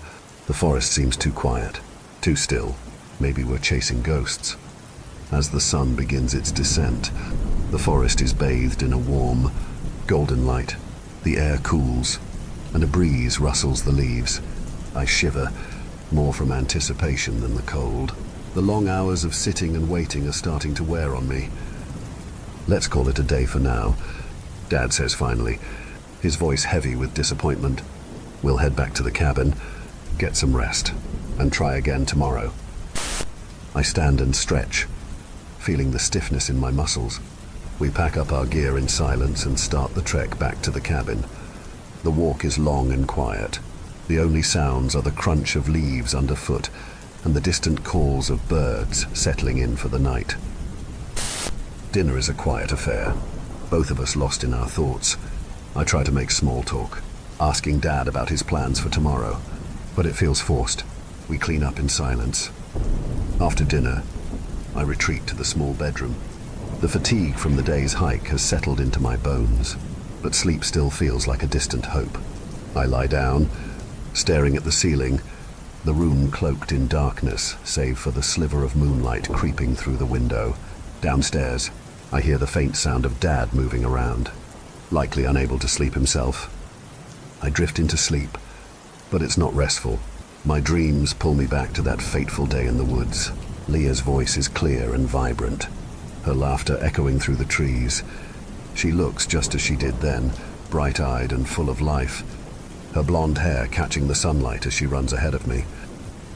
The forest seems too quiet, too still. Maybe we're chasing ghosts. As the sun begins its descent, the forest is bathed in a warm, golden light. The air cools, and a breeze rustles the leaves. I shiver, more from anticipation than the cold. The long hours of sitting and waiting are starting to wear on me. "Let's call it a day for now," Dad says finally, his voice heavy with disappointment. "We'll head back to the cabin, get some rest, and try again tomorrow." I stand and stretch, feeling the stiffness in my muscles. We pack up our gear in silence and start the trek back to the cabin. The walk is long and quiet. The only sounds are the crunch of leaves underfoot and the distant calls of birds settling in for the night. Dinner is a quiet affair, both of us lost in our thoughts. I try to make small talk, asking Dad about his plans for tomorrow, but it feels forced. We clean up in silence. After dinner, I retreat to the small bedroom. The fatigue from the day's hike has settled into my bones, but sleep still feels like a distant hope. I lie down, staring at the ceiling, the room cloaked in darkness, save for the sliver of moonlight creeping through the window. Downstairs, I hear the faint sound of Dad moving around, likely unable to sleep himself. I drift into sleep, But it's not restful. My dreams pull me back to that fateful day in the woods. Leah's voice is clear and vibrant, her laughter echoing through the trees. She looks just as she did then, bright-eyed and full of life, her blonde hair catching the sunlight as she runs ahead of me.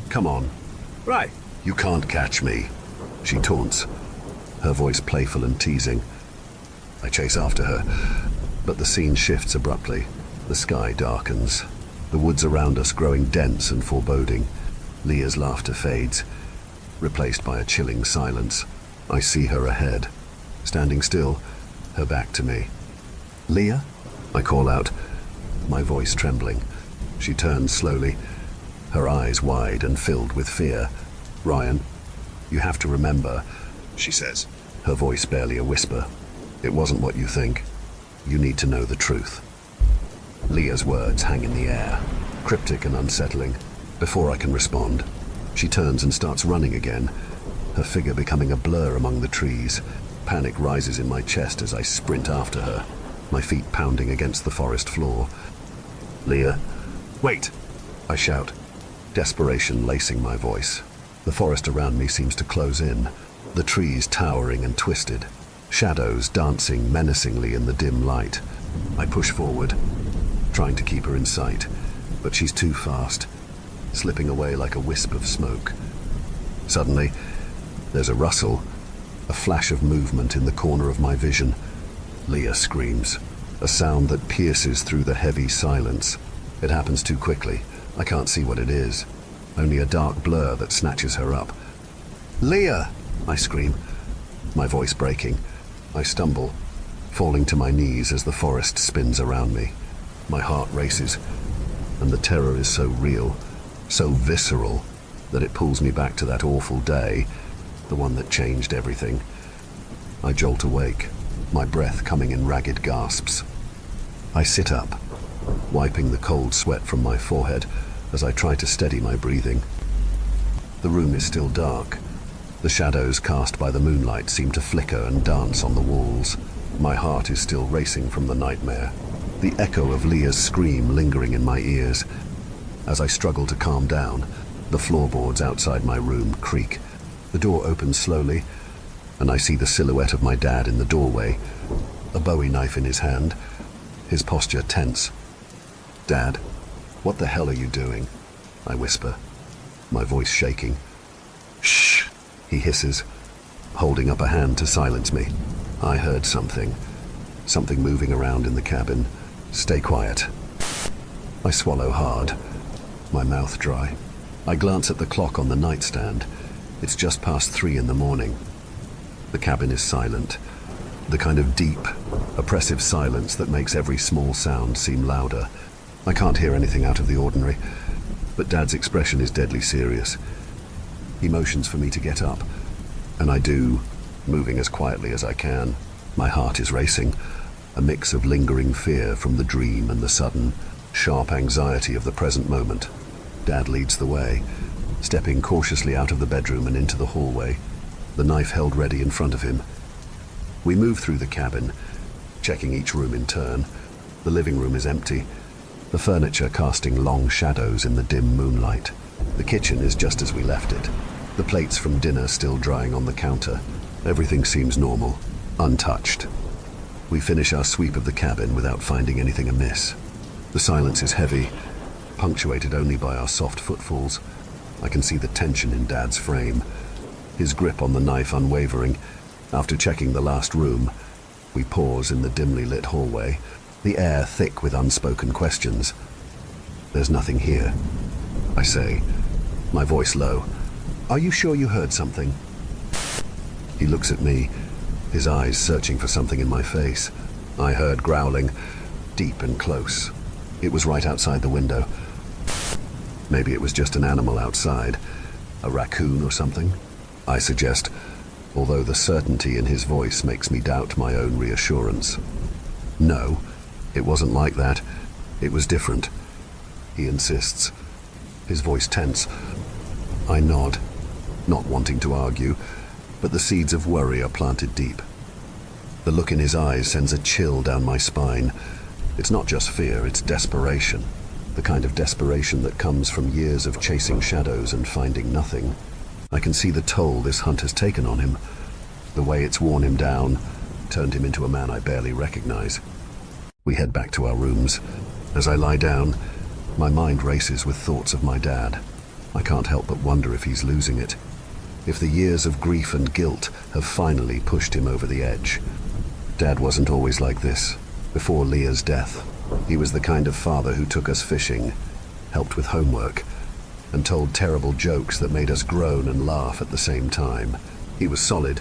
"Come on." Right. "You can't catch me," she taunts, her voice playful and teasing. I chase after her, but the scene shifts abruptly. The sky darkens, the woods around us growing dense and foreboding. Leah's laughter fades, replaced by a chilling silence. I see her ahead, standing still, her back to me. "Leah?" I call out, my voice trembling. She turns slowly, her eyes wide and filled with fear. "Ryan, you have to remember," she says, her voice barely a whisper. "It wasn't what you think. You need to know the truth." Leah's words hang in the air, cryptic and unsettling. Before I can respond, she turns and starts running again, her figure becoming a blur among the trees. Panic rises in my chest as I sprint after her, my feet pounding against the forest floor. "Leah, wait!" I shout, desperation lacing my voice. The forest around me seems to close in, the trees towering and twisted, shadows dancing menacingly in the dim light. I push forward, trying to keep her in sight, but she's too fast, slipping away like a wisp of smoke. Suddenly, there's a rustle, a flash of movement in the corner of my vision. Leah screams, a sound that pierces through the heavy silence. It happens too quickly. I can't see what it is, only a dark blur that snatches her up. "Leah!" I scream, my voice breaking. I stumble, falling to my knees as the forest spins around me. My heart races, and the terror is so real, so visceral, that it pulls me back to that awful day, the one that changed everything. I jolt awake, my breath coming in ragged gasps. I sit up, wiping the cold sweat from my forehead as I try to steady my breathing. The room is still dark. The shadows cast by the moonlight seem to flicker and dance on the walls. My heart is still racing from the nightmare, the echo of Leah's scream lingering in my ears. As I struggle to calm down, the floorboards outside my room creak. The door opens slowly, and I see the silhouette of my dad in the doorway, a Bowie knife in his hand, his posture tense. "Dad, what the hell are you doing?" I whisper, my voice shaking. "Shh," he hisses, holding up a hand to silence me. "I heard something moving around in the cabin. Stay quiet." I swallow hard, my mouth dry. I glance at the clock on the nightstand. It's just past 3 in the morning. The cabin is silent, the kind of deep, oppressive silence that makes every small sound seem louder. I can't hear anything out of the ordinary, but Dad's expression is deadly serious. He motions for me to get up, and I do, moving as quietly as I can. My heart is racing, a mix of lingering fear from the dream and the sudden, sharp anxiety of the present moment. Dad leads the way, stepping cautiously out of the bedroom and into the hallway, the knife held ready in front of him. We move through the cabin, checking each room in turn. The living room is empty, the furniture casting long shadows in the dim moonlight. The kitchen is just as we left it, the plates from dinner still drying on the counter. Everything seems normal, untouched. We finish our sweep of the cabin without finding anything amiss. The silence is heavy, punctuated only by our soft footfalls. I can see the tension in Dad's frame, his grip on the knife unwavering. After checking the last room, we pause in the dimly lit hallway, the air thick with unspoken questions. "There's nothing here," I say, my voice low. "Are you sure you heard something?" He looks at me, his eyes searching for something in my face. I heard growling, deep and close. It was right outside the window. Maybe it was just an animal outside, a raccoon or something, I suggest, although the certainty in his voice makes me doubt my own reassurance. "No, it wasn't like that. It was different," he insists, his voice tense. I nod, not wanting to argue, but the seeds of worry are planted deep. The look in his eyes sends a chill down my spine. It's not just fear, it's desperation. the kind of desperation that comes from years of chasing shadows and finding nothing. I can see the toll this hunt has taken on him, the way it's worn him down, turned him into a man I barely recognize. We head back to our rooms. As I lie down, my mind races with thoughts of my dad. I can't help but wonder if he's losing it. If the years of grief and guilt have finally pushed him over the edge. Dad wasn't always like this. Before Leah's death, he was the kind of father who took us fishing, helped with homework, and told terrible jokes that made us groan and laugh at the same time. He was solid,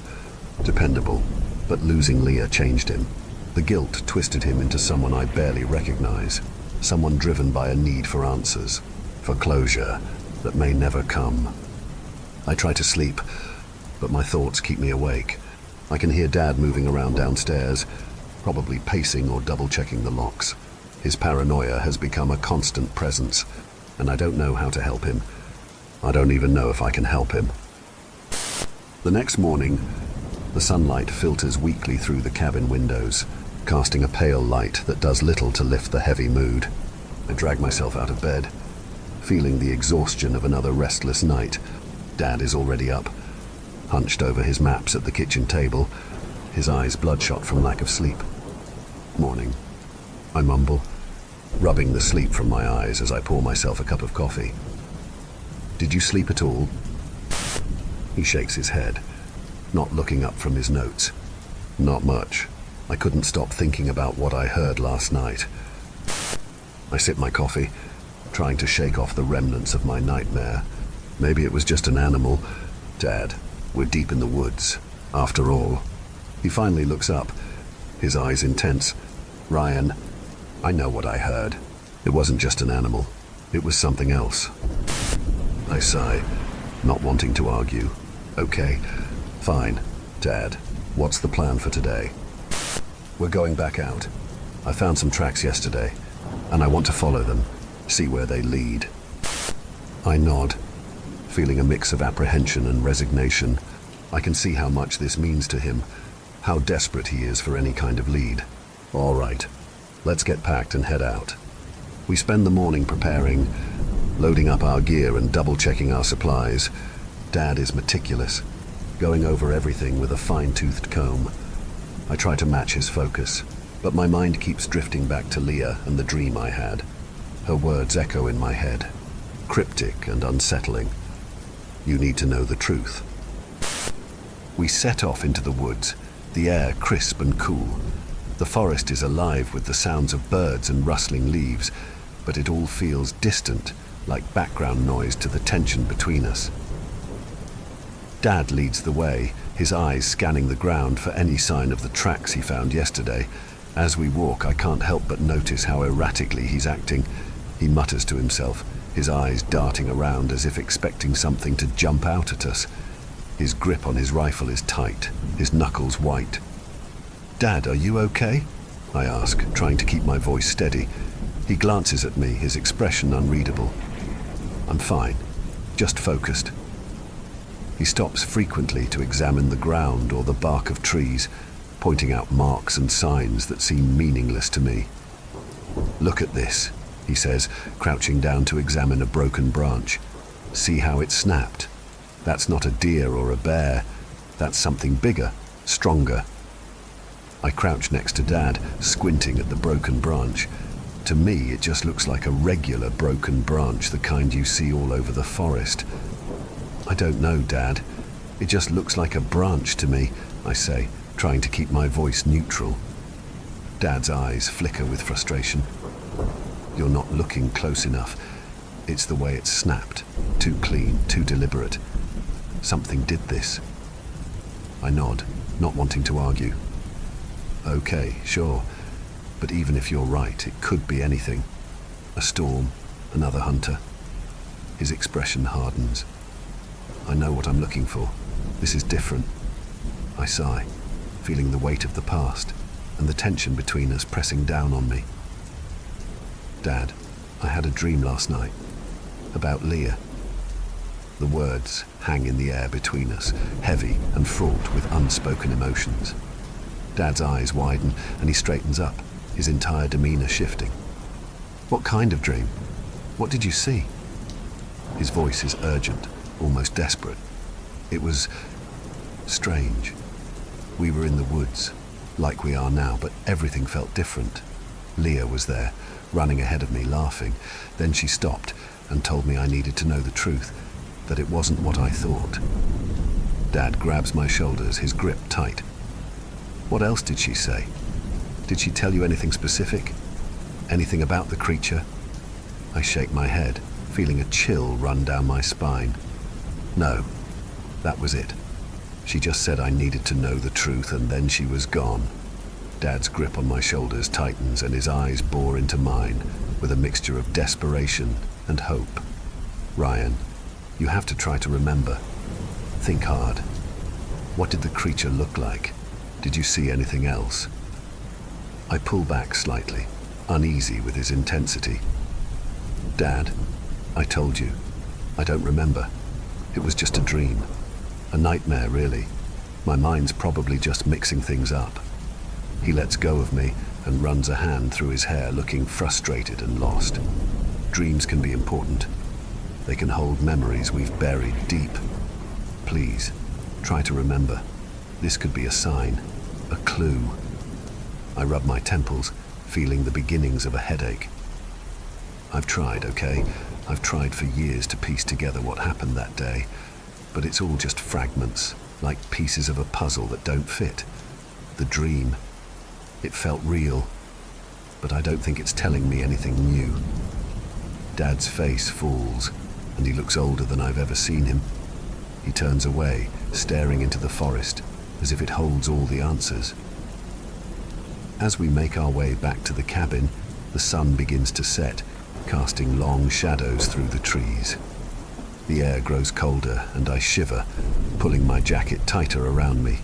dependable, but losing Leah changed him. The guilt twisted him into someone I barely recognize, someone driven by a need for answers, for closure that may never come. I try to sleep, but my thoughts keep me awake. I can hear Dad moving around downstairs, probably pacing or double-checking the locks. His paranoia has become a constant presence, and I don't know how to help him. I don't even know if I can help him. The next morning, the sunlight filters weakly through the cabin windows, casting a pale light that does little to lift the heavy mood. I drag myself out of bed, feeling the exhaustion of another restless night. Dad is already up, hunched over his maps at the kitchen table, his eyes bloodshot from lack of sleep. Morning, I mumble, rubbing the sleep from my eyes as I pour myself a cup of coffee. Did you sleep at all? He shakes his head, not looking up from his notes. Not much. I couldn't stop thinking about what I heard last night. I sip my coffee, trying to shake off the remnants of my nightmare. Maybe it was just an animal. Dad, we're deep in the woods, after all. He finally looks up, his eyes intense. Ryan, I know what I heard. It wasn't just an animal. It was something else. I sigh, not wanting to argue. Okay, fine. Dad, what's the plan for today? We're going back out. I found some tracks yesterday, and I want to follow them, see where they lead. I nod, feeling a mix of apprehension and resignation. I can see how much this means to him, how desperate he is for any kind of lead. All right, let's get packed and head out. We spend the morning preparing, loading up our gear and double-checking our supplies. Dad is meticulous, going over everything with a fine-toothed comb. I try to match his focus, but my mind keeps drifting back to Leah and the dream I had. Her words echo in my head, cryptic and unsettling. You need to know the truth. We set off into the woods, the air crisp and cool. The forest is alive with the sounds of birds and rustling leaves, but it all feels distant, like background noise to the tension between us. Dad leads the way, his eyes scanning the ground for any sign of the tracks he found yesterday. As we walk, I can't help but notice how erratically he's acting. He mutters to himself, his eyes darting around as if expecting something to jump out at us. His grip on his rifle is tight, his knuckles white. Dad, are you okay? I ask, trying to keep my voice steady. He glances at me, his expression unreadable. I'm fine, just focused. He stops frequently to examine the ground or the bark of trees, pointing out marks and signs that seem meaningless to me. Look at this, he says, crouching down to examine a broken branch. See how it snapped? That's not a deer or a bear. That's something bigger, stronger. I crouch next to Dad, squinting at the broken branch. To me, it just looks like a regular broken branch, the kind you see all over the forest. I don't know, Dad. It just looks like a branch to me, I say, trying to keep my voice neutral. Dad's eyes flicker with frustration. You're not looking close enough. It's the way it's snapped. Too clean, too deliberate. Something did this. I nod, not wanting to argue. Okay, sure. But even if you're right, it could be anything. A storm, another hunter. His expression hardens. I know what I'm looking for. This is different. I sigh, feeling the weight of the past and the tension between us pressing down on me. Dad, I had a dream last night about Leah. The words hang in the air between us, heavy and fraught with unspoken emotions. Dad's eyes widen and he straightens up, his entire demeanor shifting. What kind of dream? What did you see? His voice is urgent, almost desperate. It was strange. We were in the woods, like we are now, but everything felt different. Leah was there, running ahead of me, laughing. Then she stopped and told me I needed to know the truth, that it wasn't what I thought. Dad grabs my shoulders, his grip tight. What else did she say? Did she tell you anything specific? Anything about the creature? I shake my head, feeling a chill run down my spine. No, that was it. She just said I needed to know the truth, and then she was gone. Dad's grip on my shoulders tightens and his eyes bore into mine with a mixture of desperation and hope. Ryan, you have to try to remember. Think hard. What did the creature look like? Did you see anything else? I pull back slightly, uneasy with his intensity. Dad, I told you, I don't remember. It was just a dream. A nightmare, really. My mind's probably just mixing things up. He lets go of me and runs a hand through his hair, looking frustrated and lost. Dreams can be important. They can hold memories we've buried deep. Please, try to remember. This could be a sign, a clue. I rub my temples, feeling the beginnings of a headache. I've tried, okay? I've tried for years to piece together what happened that day, but it's all just fragments, like pieces of a puzzle that don't fit. The dream, it felt real, but I don't think it's telling me anything new. Dad's face falls, and he looks older than I've ever seen him. He turns away, staring into the forest, as if it holds all the answers. As we make our way back to the cabin, the sun begins to set, casting long shadows through the trees. The air grows colder, and I shiver, pulling my jacket tighter around me.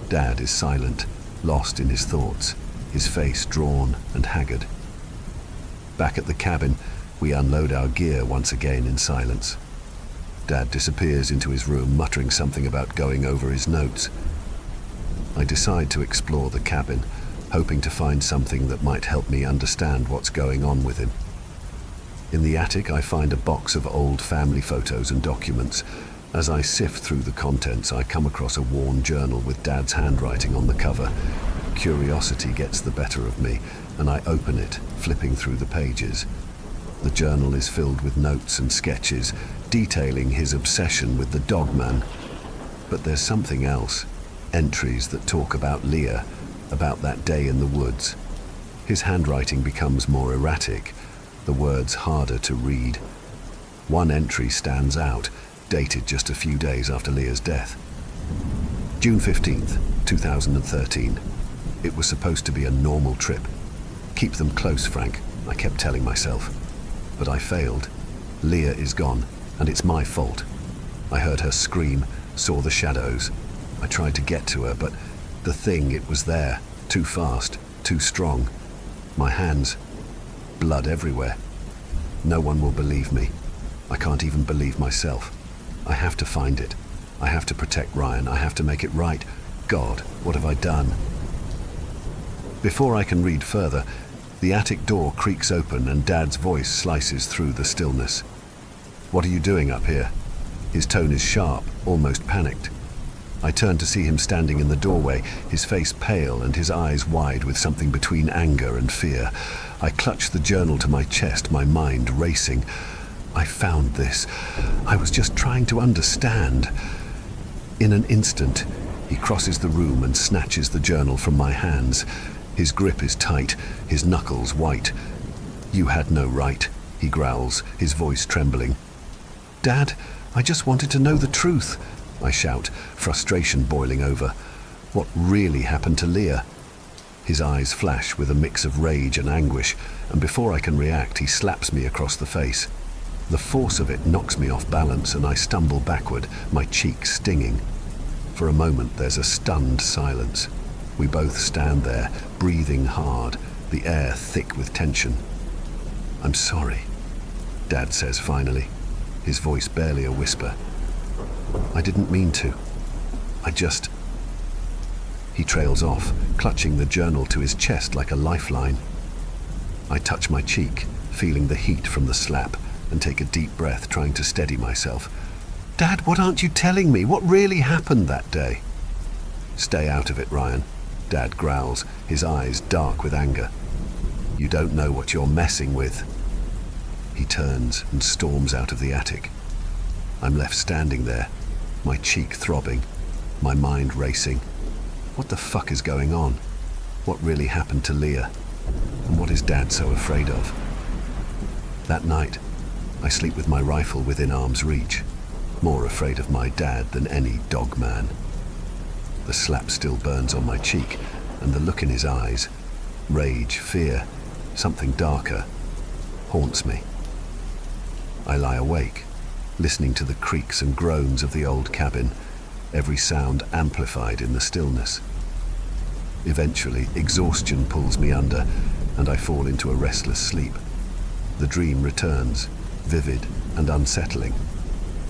Dad is silent, lost in his thoughts, his face drawn and haggard. Back at the cabin, we unload our gear once again in silence. Dad disappears into his room, muttering something about going over his notes. I decide to explore the cabin, hoping to find something that might help me understand what's going on with him. In the attic, I find a box of old family photos and documents. As I sift through the contents, I come across a worn journal with Dad's handwriting on the cover. Curiosity gets the better of me, and I open it, flipping through the pages. The journal is filled with notes and sketches, detailing his obsession with the dogman. But there's something else. Entries that talk about Leah, about that day in the woods. His handwriting becomes more erratic, the words harder to read. One entry stands out, dated just a few days after Leah's death. June 15th, 2013. It was supposed to be a normal trip. Keep them close, Frank, I kept telling myself. But I failed. Leah is gone, and it's my fault. I heard her scream, saw the shadows. I tried to get to her, but the thing, it was there, too fast, too strong. My hands, blood everywhere. No one will believe me. I can't even believe myself. I have to find it. I have to protect Ryan. I have to make it right. God, what have I done? Before I can read further, the attic door creaks open and Dad's voice slices through the stillness. What are you doing up here? His tone is sharp, almost panicked. I turn to see him standing in the doorway, his face pale and his eyes wide with something between anger and fear. I clutch the journal to my chest, my mind racing. I found this. I was just trying to understand. In an instant, he crosses the room and snatches the journal from my hands. His grip is tight, his knuckles white. You had no right, he growls, his voice trembling. Dad, I just wanted to know the truth, I shout, frustration boiling over. What really happened to Leah? His eyes flash with a mix of rage and anguish, and before I can react, he slaps me across the face. The force of it knocks me off balance and I stumble backward, my cheeks stinging. For a moment, there's a stunned silence. We both stand there, breathing hard, the air thick with tension. I'm sorry, Dad says finally, his voice barely a whisper. I didn't mean to. He trails off, clutching the journal to his chest like a lifeline. I touch my cheek, feeling the heat from the slap, and take a deep breath, trying to steady myself. "Dad, what aren't you telling me? What really happened that day?" "Stay out of it, Ryan," Dad growls, his eyes dark with anger. "You don't know what you're messing with." He turns and storms out of the attic. I'm left standing there, my cheek throbbing, my mind racing. What the fuck is going on? What really happened to Leah? And what is Dad so afraid of? That night, I sleep with my rifle within arm's reach, more afraid of my dad than any dog man. The slap still burns on my cheek, and the look in his eyes, rage, fear, something darker, haunts me. I lie awake, listening to the creaks and groans of the old cabin, every sound amplified in the stillness. Eventually, exhaustion pulls me under, and I fall into a restless sleep. The dream returns, vivid and unsettling.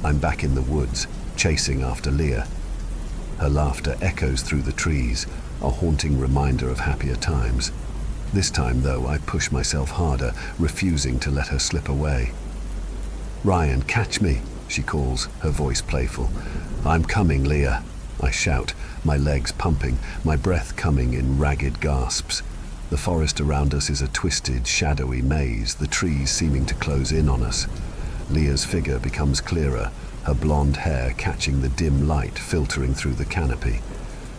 I'm back in the woods, chasing after Leah. Her laughter echoes through the trees, a haunting reminder of happier times. This time, though, I push myself harder, refusing to let her slip away. "Ryan, catch me," she calls, her voice playful. "I'm coming, Leah," I shout, my legs pumping, my breath coming in ragged gasps. The forest around us is a twisted, shadowy maze, the trees seeming to close in on us. Leah's figure becomes clearer, her blonde hair catching the dim light filtering through the canopy.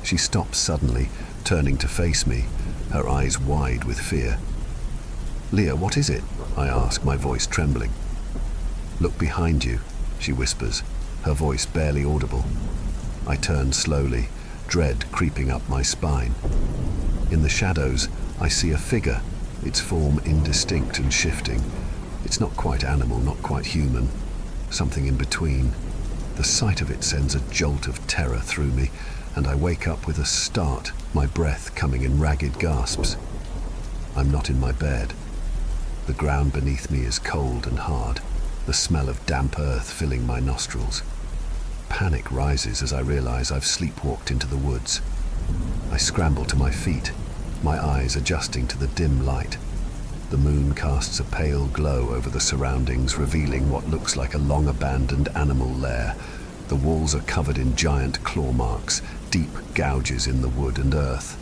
She stops suddenly, turning to face me, her eyes wide with fear. "Leah, what is it?" I ask, my voice trembling. "Look behind you," she whispers, her voice barely audible. I turn slowly, dread creeping up my spine. In the shadows, I see a figure, its form indistinct and shifting. It's not quite animal, not quite human, something in between. The sight of it sends a jolt of terror through me, and I wake up with a start, my breath coming in ragged gasps. I'm not in my bed. The ground beneath me is cold and hard, the smell of damp earth filling my nostrils. Panic rises as I realize I've sleepwalked into the woods. I scramble to my feet, my eyes adjusting to the dim light. The moon casts a pale glow over the surroundings, revealing what looks like a long-abandoned animal lair. The walls are covered in giant claw marks, deep gouges in the wood and earth.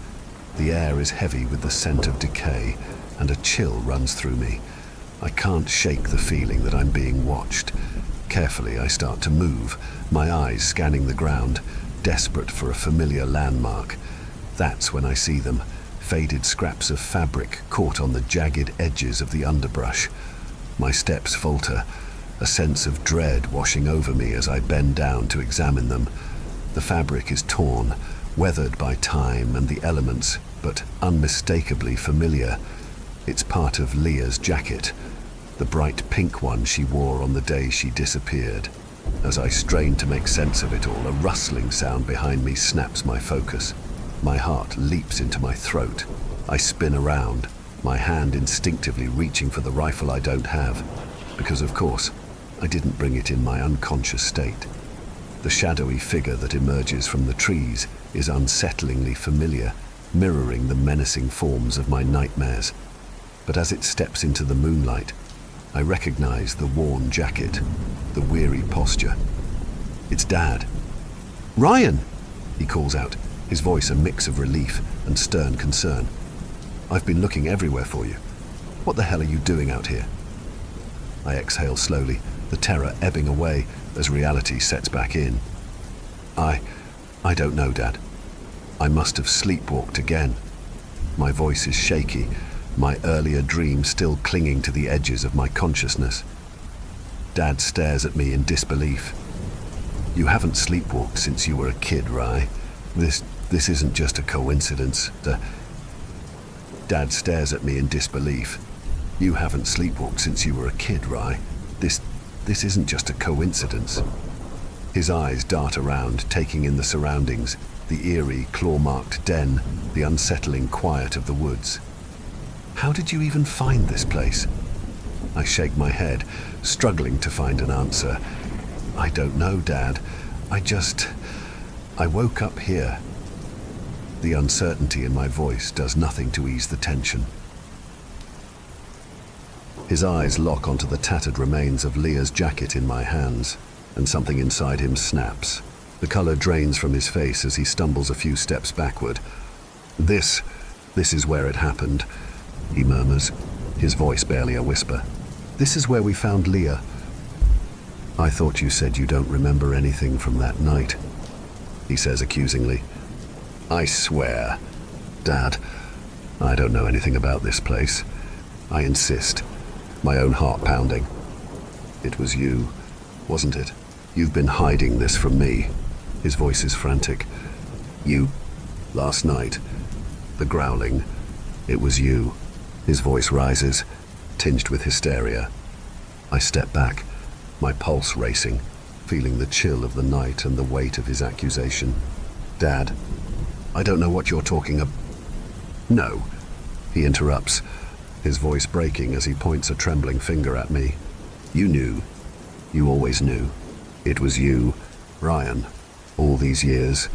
The air is heavy with the scent of decay, and a chill runs through me. I can't shake the feeling that I'm being watched. Carefully, I start to move, my eyes scanning the ground, desperate for a familiar landmark. That's when I see them, faded scraps of fabric caught on the jagged edges of the underbrush. My steps falter, a sense of dread washing over me as I bend down to examine them. The fabric is torn, weathered by time and the elements, but unmistakably familiar. It's part of Leah's jacket, the bright pink one she wore on the day she disappeared. As I strain to make sense of it all, a rustling sound behind me snaps my focus. My heart leaps into my throat. I spin around, my hand instinctively reaching for the rifle I don't have, because of course, I didn't bring it in my unconscious state. The shadowy figure that emerges from the trees is unsettlingly familiar, mirroring the menacing forms of my nightmares. But as it steps into the moonlight, I recognize the worn jacket, the weary posture. It's Dad. "Ryan!" he calls out, his voice a mix of relief and stern concern. "I've been looking everywhere for you. What the hell are you doing out here?" I exhale slowly, the terror ebbing away as reality sets back in. I don't know, Dad. I must have sleepwalked again." My voice is shaky, my earlier dream still clinging to the edges of my consciousness. Dad stares at me in disbelief. "You haven't sleepwalked since you were a kid, Rye. This isn't just a coincidence." Dad stares at me in disbelief. "You haven't sleepwalked since you were a kid, Rye. This isn't just a coincidence." His eyes dart around, taking in the surroundings, the eerie, claw-marked den, the unsettling quiet of the woods. "How did you even find this place?" I shake my head, struggling to find an answer. "I don't know, Dad. I woke up here." The uncertainty in my voice does nothing to ease the tension. His eyes lock onto the tattered remains of Leah's jacket in my hands, and something inside him snaps. The color drains from his face as he stumbles a few steps backward. This is where it happened, he murmurs, his voice barely a whisper. This is where we found Leah. I thought you said you don't remember anything from that night, he says accusingly. I swear, Dad, I don't know anything about this place. I insist, my own heart pounding. It was you, wasn't it? You've been hiding this from me. His voice is frantic. You, last night, the growling, it was you. His voice rises, tinged with hysteria. I step back, my pulse racing, feeling the chill of the night and the weight of his accusation. Dad, I don't know what you're talking about. No, he interrupts, his voice breaking as he points a trembling finger at me. You knew. You always knew. It was you, Ryan. All these years,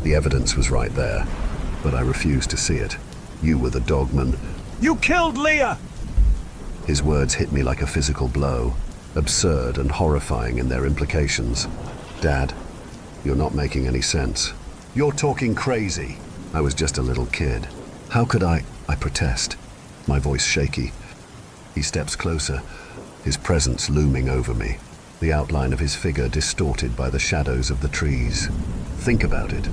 the evidence was right there, but I refused to see it. You were the dogman. You killed Leah! His words hit me like a physical blow, absurd and horrifying in their implications. Dad, you're not making any sense. You're talking crazy. I was just a little kid. How could I protest, my voice shaky. He steps closer, his presence looming over me, the outline of his figure distorted by the shadows of the trees. Think about it.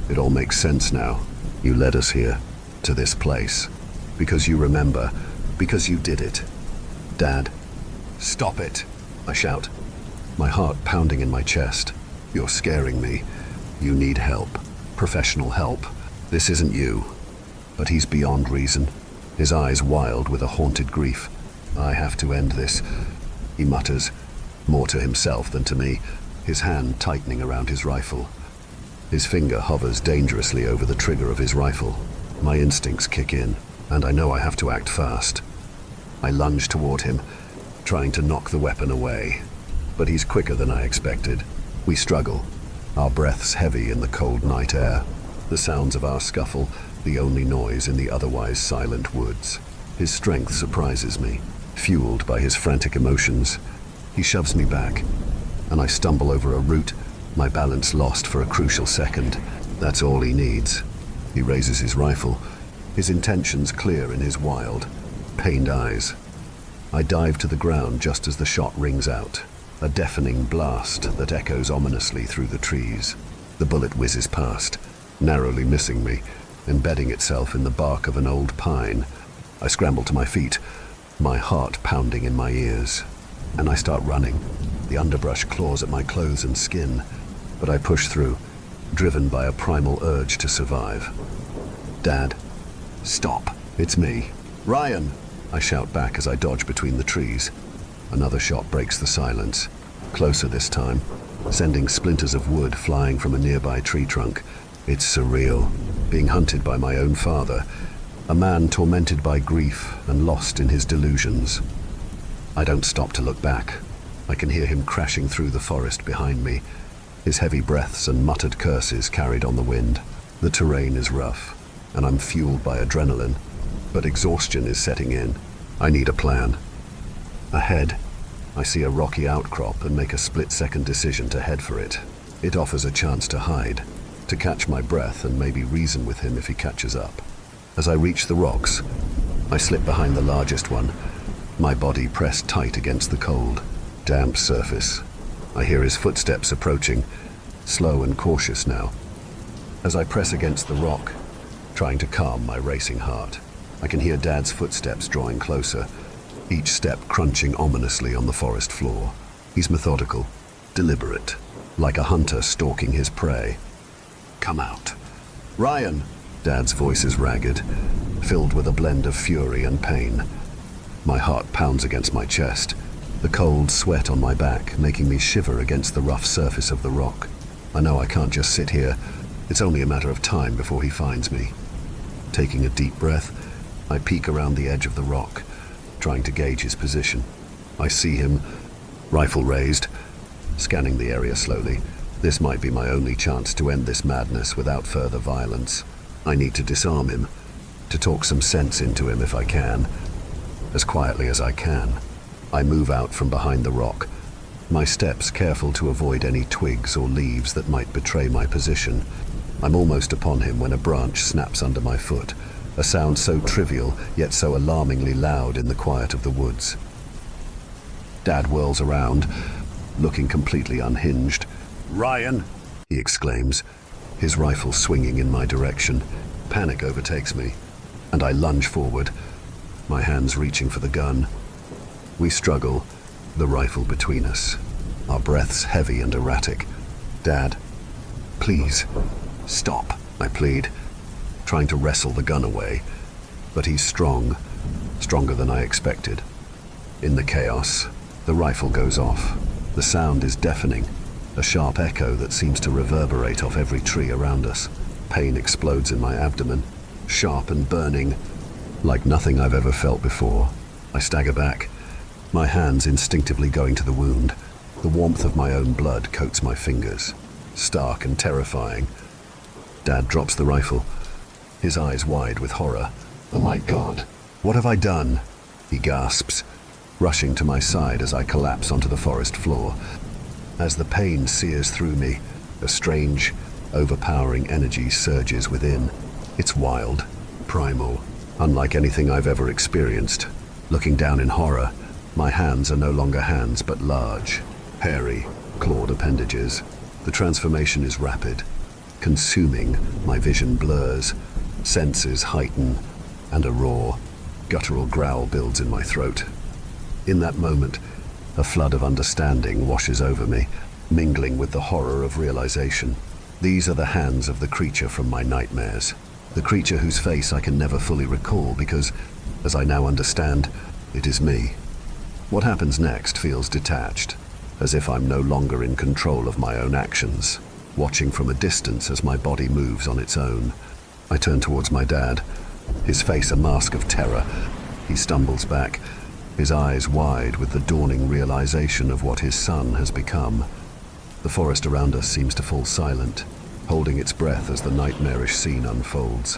It all makes sense now. You led us here, to this place, because you remember, because you did it. Dad, stop it, I shout, my heart pounding in my chest. You're scaring me. You need help, professional help. This isn't you. But he's beyond reason, his eyes wild with a haunted grief. I have to end this, he mutters, more to himself than to me, his hand tightening around his rifle. His finger hovers dangerously over the trigger of his rifle. My instincts kick in, and I know I have to act fast. I lunge toward him, trying to knock the weapon away, but he's quicker than I expected. We struggle, our breaths heavy in the cold night air, the sounds of our scuffle the only noise in the otherwise silent woods. His strength surprises me, fueled by his frantic emotions. He shoves me back, and I stumble over a root, my balance lost for a crucial second. That's all he needs. He raises his rifle, his intentions clear in his wild, pained eyes. I dive to the ground just as the shot rings out, a deafening blast that echoes ominously through the trees. The bullet whizzes past, narrowly missing me, embedding itself in the bark of an old pine. I scramble to my feet, my heart pounding in my ears, and I start running. The underbrush claws at my clothes and skin, but I push through, driven by a primal urge to survive. Dad, stop. It's me. Ryan, I shout back as I dodge between the trees. Another shot breaks the silence, closer this time, sending splinters of wood flying from a nearby tree trunk. It's surreal, being hunted by my own father, a man tormented by grief and lost in his delusions. I don't stop to look back. I can hear him crashing through the forest behind me, his heavy breaths and muttered curses carried on the wind. The terrain is rough, and I'm fueled by adrenaline, but exhaustion is setting in. I need a plan. Ahead, I see a rocky outcrop and make a split-second decision to head for it. It offers a chance to hide, to catch my breath and maybe reason with him if he catches up. As I reach the rocks, I slip behind the largest one, my body pressed tight against the cold, damp surface. I hear his footsteps approaching, slow and cautious now. As I press against the rock, trying to calm my racing heart, I can hear Dad's footsteps drawing closer, each step crunching ominously on the forest floor. He's methodical, deliberate, like a hunter stalking his prey. Come out. Ryan! Dad's voice is ragged, filled with a blend of fury and pain. My heart pounds against my chest, the cold sweat on my back making me shiver against the rough surface of the rock. I know I can't just sit here. It's only a matter of time before he finds me. Taking a deep breath, I peek around the edge of the rock, trying to gauge his position. I see him, rifle raised, scanning the area slowly. This might be my only chance to end this madness without further violence. I need to disarm him, to talk some sense into him if I can. as quietly as I can. I move out from behind the rock, my steps careful to avoid any twigs or leaves that might betray my position. I'm almost upon him when a branch snaps under my foot, a sound so trivial yet so alarmingly loud in the quiet of the woods. Dad whirls around, looking completely unhinged. "Ryan!" he exclaims, his rifle swinging in my direction. Panic overtakes me, and I lunge forward, my hands reaching for the gun. We struggle, the rifle between us, our breaths heavy and erratic. "Dad, please, stop," I plead, trying to wrestle the gun away. But he's strong, stronger than I expected. In the chaos, the rifle goes off. The sound is deafening, a sharp echo that seems to reverberate off every tree around us. Pain explodes in my abdomen, sharp and burning, like nothing I've ever felt before. I stagger back, my hands instinctively going to the wound. The warmth of my own blood coats my fingers, stark and terrifying. Dad drops the rifle, his eyes wide with horror. "Oh my God, what have I done?" he gasps, rushing to my side as I collapse onto the forest floor. As the pain sears through me, a strange, overpowering energy surges within. It's wild, primal, unlike anything I've ever experienced. Looking down in horror, my hands are no longer hands but large, hairy, clawed appendages. The transformation is rapid, consuming. My vision blurs, senses heighten, and a raw, guttural growl builds in my throat. In that moment, a flood of understanding washes over me, mingling with the horror of realization. These are the hands of the creature from my nightmares, the creature whose face I can never fully recall because, as I now understand, it is me. What happens next feels detached, as if I'm no longer in control of my own actions, watching from a distance as my body moves on its own. I turn towards my dad, his face a mask of terror. He stumbles back, his eyes wide with the dawning realization of what his son has become. The forest around us seems to fall silent, holding its breath as the nightmarish scene unfolds.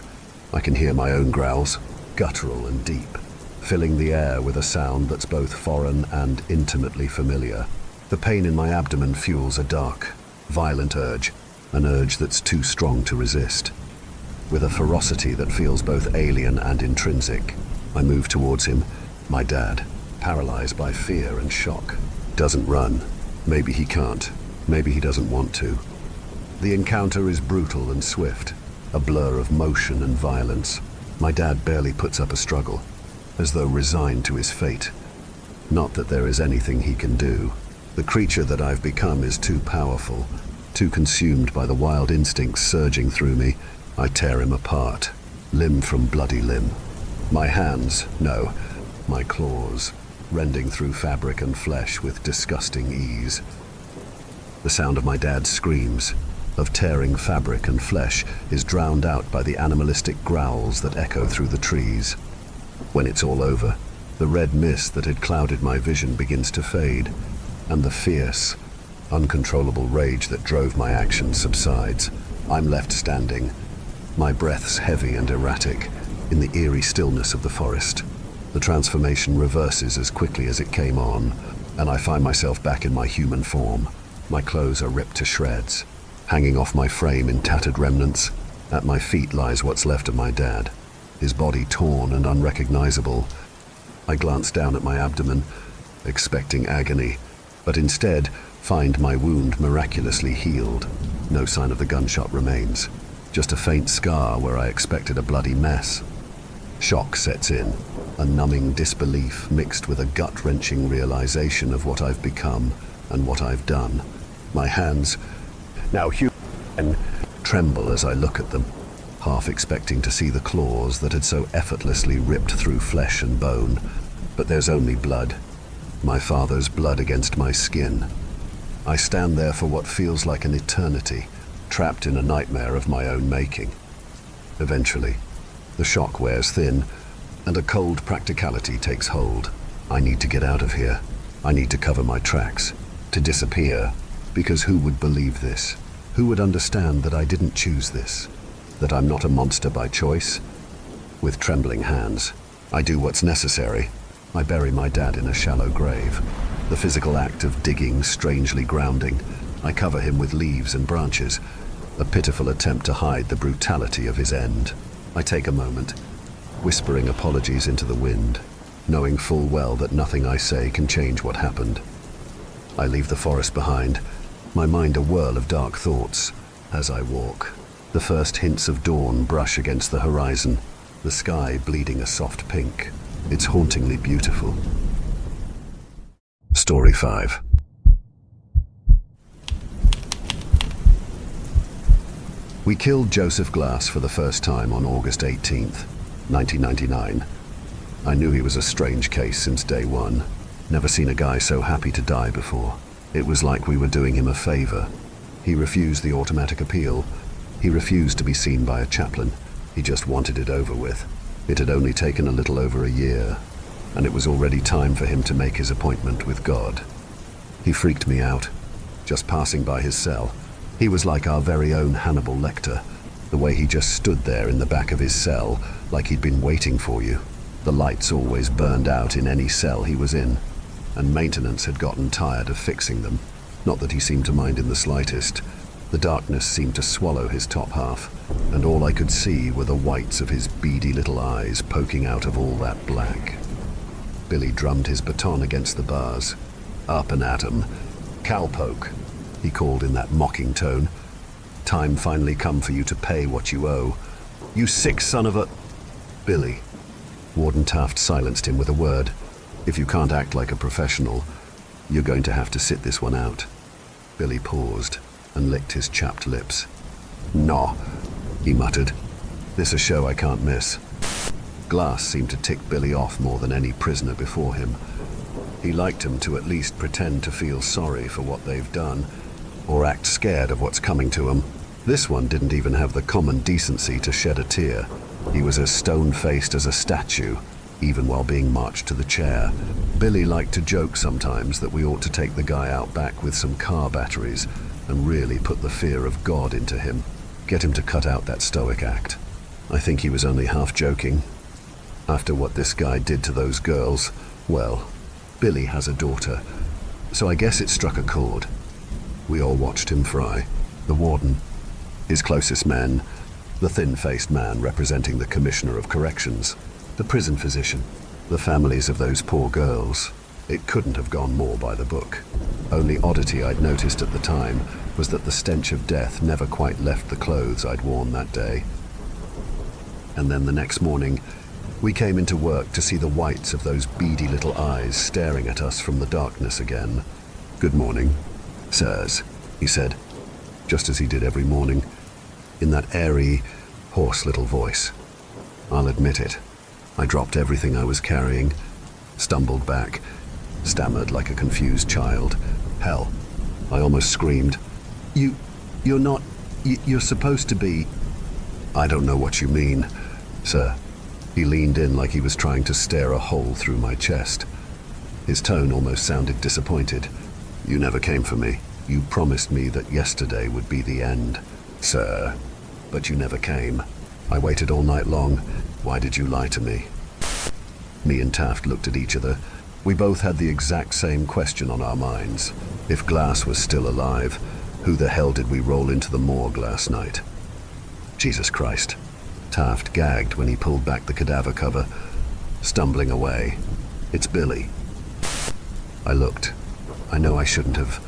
I can hear my own growls, guttural and deep, filling the air with a sound that's both foreign and intimately familiar. The pain in my abdomen fuels a dark, violent urge, an urge that's too strong to resist. With a ferocity that feels both alien and intrinsic, I move towards him. My dad, paralyzed by fear and shock, doesn't run. Maybe he can't. Maybe he doesn't want to. The encounter is brutal and swift, a blur of motion and violence. My dad barely puts up a struggle, as though resigned to his fate. Not that there is anything he can do. The creature that I've become is too powerful, too consumed by the wild instincts surging through me. I tear him apart, limb from bloody limb. My hands, no, my claws, rending through fabric and flesh with disgusting ease. The sound of my dad's screams, of tearing fabric and flesh, is drowned out by the animalistic growls that echo through the trees. When it's all over, the red mist that had clouded my vision begins to fade, and the fierce, uncontrollable rage that drove my actions subsides. I'm left standing, my breaths heavy and erratic, in the eerie stillness of the forest. The transformation reverses as quickly as it came on, and I find myself back in my human form. My clothes are ripped to shreds, hanging off my frame in tattered remnants. At my feet lies what's left of my dad, his body torn and unrecognizable. I glance down at my abdomen, expecting agony, but instead find my wound miraculously healed. No sign of the gunshot remains, just a faint scar where I expected a bloody mess. Shock sets in, a numbing disbelief mixed with a gut-wrenching realization of what I've become and what I've done. My hands, now human, tremble as I look at them, half expecting to see the claws that had so effortlessly ripped through flesh and bone. But there's only blood, my father's blood against my skin. I stand there for what feels like an eternity, trapped in a nightmare of my own making. Eventually, the shock wears thin, and a cold practicality takes hold. I need to get out of here. I need to cover my tracks, to disappear, because who would believe this? Who would understand that I didn't choose this? That I'm not a monster by choice? With trembling hands, I do what's necessary. I bury my dad in a shallow grave. The physical act of digging strangely grounding. I cover him with leaves and branches, a pitiful attempt to hide the brutality of his end. I take a moment, whispering apologies into the wind, knowing full well that nothing I say can change what happened. I leave the forest behind, my mind a whirl of dark thoughts. As I walk, the first hints of dawn brush against the horizon, the sky bleeding a soft pink. It's hauntingly beautiful. Story 5. We killed Joseph Glass for the first time on August 18th, 1999. I knew he was a strange case since day one. Never seen a guy so happy to die before. It was like we were doing him a favor. He refused the automatic appeal. He refused to be seen by a chaplain. He just wanted it over with. It had only taken a little over a year, and it was already time for him to make his appointment with God. He freaked me out, just passing by his cell. He was like our very own Hannibal Lecter, the way he just stood there in the back of his cell, like he'd been waiting for you. The lights always burned out in any cell he was in, and maintenance had gotten tired of fixing them. Not that he seemed to mind in the slightest. The darkness seemed to swallow his top half, and all I could see were the whites of his beady little eyes poking out of all that black. Billy drummed his baton against the bars. Up and at 'em. Cowpoke, he called in that mocking tone. Time finally come for you to pay what you owe. You sick son of a... Billy. Warden Taft silenced him with a word. If you can't act like a professional, you're going to have to sit this one out. Billy paused and licked his chapped lips. "No," he muttered. "This a show I can't miss." Glass seemed to tick Billy off more than any prisoner before him. He liked them to at least pretend to feel sorry for what they've done, or act scared of what's coming to them. This one didn't even have the common decency to shed a tear. He was as stone-faced as a statue, even while being marched to the chair. Billy liked to joke sometimes that we ought to take the guy out back with some car batteries and really put the fear of God into him. Get him to cut out that stoic act. I think he was only half joking. After what this guy did to those girls, well, Billy has a daughter, so I guess it struck a chord. We all watched him fry. The warden, his closest men, the thin-faced man representing the Commissioner of Corrections, the prison physician, the families of those poor girls. It couldn't have gone more by the book. Only oddity I'd noticed at the time was that the stench of death never quite left the clothes I'd worn that day. And then the next morning, we came into work to see the whites of those beady little eyes staring at us from the darkness again. "Good morning, sirs," he said, just as he did every morning, in that airy, hoarse little voice. I'll admit it. I dropped everything I was carrying, stumbled back, stammered like a confused child. Hell, I almost screamed. You're not... You're supposed to be..." "I don't know what you mean, sir." He leaned in like he was trying to stare a hole through my chest. His tone almost sounded disappointed. "You never came for me. You promised me that yesterday would be the end, sir. But you never came. I waited all night long. Why did you lie to me?" Me and Taft looked at each other. We both had the exact same question on our minds. If Glass was still alive, who the hell did we roll into the morgue last night? Jesus Christ. Taft gagged when he pulled back the cadaver cover, stumbling away. "It's Billy." I looked. I know I shouldn't have,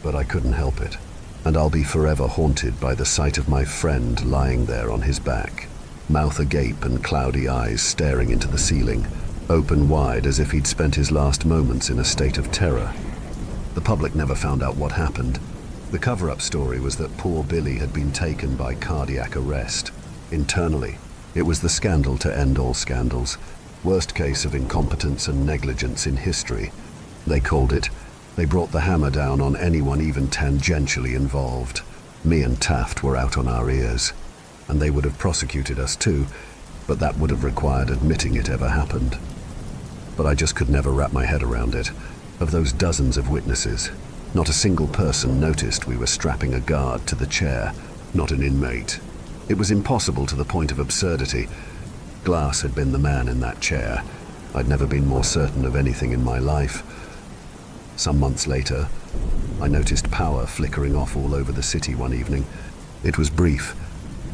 but I couldn't help it. And I'll be forever haunted by the sight of my friend lying there on his back, mouth agape and cloudy eyes staring into the ceiling, open wide as if he'd spent his last moments in a state of terror. The public never found out what happened. The cover-up story was that poor Billy had been taken by cardiac arrest. Internally, it was the scandal to end all scandals. Worst case of incompetence and negligence in history. They called it. They brought the hammer down on anyone even tangentially involved. Me and Taft were out on our ears. And they would have prosecuted us too, but that would have required admitting it ever happened. But I just could never wrap my head around it. Of those dozens of witnesses, not a single person noticed we were strapping a guard to the chair, not an inmate. It was impossible to the point of absurdity. Glass had been the man in that chair. I'd never been more certain of anything in my life. Some months later, I noticed power flickering off all over the city one evening. It was brief,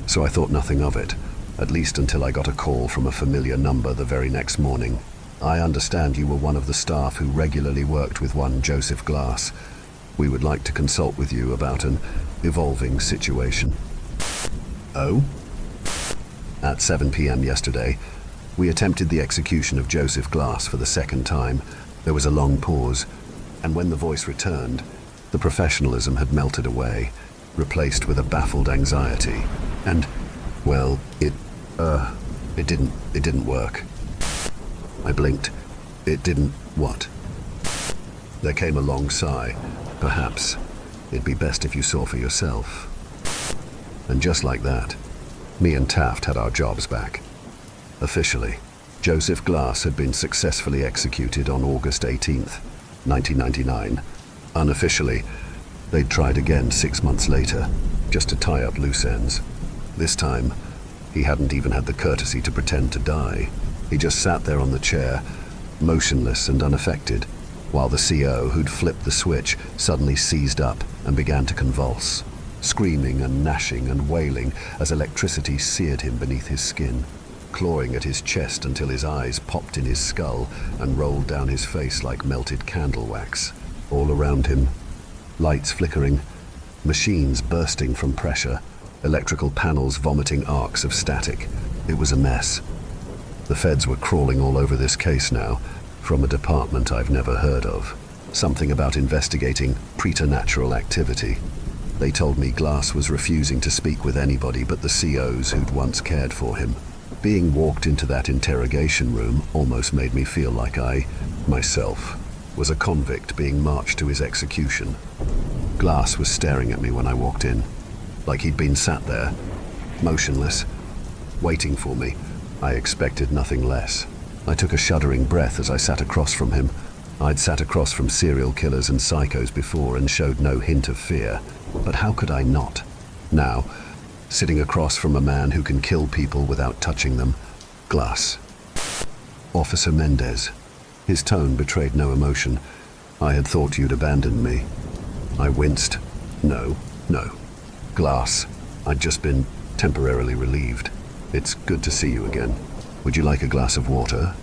so I thought nothing of it, at least until I got a call from a familiar number the very next morning. I understand you were one of the staff who regularly worked with one Joseph Glass. We would like to consult with you about an evolving situation. Oh? At 7 p.m. yesterday, we attempted the execution of Joseph Glass for the second time. There was a long pause, and when the voice returned, the professionalism had melted away, replaced with a baffled anxiety. And, well, it didn't work. I blinked. It didn't what? There came a long sigh. Perhaps it'd be best if you saw for yourself. And just like that, me and Taft had our jobs back. Officially, Joseph Glass had been successfully executed on August 18th, 1999. Unofficially, they'd tried again 6 months later, just to tie up loose ends. This time, he hadn't even had the courtesy to pretend to die. He just sat there on the chair, motionless and unaffected, while the CO, who'd flipped the switch, suddenly seized up and began to convulse, screaming and gnashing and wailing as electricity seared him beneath his skin, clawing at his chest until his eyes popped in his skull and rolled down his face like melted candle wax. All around him, lights flickering, machines bursting from pressure, electrical panels vomiting arcs of static. It was a mess. The feds were crawling all over this case now, from a department I've never heard of. Something about investigating preternatural activity. They told me Glass was refusing to speak with anybody but the COs who'd once cared for him. Being walked into that interrogation room almost made me feel like I, myself, was a convict being marched to his execution. Glass was staring at me when I walked in, like he'd been sat there, motionless, waiting for me. I expected nothing less. I took a shuddering breath as I sat across from him. I'd sat across from serial killers and psychos before and showed no hint of fear, but how could I not? Now, sitting across from a man who can kill people without touching them. Glass. Officer Mendez. His tone betrayed no emotion. I had thought you'd abandoned me. I winced. No. Glass. I'd just been temporarily relieved. It's good to see you again. Would you like a glass of water?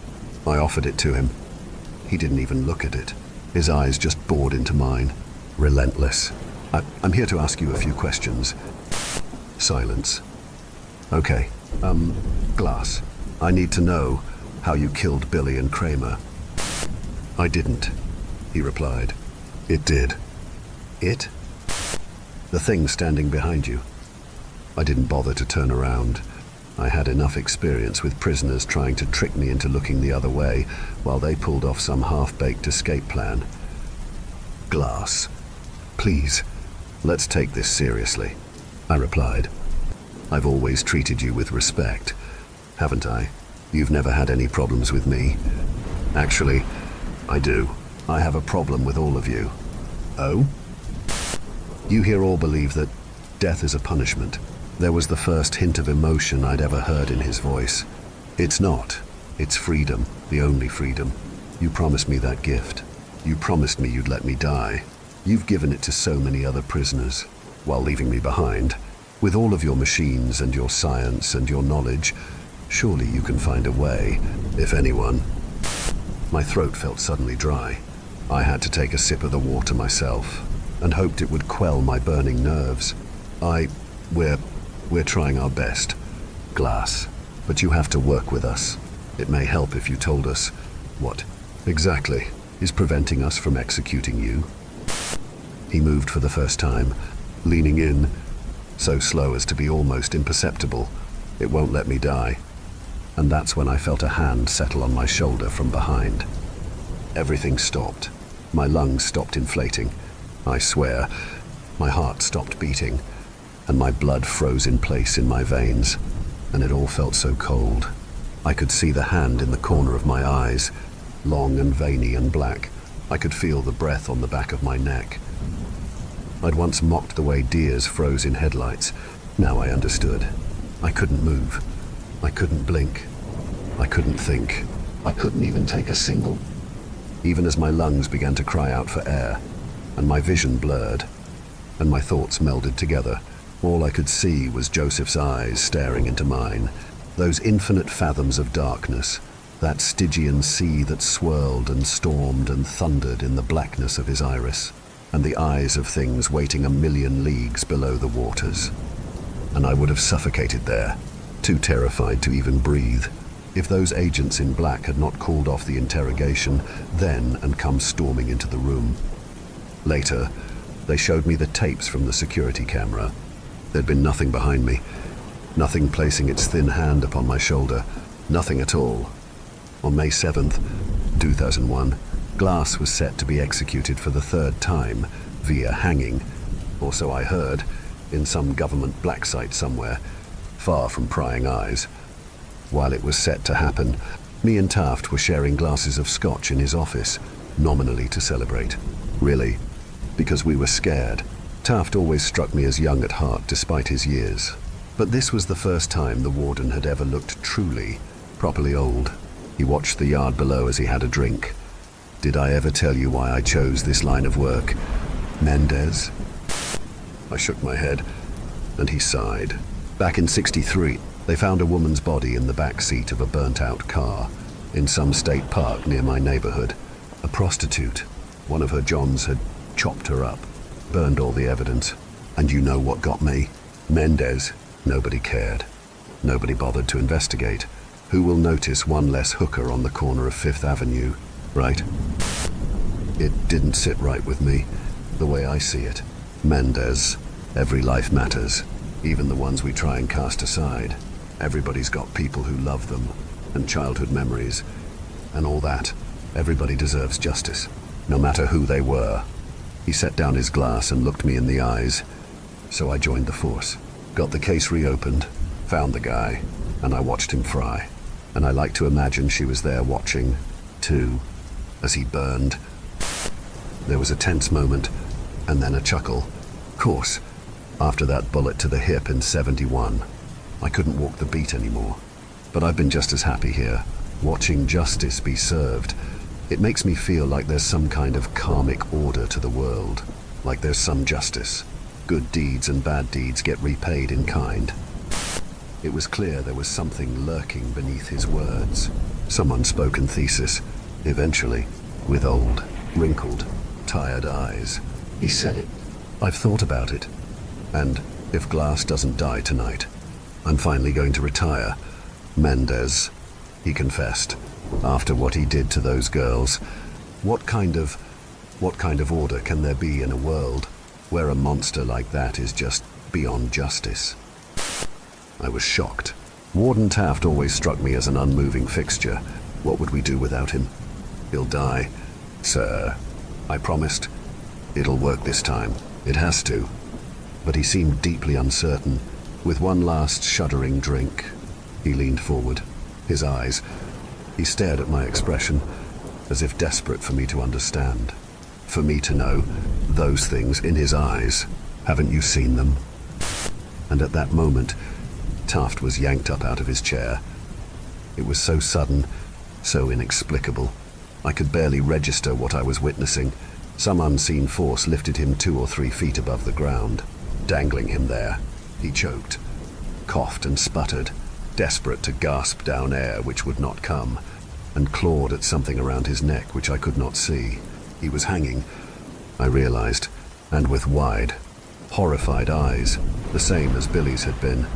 I offered it to him. He didn't even look at it. His eyes just bored into mine. Relentless. I'm here to ask you a few questions. Silence. Okay. Glass. I need to know how you killed Billy and Kramer. I didn't, he replied. It did. It? The thing standing behind you. I didn't bother to turn around. I had enough experience with prisoners trying to trick me into looking the other way while they pulled off some half-baked escape plan. Glass. Please, let's take this seriously, I replied. I've always treated you with respect, haven't I? You've never had any problems with me. Actually, I do. I have a problem with all of you. Oh? You here all believe that death is a punishment. There was the first hint of emotion I'd ever heard in his voice. It's not. It's freedom, the only freedom. You promised me that gift. You promised me you'd let me die. You've given it to so many other prisoners, while leaving me behind. With all of your machines and your science and your knowledge, surely you can find a way, if anyone. My throat felt suddenly dry. I had to take a sip of the water myself, and hoped it would quell my burning nerves. We're trying our best, Glass, but you have to work with us. It may help if you told us what exactly is preventing us from executing you. He moved for the first time, leaning in, so slow as to be almost imperceptible. It won't let me die. And that's when I felt a hand settle on my shoulder from behind. Everything stopped. My lungs stopped inflating. I swear, my heart stopped beating, and my blood froze in place in my veins, and it all felt so cold. I could see the hand in the corner of my eyes, long and veiny and black. I could feel the breath on the back of my neck. I'd once mocked the way deers froze in headlights. Now I understood. I couldn't move. I couldn't blink. I couldn't think. I couldn't even take a single. Even as my lungs began to cry out for air, and my vision blurred, and my thoughts melded together, all I could see was Joseph's eyes staring into mine, those infinite fathoms of darkness, that Stygian sea that swirled and stormed and thundered in the blackness of his iris, and the eyes of things waiting a million leagues below the waters. And I would have suffocated there, too terrified to even breathe, if those agents in black had not called off the interrogation then and come storming into the room. Later, they showed me the tapes from the security camera. There'd been nothing behind me, nothing placing its thin hand upon my shoulder, nothing at all. On May 7th, 2001, Glass was set to be executed for the third time via hanging, or so I heard, in some government black site somewhere, far from prying eyes. While it was set to happen, me and Taft were sharing glasses of scotch in his office, nominally to celebrate. Really, because we were scared. Taft always struck me as young at heart despite his years. But this was the first time the warden had ever looked truly, properly old. He watched the yard below as he had a drink. Did I ever tell you why I chose this line of work? Mendez? I shook my head, and he sighed. Back in '63, they found a woman's body in the back seat of a burnt-out car in some state park near my neighborhood. A prostitute. One of her Johns had chopped her up, burned all the evidence. And you know what got me? Mendez. Nobody cared. Nobody bothered to investigate. Who will notice one less hooker on the corner of Fifth Avenue, right? It didn't sit right with me, the way I see it. Mendez. Every life matters, even the ones we try and cast aside. Everybody's got people who love them, and childhood memories, and all that. Everybody deserves justice, no matter who they were. He set down his glass and looked me in the eyes, so I joined the force. Got the case reopened, found the guy, and I watched him fry. And I like to imagine she was there watching, too, as he burned. There was a tense moment, and then a chuckle. Of course, after that bullet to the hip in '71, I couldn't walk the beat anymore. But I've been just as happy here, watching justice be served. It makes me feel like there's some kind of karmic order to the world, like there's some justice. Good deeds and bad deeds get repaid in kind. It was clear there was something lurking beneath his words, some unspoken thesis. Eventually, with old, wrinkled, tired eyes, he said it. I've thought about it, and if Glass doesn't die tonight, I'm finally going to retire. Mendez, he confessed, after what he did to those girls. What kind of order can there be in a world where a monster like that is just beyond justice? I was shocked. Warden Taft always struck me as an unmoving fixture. What would we do without him? He'll die, sir. I promised. It'll work this time. It has to. But he seemed deeply uncertain. With one last shuddering drink, he leaned forward. His eyes. He stared at my expression, as if desperate for me to understand. For me to know those things in his eyes. Haven't you seen them? And at that moment, Taft was yanked up out of his chair. It was so sudden, so inexplicable. I could barely register what I was witnessing. Some unseen force lifted him 2 or 3 feet above the ground, dangling him there. He choked, coughed and sputtered, desperate to gasp down air which would not come, and clawed at something around his neck which I could not see. He was hanging, I realized, and with wide, horrified eyes, the same as Billy's had been.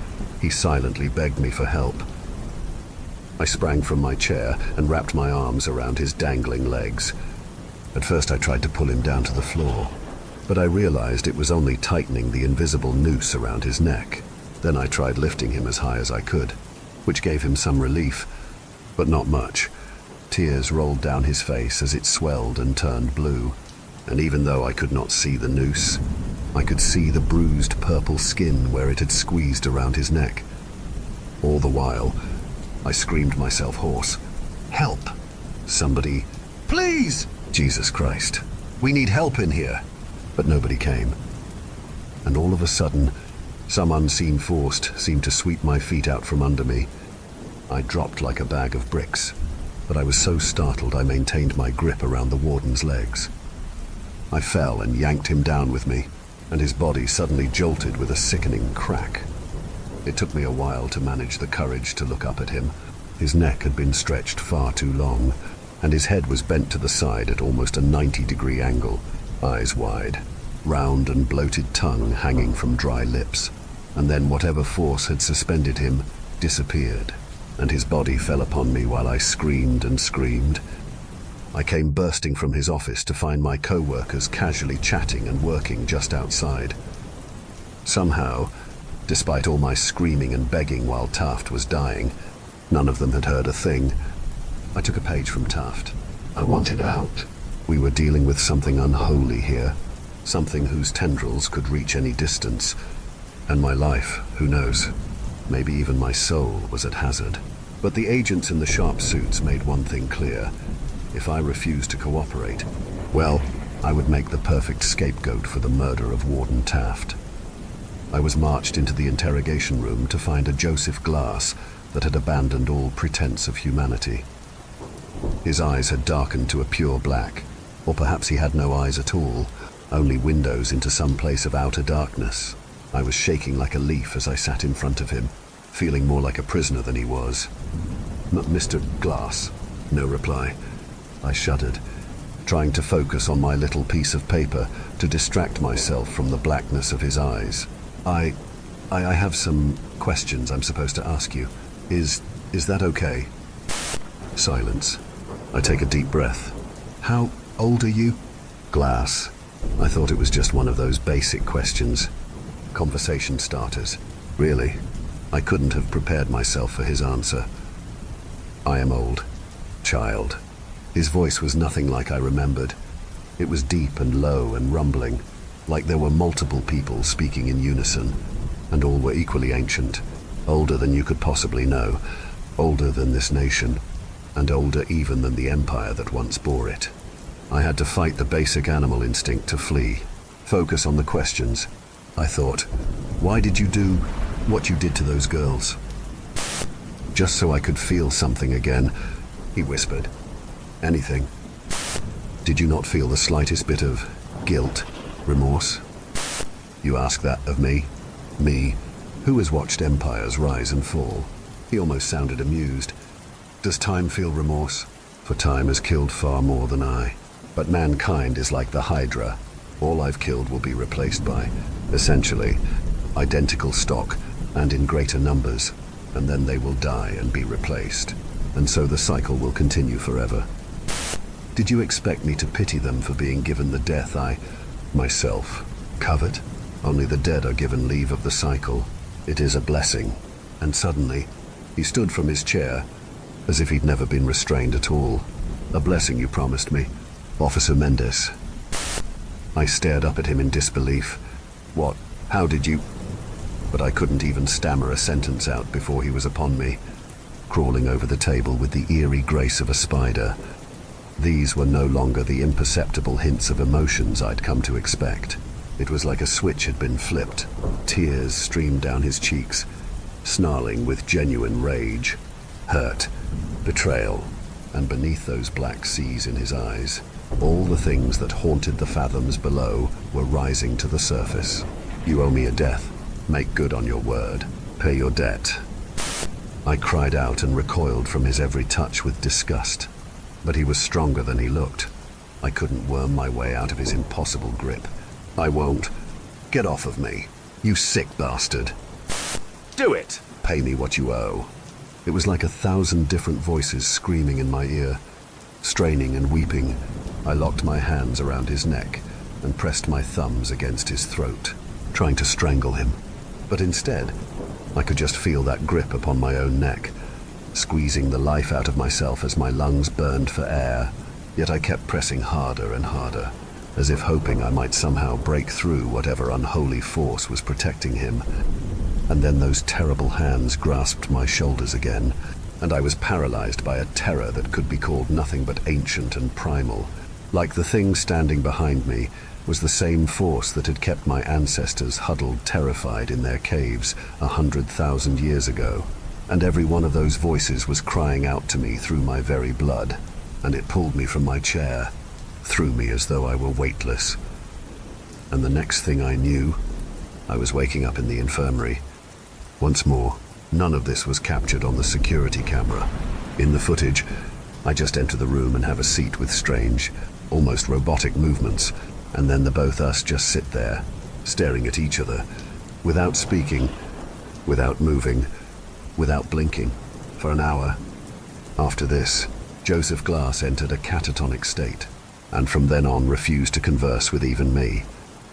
He silently begged me for help. I sprang from my chair and wrapped my arms around his dangling legs. At first I tried to pull him down to the floor, but I realized it was only tightening the invisible noose around his neck. Then I tried lifting him as high as I could, which gave him some relief, but not much. Tears rolled down his face as it swelled and turned blue, and even though I could not see the noose, I could see the bruised purple skin where it had squeezed around his neck. All the while, I screamed myself hoarse. Help! Somebody, please! Jesus Christ, we need help in here. But nobody came. And all of a sudden, some unseen force seemed to sweep my feet out from under me. I dropped like a bag of bricks. but I was so startled I maintained my grip around the warden's legs. I fell and yanked him down with me, and his body suddenly jolted with a sickening crack. It took me a while to manage the courage to look up at him. His neck had been stretched far too long, and his head was bent to the side at almost a 90-degree angle, eyes wide, round and bloated tongue hanging from dry lips. And then whatever force had suspended him disappeared, and his body fell upon me while I screamed and screamed. I came bursting from his office to find my co-workers casually chatting and working just outside. Somehow, despite all my screaming and begging while Taft was dying, none of them had heard a thing. I took a page from Taft. I wanted out. We were dealing with something unholy here, something whose tendrils could reach any distance. And my life, who knows, maybe even my soul was at hazard. But the agents in the sharp suits made one thing clear. If I refused to cooperate, well, I would make the perfect scapegoat for the murder of Warden Taft. I was marched into the interrogation room to find a Joseph Glass that had abandoned all pretense of humanity. His eyes had darkened to a pure black, or perhaps he had no eyes at all, only windows into some place of outer darkness. I was shaking like a leaf as I sat in front of him, feeling more like a prisoner than he was. Mr. Glass. No reply. I shuddered, trying to focus on my little piece of paper to distract myself from the blackness of his eyes. I have some questions I'm supposed to ask you. Is that okay? Silence. I take a deep breath. How old are you? Glass. I thought it was just one of those basic questions. Conversation starters. Really? I couldn't have prepared myself for his answer. I am old. Child. His voice was nothing like I remembered. It was deep and low and rumbling, like there were multiple people speaking in unison, and all were equally ancient, older than you could possibly know, older than this nation, and older even than the empire that once bore it. I had to fight the basic animal instinct to flee, focus on the questions. I thought, why did you do what you did to those girls? Just so I could feel something again, he whispered. Anything. Did you not feel the slightest bit of guilt, remorse? You ask that of me? Me, who has watched empires rise and fall? He almost sounded amused. Does time feel remorse? For time has killed far more than I. But mankind is like the Hydra. All I've killed will be replaced by, essentially, identical stock and in greater numbers, and then they will die and be replaced. And so the cycle will continue forever. Did you expect me to pity them for being given the death I, myself, covet? Only the dead are given leave of the cycle. It is a blessing. And suddenly, he stood from his chair, as if he'd never been restrained at all. A blessing you promised me, Officer Mendes. I stared up at him in disbelief. What? How did you? But I couldn't even stammer a sentence out before he was upon me, crawling over the table with the eerie grace of a spider. These were no longer the imperceptible hints of emotions I'd come to expect. It was like a switch had been flipped. Tears streamed down his cheeks, snarling with genuine rage, hurt, betrayal, and beneath those black seas in his eyes, all the things that haunted the fathoms below were rising to the surface. You owe me a death. Make good on your word. Pay your debt. I cried out and recoiled from his every touch with disgust. But he was stronger than he looked. I couldn't worm my way out of his impossible grip. I won't. Get off of me, you sick bastard. Do it! Pay me what you owe. It was like 1,000 different voices screaming in my ear. Straining and weeping, I locked my hands around his neck and pressed my thumbs against his throat, trying to strangle him. But instead, I could just feel that grip upon my own neck, squeezing the life out of myself as my lungs burned for air. Yet I kept pressing harder and harder, as if hoping I might somehow break through whatever unholy force was protecting him. And then those terrible hands grasped my shoulders again, and I was paralyzed by a terror that could be called nothing but ancient and primal. Like the thing standing behind me was the same force that had kept my ancestors huddled terrified in their caves 100,000 years ago. and every one of those voices was crying out to me through my very blood, and it pulled me from my chair, threw me as though I were weightless. And the next thing I knew, I was waking up in the infirmary. Once more, none of this was captured on the security camera. In the footage, I just enter the room and have a seat with strange, almost robotic movements, and then the both us just sit there, staring at each other, without speaking, without moving, without blinking, for an hour. After this, Joseph Glass entered a catatonic state, and from then on refused to converse with even me.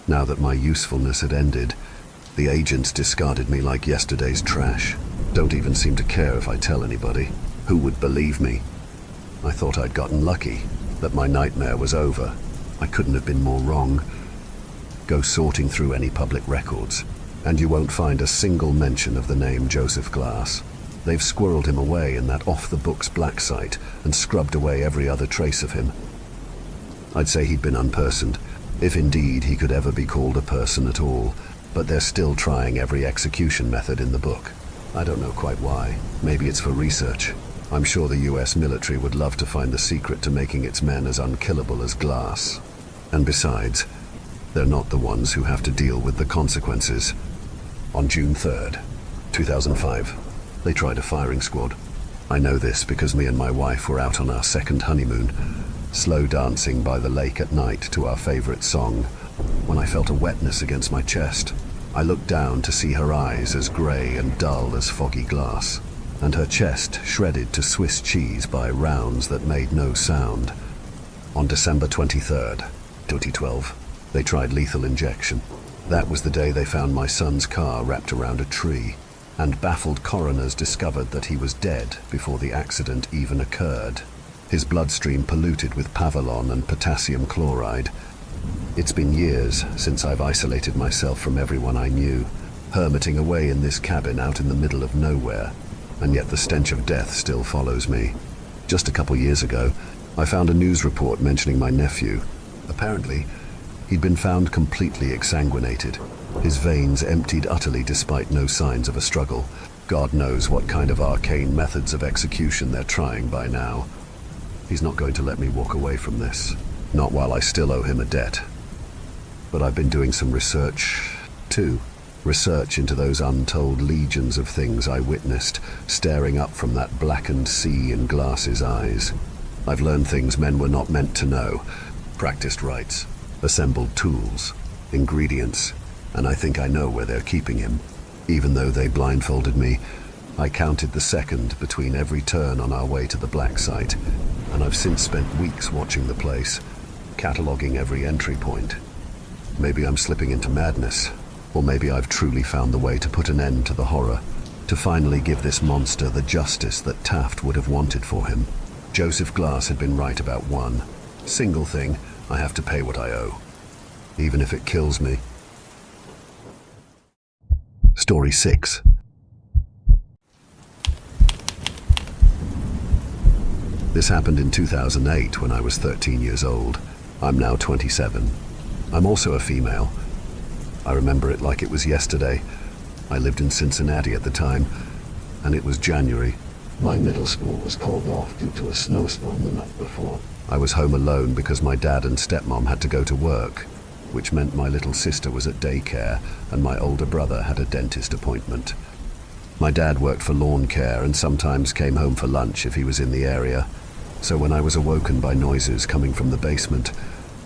Now that my usefulness had ended, the agents discarded me like yesterday's trash. Don't even seem to care if I tell anybody. Who would believe me? I thought I'd gotten lucky, that my nightmare was over. I couldn't have been more wrong. Go sorting through any public records, and you won't find a single mention of the name Joseph Glass. They've squirreled him away in that off-the-books black site and scrubbed away every other trace of him. I'd say he'd been unpersoned, if indeed he could ever be called a person at all, but they're still trying every execution method in the book. I don't know quite why. Maybe it's for research. I'm sure the US military would love to find the secret to making its men as unkillable as Glass. And besides, they're not the ones who have to deal with the consequences. On June 3rd, 2005, they tried a firing squad. I know this because me and my wife were out on our second honeymoon, slow dancing by the lake at night to our favorite song, when I felt a wetness against my chest. I looked down to see her eyes as grey and dull as foggy glass, and her chest shredded to Swiss cheese by rounds that made no sound. On December 23rd, 2012, they tried lethal injection. That was the day they found my son's car wrapped around a tree, and baffled coroners discovered that he was dead before the accident even occurred. His bloodstream polluted with pavalon and potassium chloride. It's been years since I've isolated myself from everyone I knew, hermiting away in this cabin out in the middle of nowhere, and yet the stench of death still follows me. Just a couple years ago, I found a news report mentioning my nephew. Apparently, he'd been found completely exsanguinated, his veins emptied utterly despite no signs of a struggle. God knows what kind of arcane methods of execution they're trying by now. He's not going to let me walk away from this, not while I still owe him a debt. But I've been doing some research, too. Research into those untold legions of things I witnessed, staring up from that blackened sea in Glass's eyes. I've learned things men were not meant to know, practiced rites, assembled tools, ingredients, and I think I know where they're keeping him. Even though they blindfolded me, I counted the second between every turn on our way to the black site, and I've since spent weeks watching the place, cataloguing every entry point. Maybe I'm slipping into madness, or maybe I've truly found the way to put an end to the horror, to finally give this monster the justice that Taft would have wanted for him. Joseph Glass had been right about one single thing: I have to pay what I owe, even if it kills me. Story 6. This happened in 2008 when I was 13 years old. I'm now 27. I'm also a female. I remember it like it was yesterday. I lived in Cincinnati at the time, and it was January. My middle school was called off due to a snowstorm the night before. I was home alone because my dad and stepmom had to go to work, which meant my little sister was at daycare and my older brother had a dentist appointment. My dad worked for lawn care and sometimes came home for lunch if he was in the area. So when I was awoken by noises coming from the basement,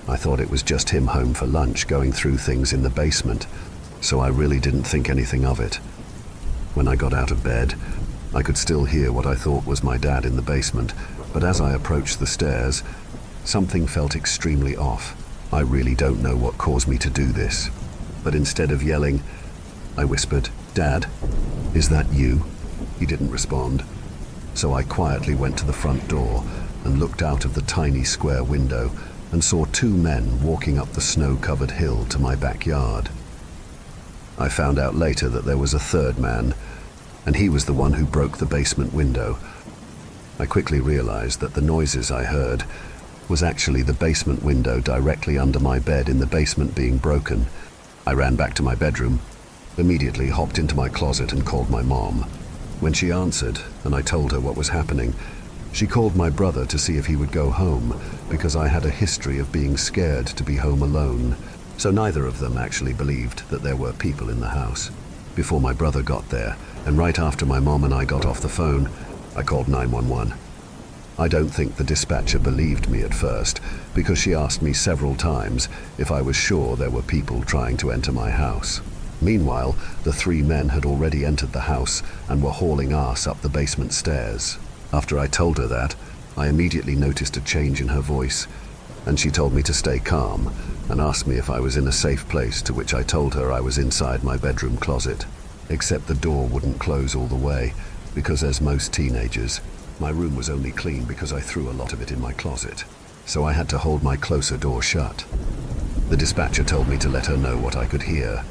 I thought it was just him home for lunch going through things in the basement, so I really didn't think anything of it. When I got out of bed, I could still hear what I thought was my dad in the basement, but as I approached the stairs, something felt extremely off. I really don't know what caused me to do this, but instead of yelling, I whispered, "Dad, is that you?" He didn't respond, so I quietly went to the front door and looked out of the tiny square window and saw two men walking up the snow-covered hill to my backyard. I found out later that there was a third man, and he was the one who broke the basement window. I quickly realized that the noises I heard was actually the basement window directly under my bed in the basement being broken. I ran back to my bedroom, immediately hopped into my closet and called my mom. When she answered, and I told her what was happening, she called my brother to see if he would go home, because I had a history of being scared to be home alone. So neither of them actually believed that there were people in the house. Before my brother got there, and right after my mom and I got off the phone, I called 911. I don't think the dispatcher believed me at first, because she asked me several times if I was sure there were people trying to enter my house. Meanwhile, the 3 men had already entered the house and were hauling ass up the basement stairs. After I told her that, I immediately noticed a change in her voice, and she told me to stay calm and asked me if I was in a safe place, to which I told her I was inside my bedroom closet. Except the door wouldn't close all the way, because as most teenagers, my room was only clean because I threw a lot of it in my closet, so I had to hold my closer door shut. The dispatcher told me to let her know what I could hear.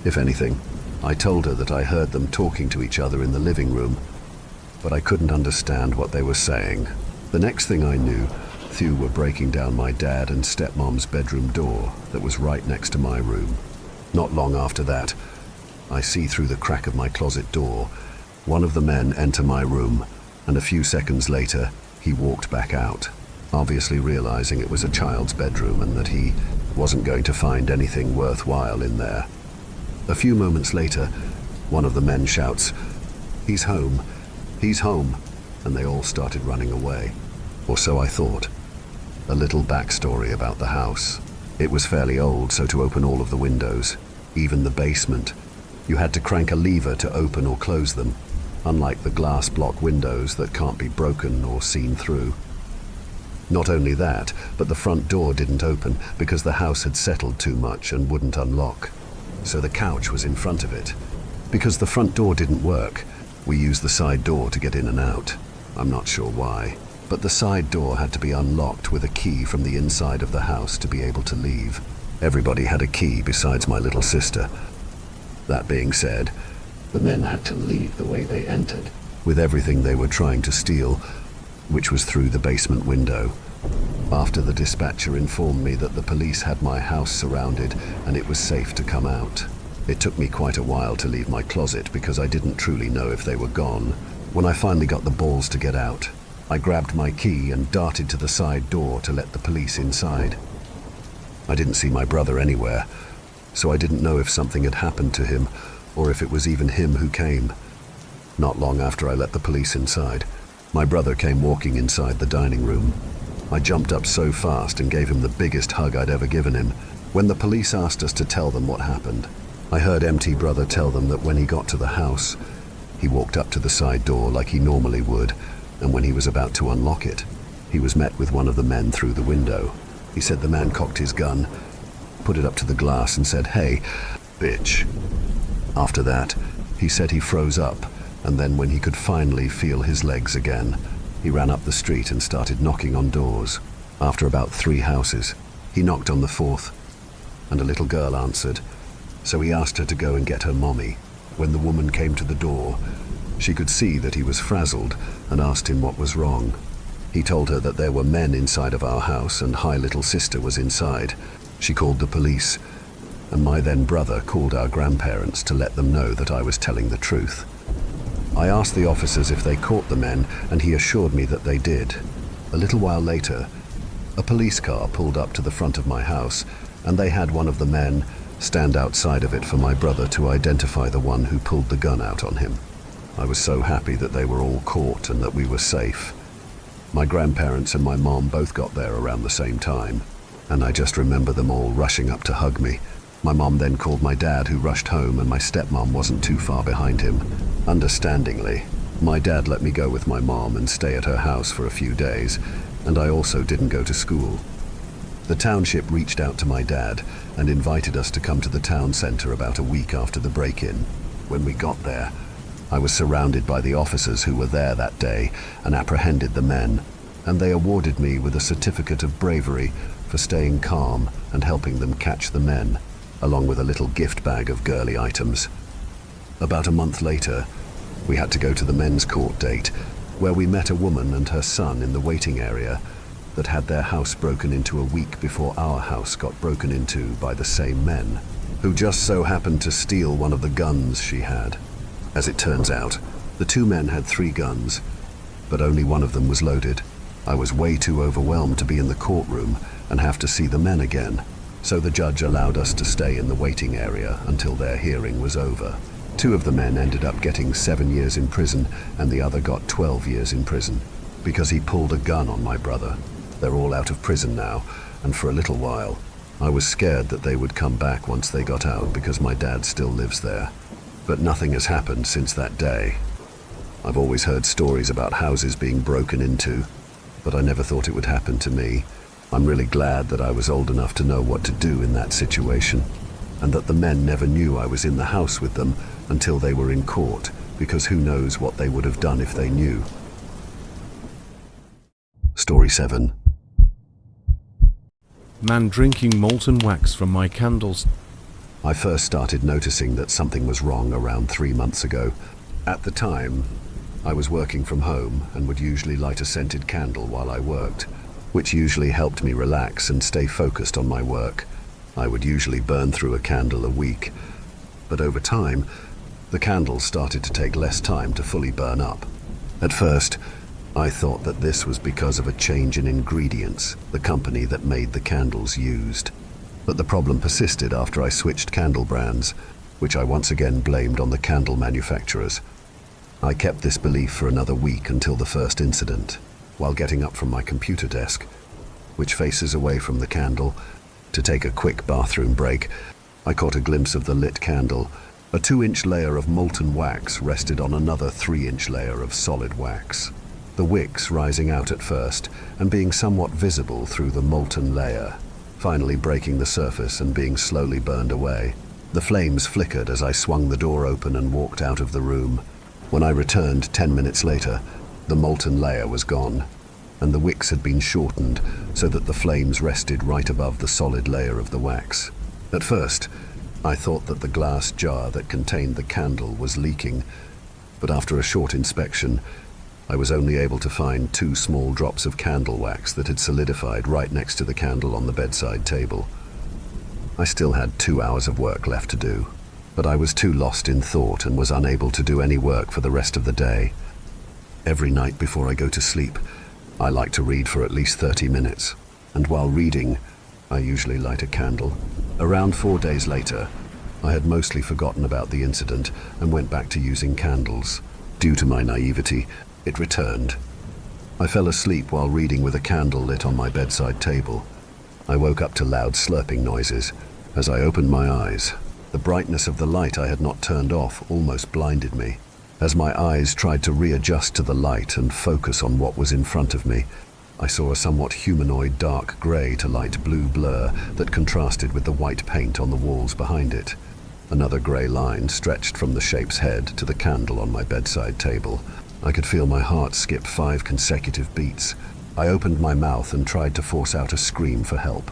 If anything, I told her that I heard them talking to each other in the living room, but I couldn't understand what they were saying. The next thing I knew, Thew were breaking down my dad and stepmom's bedroom door that was right next to my room. Not long after that, I see through the crack of my closet door one of the men enter my room, and a few seconds later, he walked back out, obviously realizing it was a child's bedroom and that he wasn't going to find anything worthwhile in there. A few moments later, one of the men shouts, "He's home, he's home," and they all started running away. Or so I thought. A little backstory about the house. It was fairly old, so to open all of the windows, even the basement, you had to crank a lever to open or close them, unlike the glass block windows that can't be broken or seen through. Not only that, but the front door didn't open because the house had settled too much and wouldn't unlock. So the couch was in front of it. Because the front door didn't work, we used the side door to get in and out. I'm not sure why, but the side door had to be unlocked with a key from the inside of the house to be able to leave. Everybody had a key besides my little sister. That being said, the men had to leave the way they entered, with everything they were trying to steal, which was through the basement window. After the dispatcher informed me that the police had my house surrounded and it was safe to come out. It took me quite a while to leave my closet because I didn't truly know if they were gone. When I finally got the balls to get out, I grabbed my key and darted to the side door to let the police inside. I didn't see my brother anywhere, so I didn't know if something had happened to him or if it was even him who came. Not long after I let the police inside, my brother came walking inside the dining room. I jumped up so fast and gave him the biggest hug I'd ever given him. When the police asked us to tell them what happened, I heard MT brother tell them that when he got to the house, he walked up to the side door like he normally would, and when he was about to unlock it, he was met with one of the men through the window. He said the man cocked his gun, put it up to the glass and said, "Hey, bitch." After that, he said he froze up, and then when he could finally feel his legs again, he ran up the street and started knocking on doors. After about 3 houses, he knocked on the 4th, and a little girl answered, so he asked her to go and get her mommy. When the woman came to the door, she could see that he was frazzled and asked him what was wrong. He told her that there were men inside of our house and hi little sister was inside. She called the police, and my then brother called our grandparents to let them know that I was telling the truth. I asked the officers if they caught the men, and he assured me that they did. A little while later, a police car pulled up to the front of my house, and they had one of the men stand outside of it for my brother to identify the one who pulled the gun out on him. I was so happy that they were all caught and that we were safe. My grandparents and my mom both got there around the same time, and I just remember them all rushing up to hug me. My mom then called my dad, who rushed home, and my stepmom wasn't too far behind him. Understandingly, my dad let me go with my mom and stay at her house for a few days, and I also didn't go to school. The township reached out to my dad and invited us to come to the town center about a week after the break-in. When we got there, I was surrounded by the officers who were there that day and apprehended the men, and they awarded me with a certificate of bravery for staying calm and helping them catch the men, along with a little gift bag of girly items. About a month later, we had to go to the men's court date, where we met a woman and her son in the waiting area that had their house broken into a week before our house got broken into by the same men, who just so happened to steal one of the guns she had. As it turns out, The two men had 3 guns, but only one of them was loaded. I was way too overwhelmed to be in the courtroom and have to see the men again, so the judge allowed us to stay in the waiting area until their hearing was over. 2 of the men ended up getting 7 years in prison, and the other got 12 years in prison because he pulled a gun on my brother. They're all out of prison now, and for a little while, I was scared that they would come back once they got out because my dad still lives there. But nothing has happened since that day. I've always heard stories about houses being broken into, but I never thought it would happen to me. I'm really glad that I was old enough to know what to do in that situation, and that the men never knew I was in the house with them until they were in court, because who knows what they would have done if they knew. Story 7. Man drinking molten wax from my candles. I first started noticing that something was wrong around 3 months ago. At the time, I was working from home and would usually light a scented candle while I worked, which usually helped me relax and stay focused on my work. I would usually burn through a candle a week, but over time, the candles started to take less time to fully burn up. At first, I thought that this was because of a change in ingredients the company that made the candles used. But the problem persisted after I switched candle brands, which I once again blamed on the candle manufacturers. I kept this belief for another week until the first incident. While getting up from my computer desk, which faces away from the candle, to take a quick bathroom break, I caught a glimpse of the lit candle. A 2-inch layer of molten wax rested on another 3-inch layer of solid wax. The wicks rising out at first and being somewhat visible through the molten layer, finally breaking the surface and being slowly burned away. The flames flickered as I swung the door open and walked out of the room. When I returned 10 minutes later, the molten layer was gone, and the wicks had been shortened so that the flames rested right above the solid layer of the wax. At first, I thought that the glass jar that contained the candle was leaking, but after a short inspection, I was only able to find 2 small drops of candle wax that had solidified right next to the candle on the bedside table. I still had 2 hours of work left to do, but I was too lost in thought and was unable to do any work for the rest of the day. Every night before I go to sleep, I like to read for at least 30 minutes, and while reading, I usually light a candle. Around 4 days later, I had mostly forgotten about the incident and went back to using candles. Due to my naivety, it returned. I fell asleep while reading with a candle lit on my bedside table. I woke up to loud slurping noises. As I opened my eyes, the brightness of the light I had not turned off almost blinded me. As my eyes tried to readjust to the light and focus on what was in front of me, I saw a somewhat humanoid dark grey to light blue blur that contrasted with the white paint on the walls behind it. Another grey line stretched from the shape's head to the candle on my bedside table. I could feel my heart skip 5 consecutive beats. I opened my mouth and tried to force out a scream for help,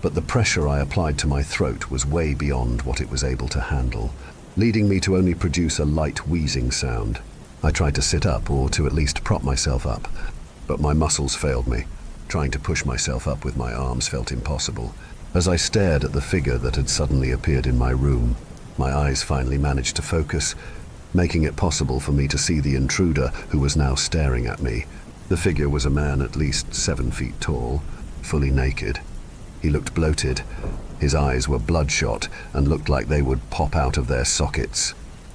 but the pressure I applied to my throat was way beyond what it was able to handle, leading me to only produce a light wheezing sound. I tried to sit up, or to at least prop myself up, but my muscles failed me. Trying to push myself up with my arms felt impossible. As I stared at the figure that had suddenly appeared in my room, my eyes finally managed to focus, making it possible for me to see the intruder who was now staring at me. The figure was a man at least 7 feet tall, fully naked. He looked bloated. His eyes were bloodshot and looked like they would pop out of their sockets.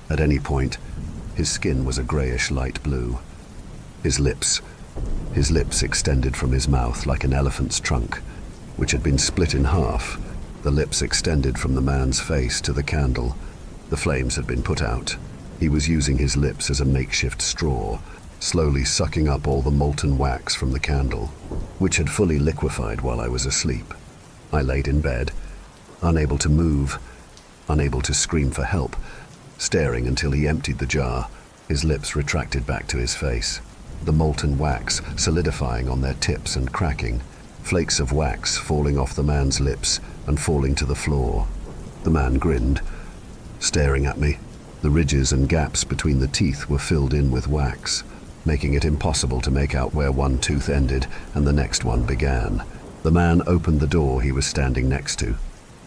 At any point, his skin was a grayish light blue. His lips extended from his mouth like an elephant's trunk, which had been split in half. The lips extended from the man's face to the candle. The flames had been put out. He was using his lips as a makeshift straw, slowly sucking up all the molten wax from the candle, which had fully liquefied while I was asleep. I laid in bed, unable to move, unable to scream for help, staring until he emptied the jar, his lips retracted back to his face, the molten wax solidifying on their tips and cracking, flakes of wax falling off the man's lips and falling to the floor. The man grinned, staring at me. The ridges and gaps between the teeth were filled in with wax, making it impossible to make out where one tooth ended and the next one began. The man opened the door he was standing next to,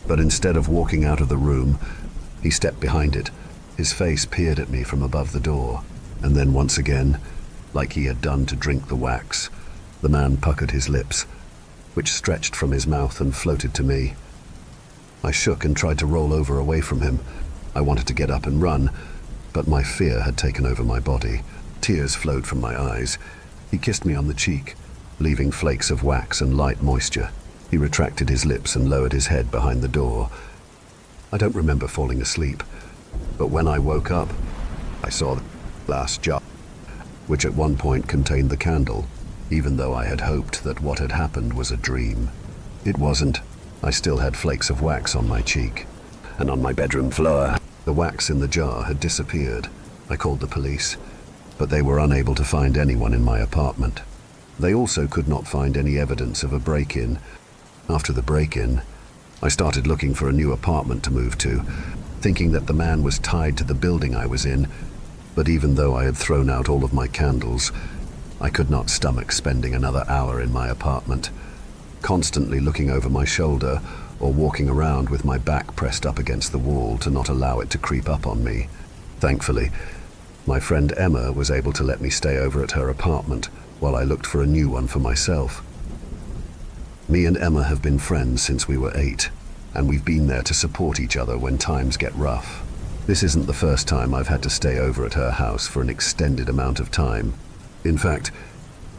but instead of walking out of the room, he stepped behind it. His face peered at me from above the door. And then once again, like he had done to drink the wax, the man puckered his lips, which stretched from his mouth and floated to me. I shook and tried to roll over away from him. I wanted to get up and run, but my fear had taken over my body. Tears flowed from my eyes. He kissed me on the cheek, leaving flakes of wax and light moisture. He retracted his lips and lowered his head behind the door. I don't remember falling asleep, but when I woke up, I saw the glass jar, which at one point contained the candle, even though I had hoped that what had happened was a dream. It wasn't. I still had flakes of wax on my cheek, and on my bedroom floor. The wax in the jar had disappeared. I called the police, but they were unable to find anyone in my apartment. They also could not find any evidence of a break-in. After the break-in, I started looking for a new apartment to move to, thinking that the man was tied to the building I was in, but even though I had thrown out all of my candles, I could not stomach spending another hour in my apartment, constantly looking over my shoulder or walking around with my back pressed up against the wall to not allow it to creep up on me. Thankfully, my friend Emma was able to let me stay over at her apartment while I looked for a new one for myself. Me and Emma have been friends since we were 8, and we've been there to support each other when times get rough. This isn't the first time I've had to stay over at her house for an extended amount of time. In fact,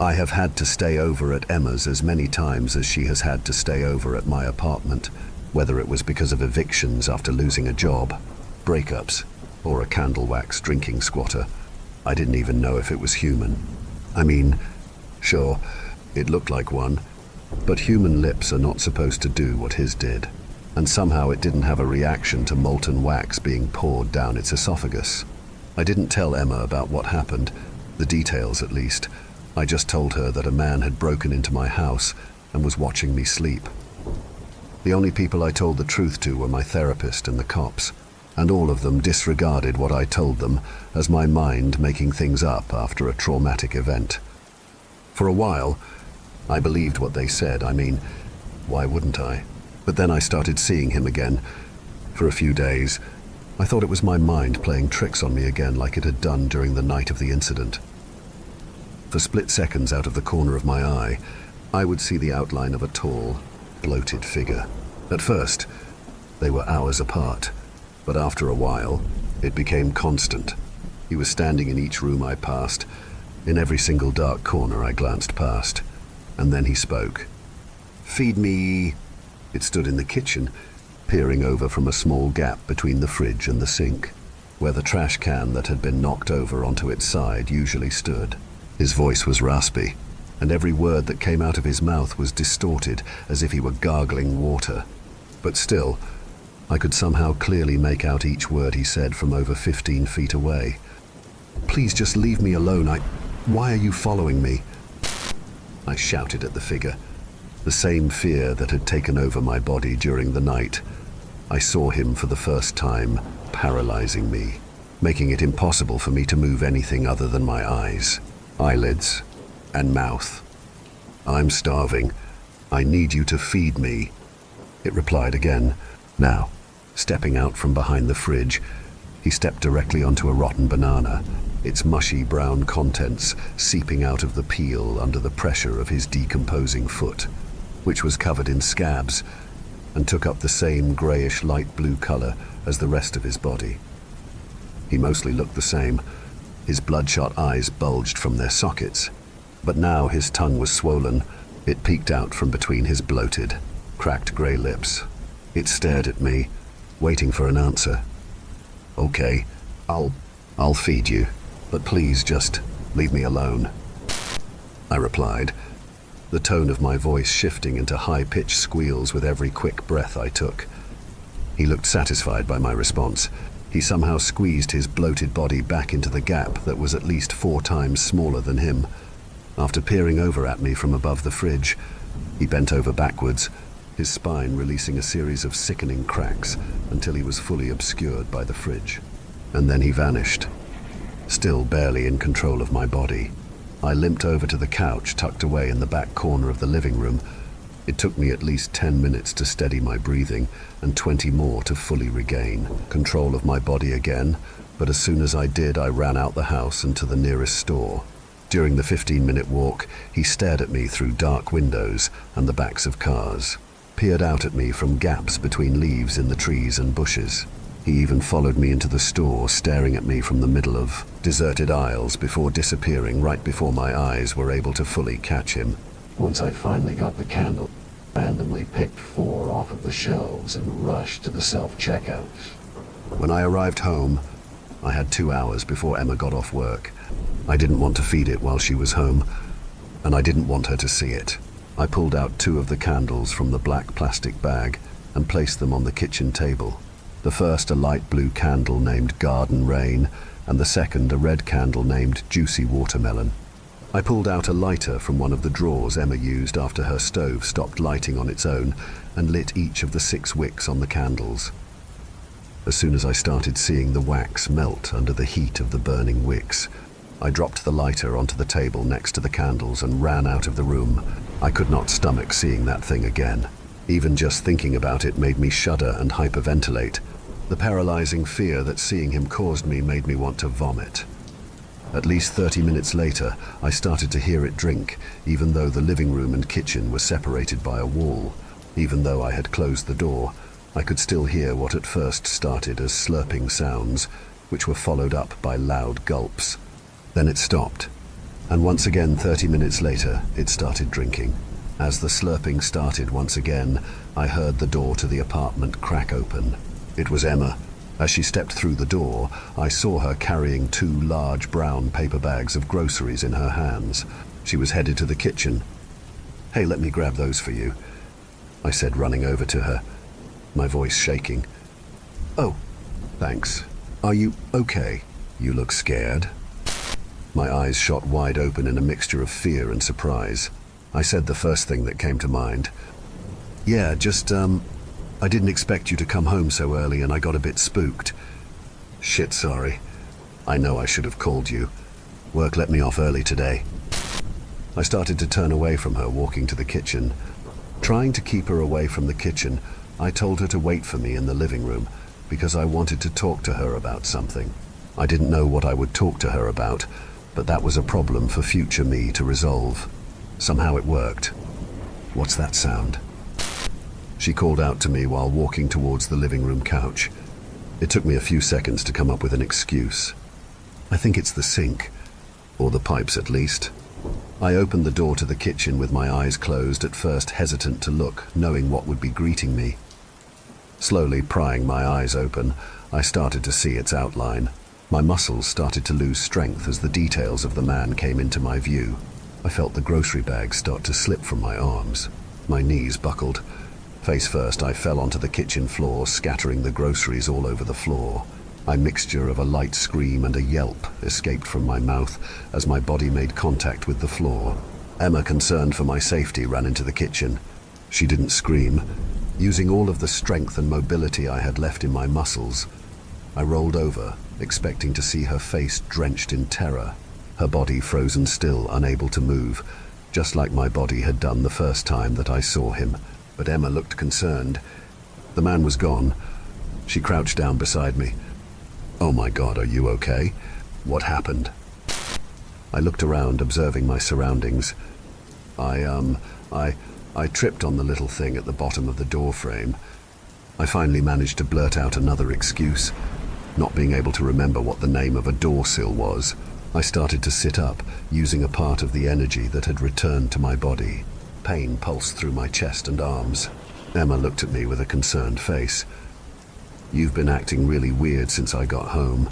I have had to stay over at Emma's as many times as she has had to stay over at my apartment, whether it was because of evictions after losing a job, breakups, or a candle wax drinking squatter. I didn't even know if it was human. I mean, sure, it looked like one, but human lips are not supposed to do what his did, and somehow it didn't have a reaction to molten wax being poured down its esophagus. I didn't tell Emma about what happened, the details at least. I just told her that a man had broken into my house and was watching me sleep. The only people I told the truth to were my therapist and the cops, and all of them disregarded what I told them as my mind making things up after a traumatic event. For a while, I believed what they said. I mean, why wouldn't I? But then I started seeing him again. For a few days, I thought it was my mind playing tricks on me again like it had done during the night of the incident. For split seconds out of the corner of my eye, I would see the outline of a tall, bloated figure. At first, they were hours apart, but after a while, it became constant. He was standing in each room I passed, in every single dark corner I glanced past, and then he spoke. "Feed me." It stood in the kitchen, peering over from a small gap between the fridge and the sink, where the trash can that had been knocked over onto its side usually stood. His voice was raspy, and every word that came out of his mouth was distorted, as if he were gargling water. But still, I could somehow clearly make out each word he said from over 15 feet away. "Please just leave me alone. Why are you following me?" I shouted at the figure, the same fear that had taken over my body during the night. I saw him for the first time, paralyzing me, making it impossible for me to move anything other than my eyes, eyelids, and mouth. "I'm starving. I need you to feed me," it replied again. Now, stepping out from behind the fridge, he stepped directly onto a rotten banana, its mushy brown contents seeping out of the peel under the pressure of his decomposing foot, which was covered in scabs and took up the same grayish light blue color as the rest of his body. He mostly looked the same. His bloodshot eyes bulged from their sockets, but now his tongue was swollen. It peeked out from between his bloated, cracked gray lips. It stared at me, waiting for an answer. "Okay, I'll feed you, but please just leave me alone," I replied, the tone of my voice shifting into high-pitched squeals with every quick breath I took. He looked satisfied by my response. He somehow squeezed his bloated body back into the gap that was at least 4 times smaller than him. After peering over at me from above the fridge, he bent over backwards, his spine releasing a series of sickening cracks until he was fully obscured by the fridge. And then he vanished, still barely in control of my body. I limped over to the couch tucked away in the back corner of the living room. It took me at least 10 minutes to steady my breathing and 20 more to fully regain control of my body again, but as soon as I did, I ran out the house and to the nearest store. During the 15-minute walk, he stared at me through dark windows and the backs of cars, peered out at me from gaps between leaves in the trees and bushes. He even followed me into the store, staring at me from the middle of deserted aisles before disappearing right before my eyes were able to fully catch him. Once I finally got the candle, I randomly picked 4 off of the shelves and rushed to the self-checkout. When I arrived home, I had 2 hours before Emma got off work. I didn't want to feed it while she was home, and I didn't want her to see it. I pulled out 2 of the candles from the black plastic bag and placed them on the kitchen table. The first a light blue candle named Garden Rain, and the second a red candle named Juicy Watermelon. I pulled out a lighter from one of the drawers Emma used after her stove stopped lighting on its own and lit each of the 6 wicks on the candles. As soon as I started seeing the wax melt under the heat of the burning wicks, I dropped the lighter onto the table next to the candles and ran out of the room. I could not stomach seeing that thing again. Even just thinking about it made me shudder and hyperventilate. The paralyzing fear that seeing him caused me made me want to vomit. At least 30 minutes later, I started to hear it drink, even though the living room and kitchen were separated by a wall. Even though I had closed the door, I could still hear what at first started as slurping sounds, which were followed up by loud gulps. Then it stopped, and once again 30 minutes later, it started drinking. As the slurping started once again, I heard the door to the apartment crack open. It was Emma. As she stepped through the door, I saw her carrying 2 large brown paper bags of groceries in her hands. She was headed to the kitchen. "Hey, let me grab those for you," I said, running over to her, my voice shaking. "Oh, thanks. Are you okay? You look scared." My eyes shot wide open in a mixture of fear and surprise. I said the first thing that came to mind. "Yeah, just, I didn't expect you to come home so early and I got a bit spooked." "Shit, sorry. I know I should have called you. Work let me off early today." I started to turn away from her, walking to the kitchen. Trying to keep her away from the kitchen, I told her to wait for me in the living room because I wanted to talk to her about something. I didn't know what I would talk to her about, but that was a problem for future me to resolve. Somehow it worked. "What's that sound?" She called out to me while walking towards the living room couch. It took me a few seconds to come up with an excuse. "I think it's the sink, or the pipes at least." I opened the door to the kitchen with my eyes closed, at first hesitant to look, knowing what would be greeting me. Slowly prying my eyes open, I started to see its outline. My muscles started to lose strength as the details of the man came into my view. I felt the grocery bags start to slip from my arms. My knees buckled. Face first, I fell onto the kitchen floor, scattering the groceries all over the floor. A mixture of a light scream and a yelp escaped from my mouth as my body made contact with the floor. Emma, concerned for my safety, ran into the kitchen. She didn't scream. Using all of the strength and mobility I had left in my muscles, I rolled over, expecting to see her face drenched in terror, her body frozen still, unable to move, just like my body had done the first time that I saw him. But Emma looked concerned. The man was gone. She crouched down beside me. "Oh my God, are you okay? What happened?" I looked around, observing my surroundings. I tripped on the little thing at the bottom of the door frame. I finally managed to blurt out another excuse, not being able to remember what the name of a door sill was. I started to sit up, using a part of the energy that had returned to my body. Pain pulsed through my chest and arms. Emma looked at me with a concerned face. "You've been acting really weird since I got home.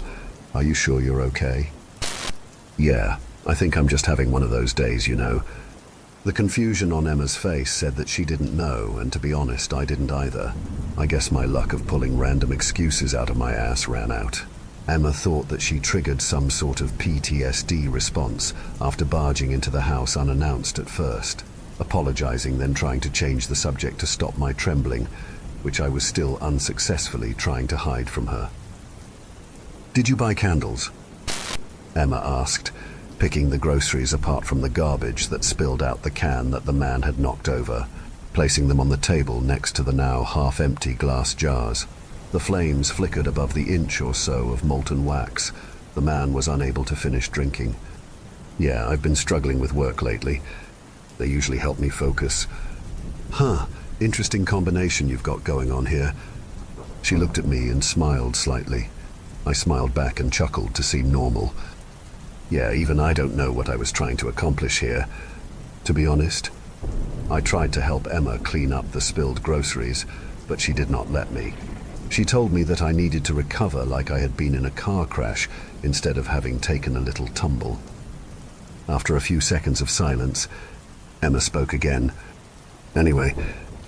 Are you sure you're okay?" "Yeah, I think I'm just having one of those days, you know." The confusion on Emma's face said that she didn't know, and to be honest, I didn't either. I guess my luck of pulling random excuses out of my ass ran out. Emma thought that she triggered some sort of PTSD response after barging into the house unannounced at first, apologizing, then trying to change the subject to stop my trembling, which I was still unsuccessfully trying to hide from her. "Did you buy candles?" Emma asked, picking the groceries apart from the garbage that spilled out the can that the man had knocked over, placing them on the table next to the now half-empty glass jars. The flames flickered above the inch or so of molten wax. The man was unable to finish drinking. Yeah, I've been struggling with work lately. They usually help me focus. Huh, interesting combination you've got going on here. She looked at me and smiled slightly. I smiled back and chuckled to seem normal. Yeah, even I don't know what I was trying to accomplish here. To be honest, I tried to help Emma clean up the spilled groceries, but she did not let me. She told me that I needed to recover like I had been in a car crash instead of having taken a little tumble. After a few seconds of silence, Emma spoke again. Anyway,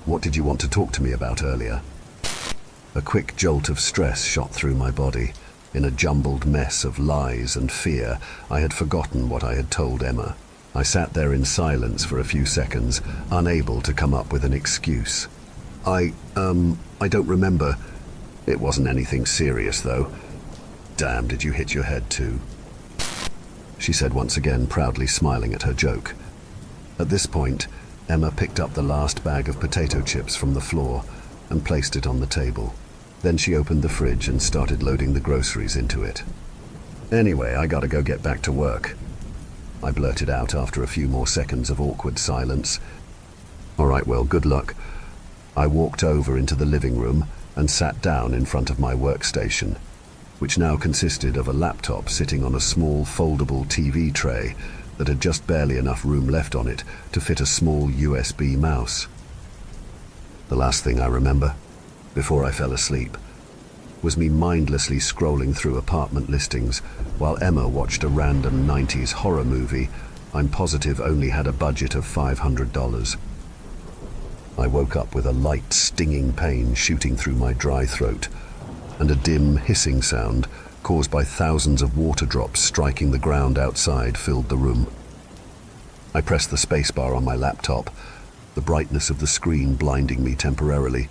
what did you want to talk to me about earlier? A quick jolt of stress shot through my body. In a jumbled mess of lies and fear, I had forgotten what I had told Emma. I sat there in silence for a few seconds, unable to come up with an excuse. I don't remember. It wasn't anything serious, though. Damn, did you hit your head too? She said once again, proudly smiling at her joke. At this point, Emma picked up the last bag of potato chips from the floor and placed it on the table. Then she opened the fridge and started loading the groceries into it. Anyway, I gotta go get back to work, I blurted out after a few more seconds of awkward silence. All right, well, good luck. I walked over into the living room and sat down in front of my workstation, which now consisted of a laptop sitting on a small foldable TV tray that had just barely enough room left on it to fit a small USB mouse. The last thing I remember, before I fell asleep, was me mindlessly scrolling through apartment listings while Emma watched a random 90s horror movie I'm positive only had a budget of $500. I woke up with a light, stinging pain shooting through my dry throat and a dim hissing sound caused by thousands of water drops striking the ground outside filled the room. I pressed the spacebar on my laptop, the brightness of the screen blinding me temporarily.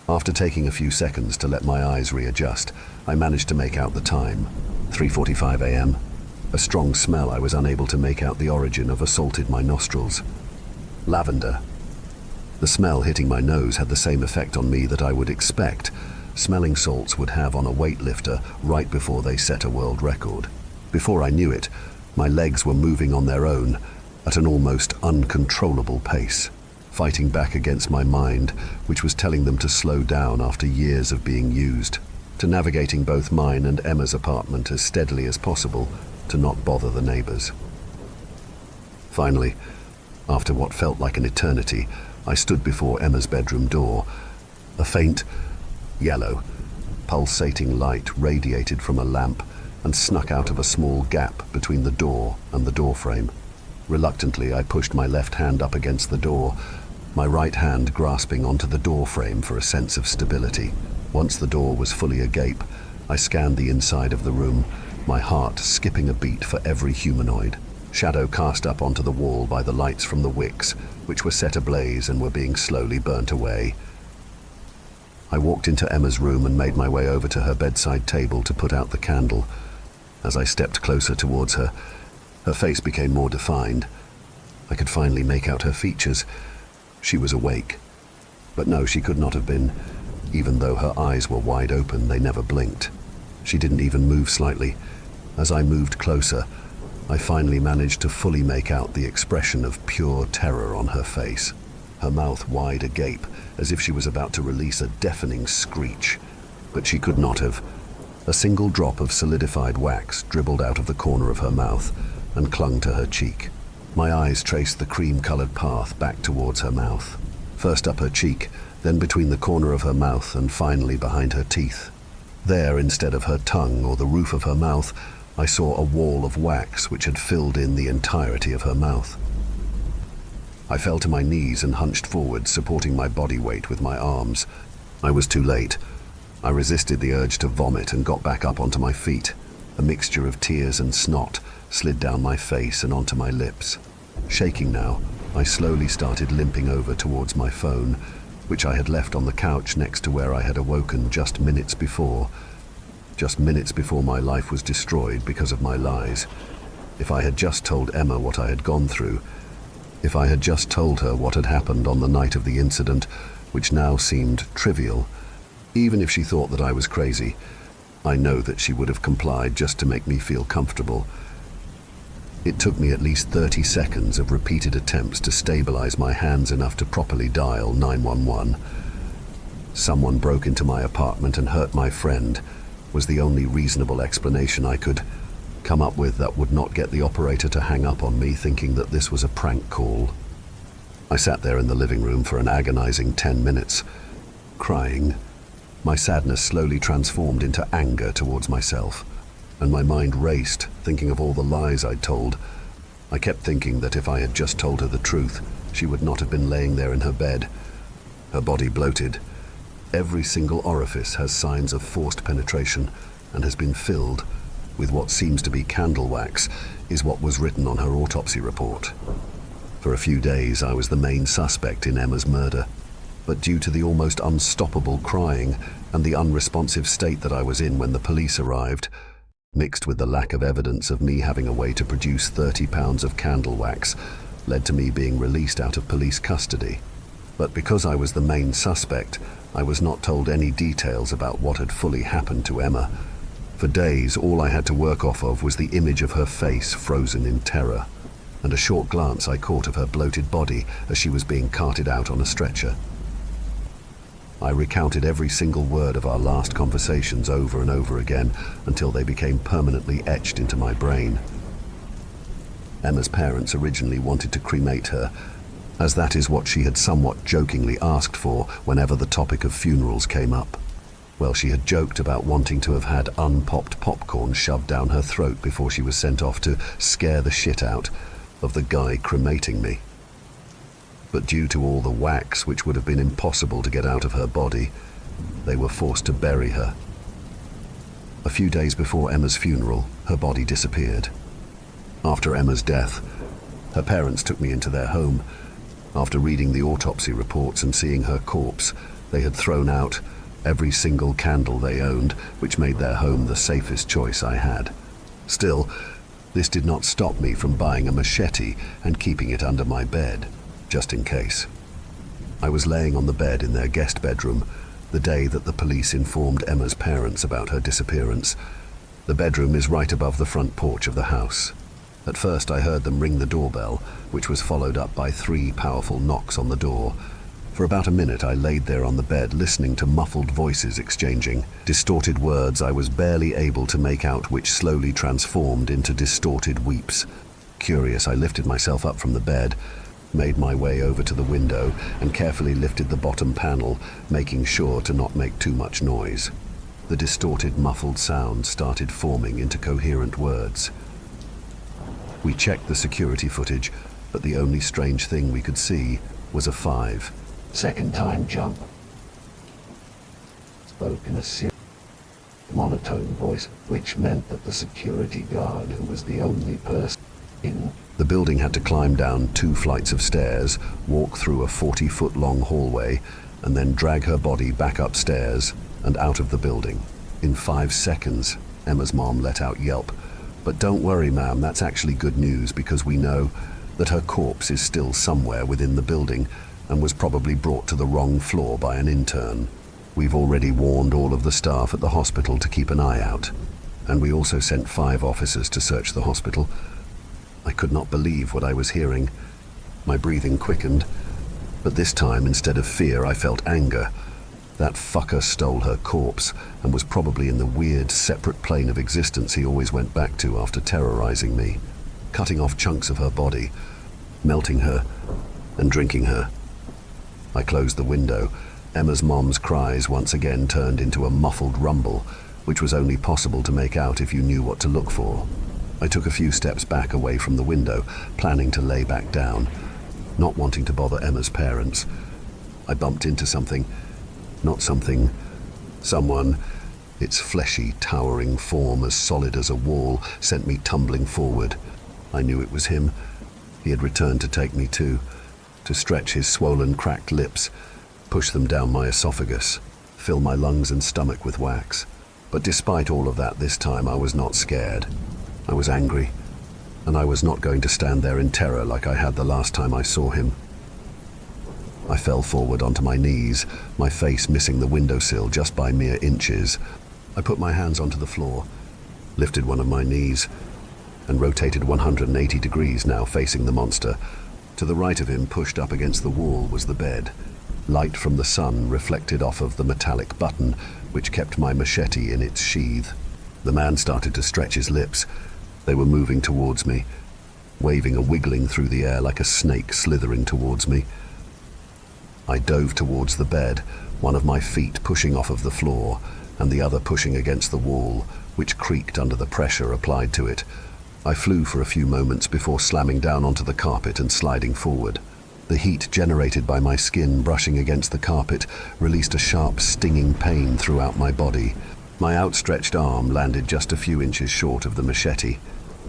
After taking a few seconds to let my eyes readjust, I managed to make out the time, 3:45 a.m. A strong smell I was unable to make out the origin of assaulted my nostrils. Lavender. The smell hitting my nose had the same effect on me that I would expect smelling salts would have on a weightlifter right before they set a world record. Before I knew it, my legs were moving on their own at an almost uncontrollable pace, fighting back against my mind, which was telling them to slow down after years of being used, to navigating both mine and Emma's apartment as steadily as possible to not bother the neighbors. Finally, after what felt like an eternity, I stood before Emma's bedroom door. A faint, yellow, pulsating light radiated from a lamp and snuck out of a small gap between the door and the doorframe. Reluctantly, I pushed my left hand up against the door, my right hand grasping onto the doorframe for a sense of stability. Once the door was fully agape, I scanned the inside of the room, my heart skipping a beat for every humanoid. Shadow cast up onto the wall by the lights from the wicks, which were set ablaze and were being slowly burnt away. I walked into Emma's room and made my way over to her bedside table to put out the candle. As I stepped closer towards her, her face became more defined. I could finally make out her features. She was awake. But no, she could not have been. Even though her eyes were wide open, they never blinked. She didn't even move slightly. As I moved closer, I finally managed to fully make out the expression of pure terror on her face, her mouth wide agape, as if she was about to release a deafening screech. But she could not have. A single drop of solidified wax dribbled out of the corner of her mouth and clung to her cheek. My eyes traced the cream-colored path back towards her mouth, first up her cheek, then between the corner of her mouth and finally behind her teeth. There, instead of her tongue or the roof of her mouth, I saw a wall of wax which had filled in the entirety of her mouth. I fell to my knees and hunched forward, supporting my body weight with my arms. I was too late. I resisted the urge to vomit and got back up onto my feet. A mixture of tears and snot slid down my face and onto my lips. Shaking now, I slowly started limping over towards my phone, which I had left on the couch next to where I had awoken just minutes before my life was destroyed because of my lies. If I had just told Emma what I had gone through, if I had just told her what had happened on the night of the incident, which now seemed trivial, Even if she thought that I was crazy, I know that she would have complied just to make me feel comfortable. It took me at least 30 seconds of repeated attempts to stabilize my hands enough to properly dial 911. Someone broke into my apartment and hurt my friend was the only reasonable explanation I could come up with that would not get the operator to hang up on me, thinking that this was a prank call. I sat there in the living room for an agonizing 10 minutes, crying. My sadness slowly transformed into anger towards myself, and my mind raced, thinking of all the lies I'd told. I kept thinking that if I had just told her the truth, she would not have been laying there in her bed, her body bloated. Every single orifice has signs of forced penetration and has been filled with what seems to be candle wax, is what was written on her autopsy report. For a few days I was the main suspect in Emma's murder, but due to the almost unstoppable crying and the unresponsive state that I was in when the police arrived, mixed with the lack of evidence of me having a way to produce 30 pounds of candle wax, led to me being released out of police custody. But because I was the main suspect, I was not told any details about what had fully happened to Emma. For days, all I had to work off of was the image of her face frozen in terror, and a short glance I caught of her bloated body as she was being carted out on a stretcher. I recounted every single word of our last conversations over and over again until they became permanently etched into my brain. Emma's parents originally wanted to cremate her, as that is what she had somewhat jokingly asked for whenever the topic of funerals came up. Well, she had joked about wanting to have had unpopped popcorn shoved down her throat before she was sent off to scare the shit out of the guy cremating me. But due to all the wax, which would have been impossible to get out of her body, they were forced to bury her. A few days before Emma's funeral, her body disappeared. After Emma's death, her parents took me into their home. After reading the autopsy reports and seeing her corpse, they had thrown out every single candle they owned, which made their home the safest choice I had. Still, this did not stop me from buying a machete and keeping it under my bed, just in case. I was laying on the bed in their guest bedroom the day that the police informed Emma's parents about her disappearance. The bedroom is right above the front porch of the house. At first I heard them ring the doorbell, which was followed up by 3 powerful knocks on the door. For about a minute I laid there on the bed listening to muffled voices exchanging distorted words I was barely able to make out, which slowly transformed into distorted weeps. Curious, I lifted myself up from the bed, made my way over to the window and carefully lifted the bottom panel, making sure to not make too much noise. The distorted, muffled sound started forming into coherent words. We checked the security footage, but the only strange thing we could see was a 5-second time jump. Spoke in a serious, monotone voice, which meant that the security guard, who was the only person in the building, had to climb down 2 flights of stairs, walk through a 40-foot-long hallway, and then drag her body back upstairs and out of the building. In 5 seconds, Emma's mom let out a yelp. But don't worry, ma'am, that's actually good news, because we know that her corpse is still somewhere within the building and was probably brought to the wrong floor by an intern. We've already warned all of the staff at the hospital to keep an eye out, and we also sent 5 officers to search the hospital. I could not believe what I was hearing. My breathing quickened, but this time, instead of fear, I felt anger. That fucker stole her corpse and was probably in the weird, separate plane of existence he always went back to after terrorizing me, cutting off chunks of her body, melting her, and drinking her. I closed the window. Emma's mom's cries once again turned into a muffled rumble, which was only possible to make out if you knew what to look for. I took a few steps back away from the window, planning to lay back down, not wanting to bother Emma's parents. I bumped into something. Not something. Someone. Its fleshy, towering form, as solid as a wall, sent me tumbling forward. I knew it was him. He had returned to take me to stretch his swollen, cracked lips, push them down my esophagus, fill my lungs and stomach with wax. But despite all of that, this time I was not scared. I was angry, and I was not going to stand there in terror like I had the last time I saw him. I fell forward onto my knees, my face missing the windowsill just by mere inches. I put my hands onto the floor, lifted one of my knees, and rotated 180 degrees, now facing the monster. To the right of him, pushed up against the wall, was the bed. Light from the sun reflected off of the metallic button, which kept my machete in its sheath. The man started to stretch his lips. They were moving towards me, waving and wiggling through the air like a snake slithering towards me. I dove towards the bed, one of my feet pushing off of the floor, and the other pushing against the wall, which creaked under the pressure applied to it. I flew for a few moments before slamming down onto the carpet and sliding forward. The heat generated by my skin brushing against the carpet released a sharp, stinging pain throughout my body. My outstretched arm landed just a few inches short of the machete.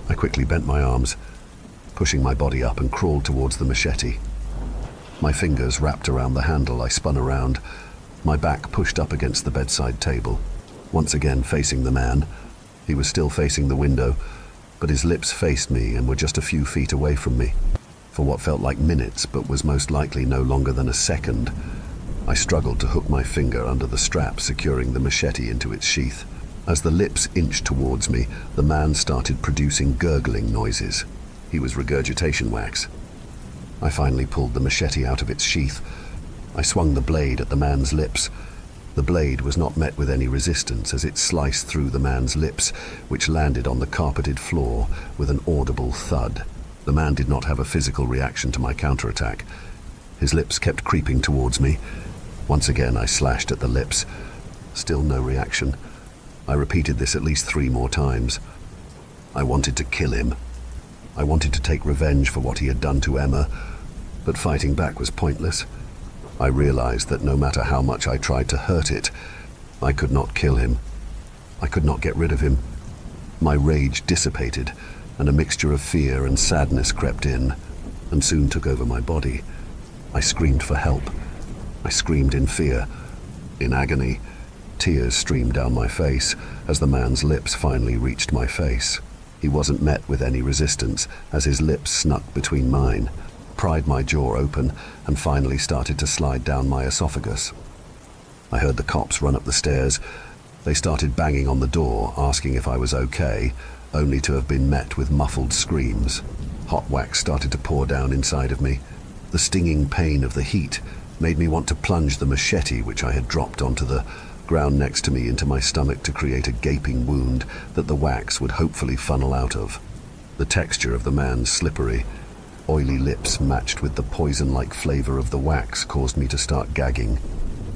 I quickly bent my arms, pushing my body up, and crawled towards the machete. My fingers wrapped around the handle. I spun around, my back pushed up against the bedside table, once again facing the man. He was still facing the window, but his lips faced me and were just a few feet away from me. For what felt like minutes, but was most likely no longer than a second, I struggled to hook my finger under the strap securing the machete into its sheath. As the lips inched towards me, the man started producing gurgling noises. He was regurgitation wax. I finally pulled the machete out of its sheath. I swung the blade at the man's lips. The blade was not met with any resistance as it sliced through the man's lips, which landed on the carpeted floor with an audible thud. The man did not have a physical reaction to my counterattack. His lips kept creeping towards me. Once again, I slashed at the lips. Still no reaction. I repeated this at least 3 more times. I wanted to kill him. I wanted to take revenge for what he had done to Emma, but fighting back was pointless. I realized that no matter how much I tried to hurt it, I could not kill him. I could not get rid of him. My rage dissipated, and a mixture of fear and sadness crept in, and soon took over my body. I screamed for help. I screamed in fear, in agony. Tears streamed down my face as the man's lips finally reached my face. He wasn't met with any resistance as his lips snuck between mine, pried my jaw open, and finally started to slide down my esophagus. I heard the cops run up the stairs. They started banging on the door, asking if I was okay, only to have been met with muffled screams. Hot wax started to pour down inside of me. The stinging pain of the heat made me want to plunge the machete, which I had dropped onto the ground next to me, into my stomach to create a gaping wound that the wax would hopefully funnel out of. The texture of the man's slippery, oily lips matched with the poison-like flavor of the wax caused me to start gagging.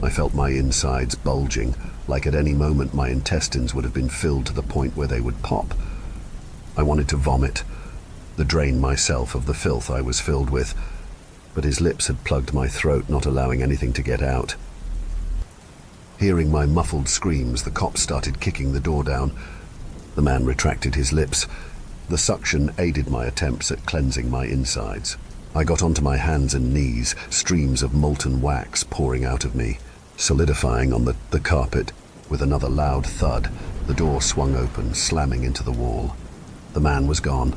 I felt my insides bulging, like at any moment my intestines would have been filled to the point where they would pop. I wanted to vomit, to drain myself of the filth I was filled with, but his lips had plugged my throat, not allowing anything to get out. Hearing my muffled screams, the cops started kicking the door down. The man retracted his lips. The suction aided my attempts at cleansing my insides. I got onto my hands and knees, streams of molten wax pouring out of me, solidifying on the carpet. With another loud thud, the door swung open, slamming into the wall. The man was gone.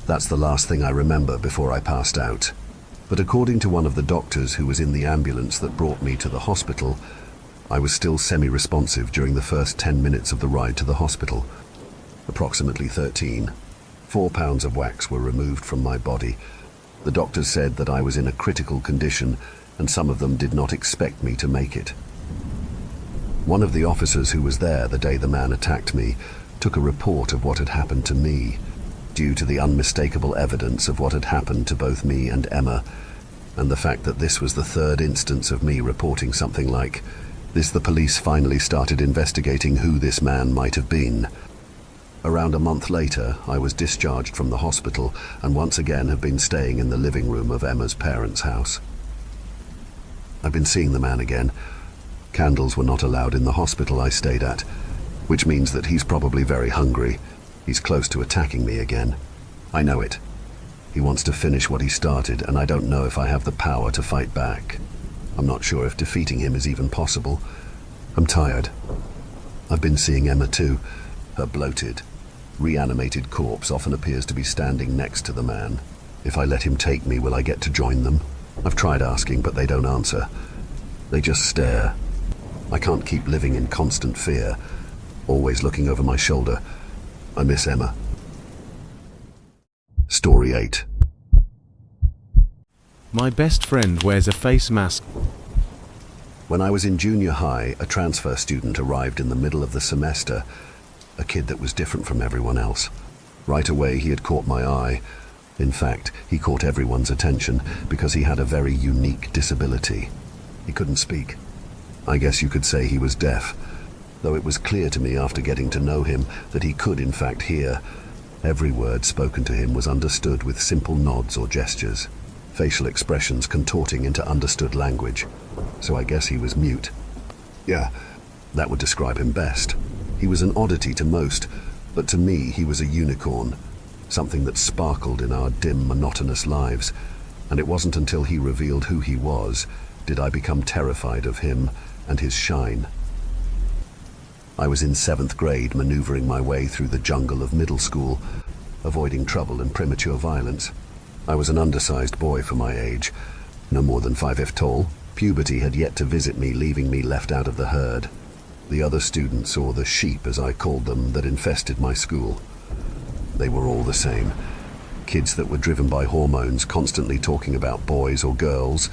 That's the last thing I remember before I passed out. But according to one of the doctors who was in the ambulance that brought me to the hospital, I was still semi-responsive during the first 10 minutes of the ride to the hospital. Approximately 13. 4 pounds of wax were removed from my body. The doctors said that I was in a critical condition, and some of them did not expect me to make it. One of the officers who was there the day the man attacked me took a report of what had happened to me. Due to the unmistakable evidence of what had happened to both me and Emma, and the fact that this was the 3rd instance of me reporting something like this, the police finally started investigating who this man might have been. Around a month later, I was discharged from the hospital and once again have been staying in the living room of Emma's parents' house. I've been seeing the man again. Candles were not allowed in the hospital I stayed at, which means that he's probably very hungry. He's close to attacking me again. I know it. He wants to finish what he started, and I don't know if I have the power to fight back. I'm not sure if defeating him is even possible. I'm tired. I've been seeing Emma too. Her bloated, reanimated corpse often appears to be standing next to the man. If I let him take me, will I get to join them? I've tried asking, but they don't answer. They just stare. I can't keep living in constant fear, always looking over my shoulder. I miss Emma. Story 8. My best friend wears a face mask. When I was in junior high, a transfer student arrived in the middle of the semester, a kid that was different from everyone else. Right away, he had caught my eye. In fact, he caught everyone's attention because he had a very unique disability. He couldn't speak. I guess you could say he was deaf, though it was clear to me after getting to know him that he could in fact hear. Every word spoken to him was understood with simple nods or gestures, facial expressions contorting into understood language. So I guess he was mute. Yeah, that would describe him best. He was an oddity to most, but to me he was a unicorn, something that sparkled in our dim, monotonous lives, and it wasn't until he revealed who he was did I become terrified of him and his shine. I was in 7th grade, maneuvering my way through the jungle of middle school, avoiding trouble and premature violence. I was an undersized boy for my age, no more than 5'' tall. Puberty had yet to visit me, leaving me left out of the herd. The other students, or the sheep as I called them, that infested my school. They were all the same. Kids that were driven by hormones, constantly talking about boys or girls,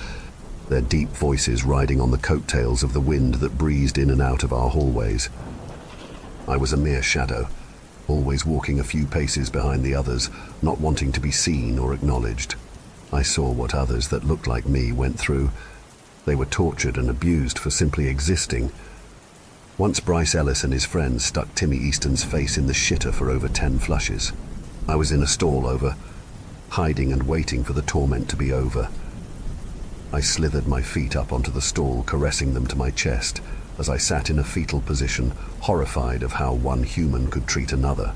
their deep voices riding on the coattails of the wind that breezed in and out of our hallways. I was a mere shadow, always walking a few paces behind the others, not wanting to be seen or acknowledged. I saw what others that looked like me went through. They were tortured and abused for simply existing. Once Bryce Ellis and his friends stuck Timmy Easton's face in the shitter for over 10 flushes. I was in a stall over, hiding and waiting for the torment to be over. I slithered my feet up onto the stall, caressing them to my chest, as I sat in a fetal position, horrified of how one human could treat another.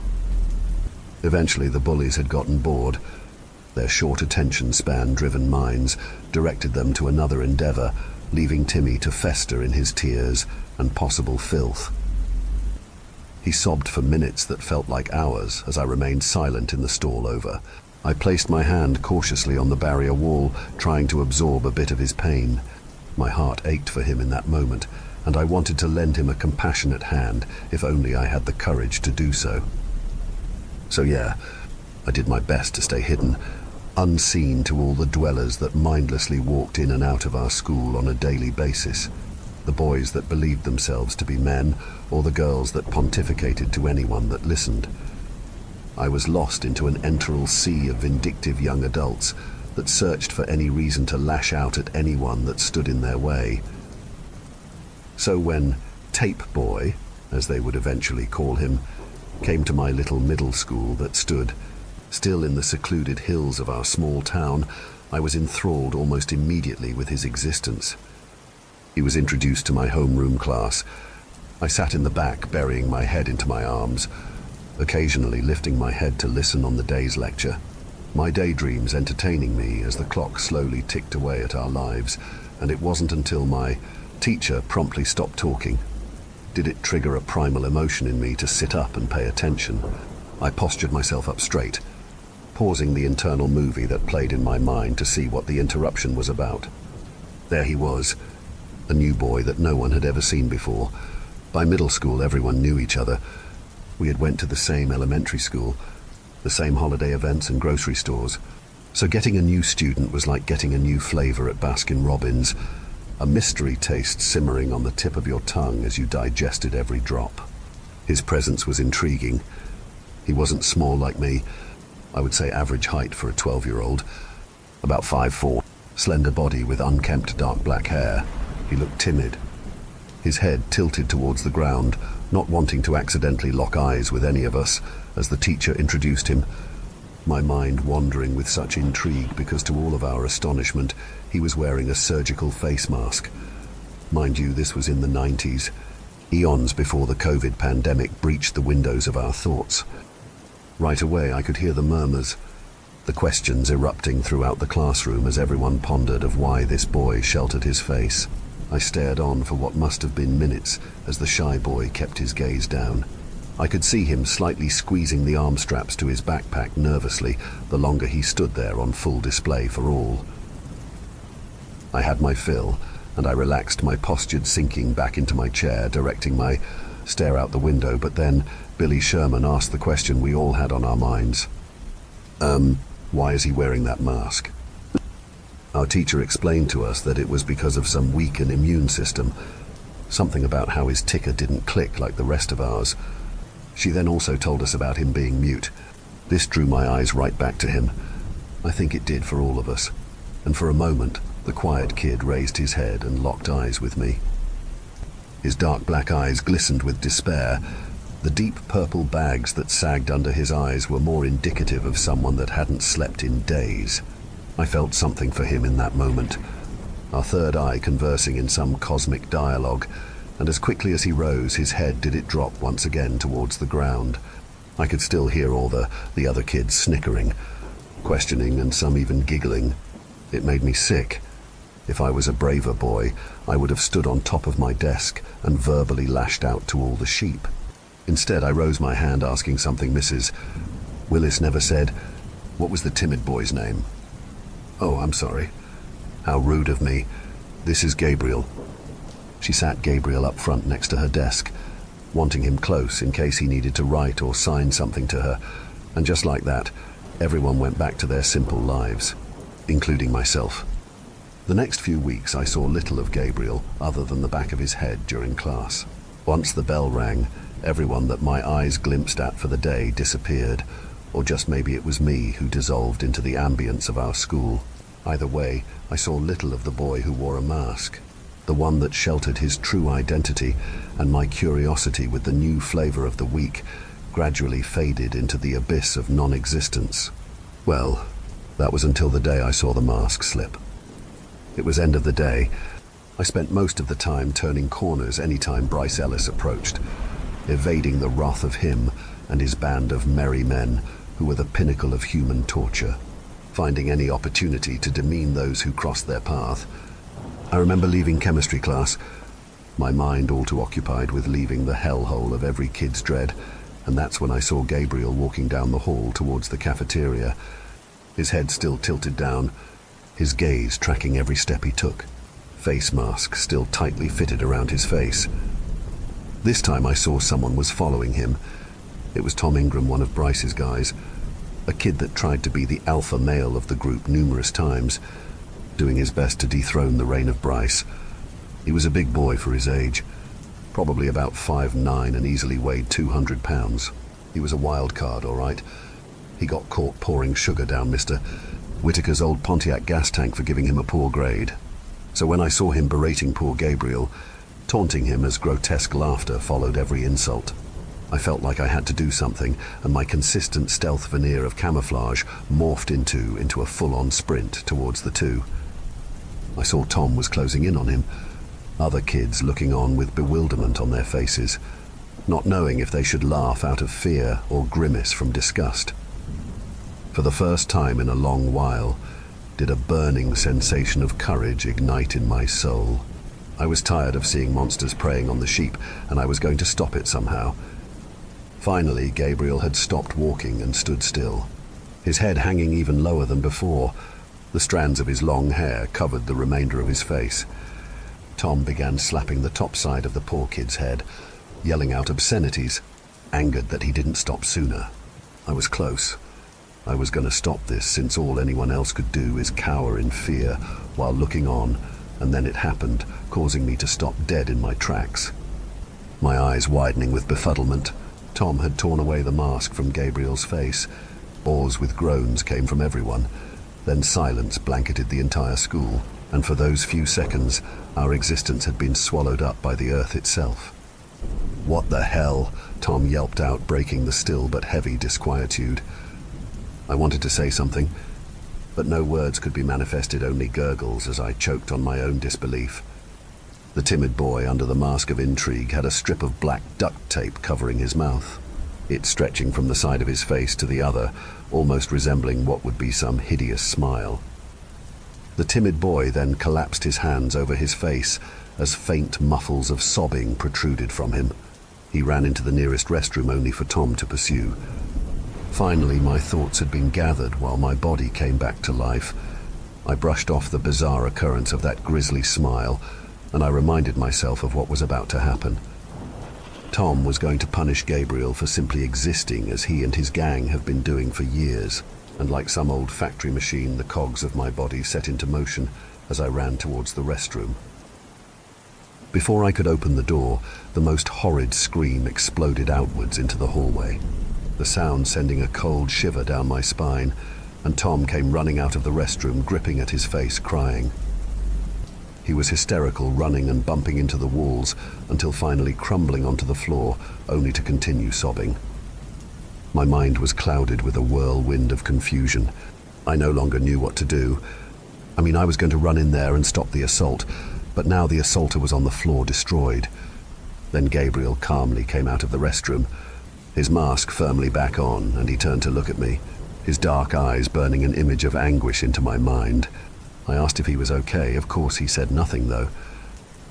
Eventually the bullies had gotten bored. Their short attention span-driven minds directed them to another endeavor, leaving Timmy to fester in his tears and possible filth. He sobbed for minutes that felt like hours as I remained silent in the stall over. I placed my hand cautiously on the barrier wall, trying to absorb a bit of his pain. My heart ached for him in that moment, and I wanted to lend him a compassionate hand, if only I had the courage to do so. So yeah, I did my best to stay hidden, unseen to all the dwellers that mindlessly walked in and out of our school on a daily basis. The boys that believed themselves to be men, or the girls that pontificated to anyone that listened. I was lost into an enteral sea of vindictive young adults that searched for any reason to lash out at anyone that stood in their way. So when Tape Boy, as they would eventually call him, came to my little middle school that stood still in the secluded hills of our small town, I was enthralled almost immediately with his existence. He was introduced to my homeroom class. I sat in the back, burying my head into my arms, occasionally lifting my head to listen on the day's lecture, my daydreams entertaining me as the clock slowly ticked away at our lives, and it wasn't until my teacher promptly stopped talking did it trigger a primal emotion in me to sit up and pay attention. I postured myself up straight, pausing the internal movie that played in my mind to see what the interruption was about. There he was, a new boy that no one had ever seen before. By middle school, everyone knew each other. We had went to the same elementary school, the same holiday events and grocery stores. So getting a new student was like getting a new flavor at Baskin-Robbins, a mystery taste simmering on the tip of your tongue as you digested every drop. His presence was intriguing. He wasn't small like me. I would say average height for a 12-year-old, about 5'4", slender body with unkempt dark black hair. He looked timid, his head tilted towards the ground, not wanting to accidentally lock eyes with any of us as the teacher introduced him, my mind wandering with such intrigue because to all of our astonishment, he was wearing a surgical face mask. Mind you, this was in the 90s, eons before the COVID pandemic breached the windows of our thoughts. Right away I could hear the murmurs, the questions erupting throughout the classroom as everyone pondered of why this boy sheltered his face. I stared on for what must have been minutes as the shy boy kept his gaze down. I could see him slightly squeezing the arm straps to his backpack nervously the longer he stood there on full display for all. I had my fill, and I relaxed my postured sinking back into my chair, directing my stare out the window, but then Billy Sherman asked the question we all had on our minds. Why is he wearing that mask? Our teacher explained to us that it was because of some weakened immune system, something about how his ticker didn't click like the rest of ours. She then also told us about him being mute. This drew my eyes right back to him. I think it did for all of us, and for a moment, the quiet kid raised his head and locked eyes with me. His dark black eyes glistened with despair. The deep purple bags that sagged under his eyes were more indicative of someone that hadn't slept in days. I felt something for him in that moment, our third eye conversing in some cosmic dialogue, and as quickly as he rose, his head did it drop once again towards the ground. I could still hear all the other kids snickering, questioning, and some even giggling. It made me sick. If I was a braver boy, I would have stood on top of my desk and verbally lashed out to all the sheep. Instead, I rose my hand asking something Mrs. Willis never said. What was the timid boy's name? Oh, I'm sorry. How rude of me. This is Gabriel. She sat Gabriel up front next to her desk, wanting him close in case he needed to write or sign something to her. And just like that, everyone went back to their simple lives, including myself. The next few weeks I saw little of Gabriel other than the back of his head during class. Once the bell rang, everyone that my eyes glimpsed at for the day disappeared, or just maybe it was me who dissolved into the ambience of our school. Either way, I saw little of the boy who wore a mask, the one that sheltered his true identity, and my curiosity with the new flavor of the week gradually faded into the abyss of non-existence. Well, that was until the day I saw the mask slip. It was end of the day. I spent most of the time turning corners anytime Bryce Ellis approached, evading the wrath of him and his band of merry men who were the pinnacle of human torture, finding any opportunity to demean those who crossed their path. I remember leaving chemistry class, my mind all too occupied with leaving the hellhole of every kid's dread, and that's when I saw Gabriel walking down the hall towards the cafeteria, his head still tilted down, his gaze tracking every step he took, face mask still tightly fitted around his face. This time I saw someone was following him. It was Tom Ingram, one of Bryce's guys, a kid that tried to be the alpha male of the group numerous times, doing his best to dethrone the reign of Bryce. He was a big boy for his age, probably about 5'9" and easily weighed 200 pounds. He was a wild card, all right. He got caught pouring sugar down Mr. Whitaker's old Pontiac gas tank for giving him a poor grade. So when I saw him berating poor Gabriel, taunting him as grotesque laughter followed every insult, I felt like I had to do something, and my consistent stealth veneer of camouflage morphed into a full-on sprint towards the two. I saw Tom was closing in on him, other kids looking on with bewilderment on their faces, not knowing if they should laugh out of fear or grimace from disgust. For the first time in a long while, did a burning sensation of courage ignite in my soul. I was tired of seeing monsters preying on the sheep, and I was going to stop it somehow. Finally, Gabriel had stopped walking and stood still, his head hanging even lower than before. The strands of his long hair covered the remainder of his face. Tom began slapping the top side of the poor kid's head, yelling out obscenities, angered that he didn't stop sooner. I was close. I was going to stop this, since all anyone else could do is cower in fear while looking on, and then it happened, causing me to stop dead in my tracks. My eyes widening with befuddlement, Tom had torn away the mask from Gabriel's face. Awes with groans came from everyone. Then silence blanketed the entire school, and for those few seconds, our existence had been swallowed up by the earth itself. "What the hell?" Tom yelped out, breaking the still but heavy disquietude. I wanted to say something, but no words could be manifested, only gurgles as I choked on my own disbelief. The timid boy under the mask of intrigue had a strip of black duct tape covering his mouth, it stretching from the side of his face to the other, almost resembling what would be some hideous smile. The timid boy then collapsed his hands over his face as faint muffles of sobbing protruded from him. He ran into the nearest restroom only for Tom to pursue. Finally, my thoughts had been gathered while my body came back to life. I brushed off the bizarre occurrence of that grisly smile, and I reminded myself of what was about to happen. Tom was going to punish Gabriel for simply existing as he and his gang have been doing for years, and like some old factory machine, the cogs of my body set into motion as I ran towards the restroom. Before I could open the door, the most horrid scream exploded outwards into the hallway, the sound sending a cold shiver down my spine, and Tom came running out of the restroom, gripping at his face, crying. He was hysterical, running and bumping into the walls until finally crumbling onto the floor, only to continue sobbing. My mind was clouded with a whirlwind of confusion. I no longer knew what to do. I was going to run in there and stop the assault, but now the assaulter was on the floor, destroyed. Then Gabriel calmly came out of the restroom, his mask firmly back on, and he turned to look at me, his dark eyes burning an image of anguish into my mind. I asked if he was okay. Of course he said nothing, though.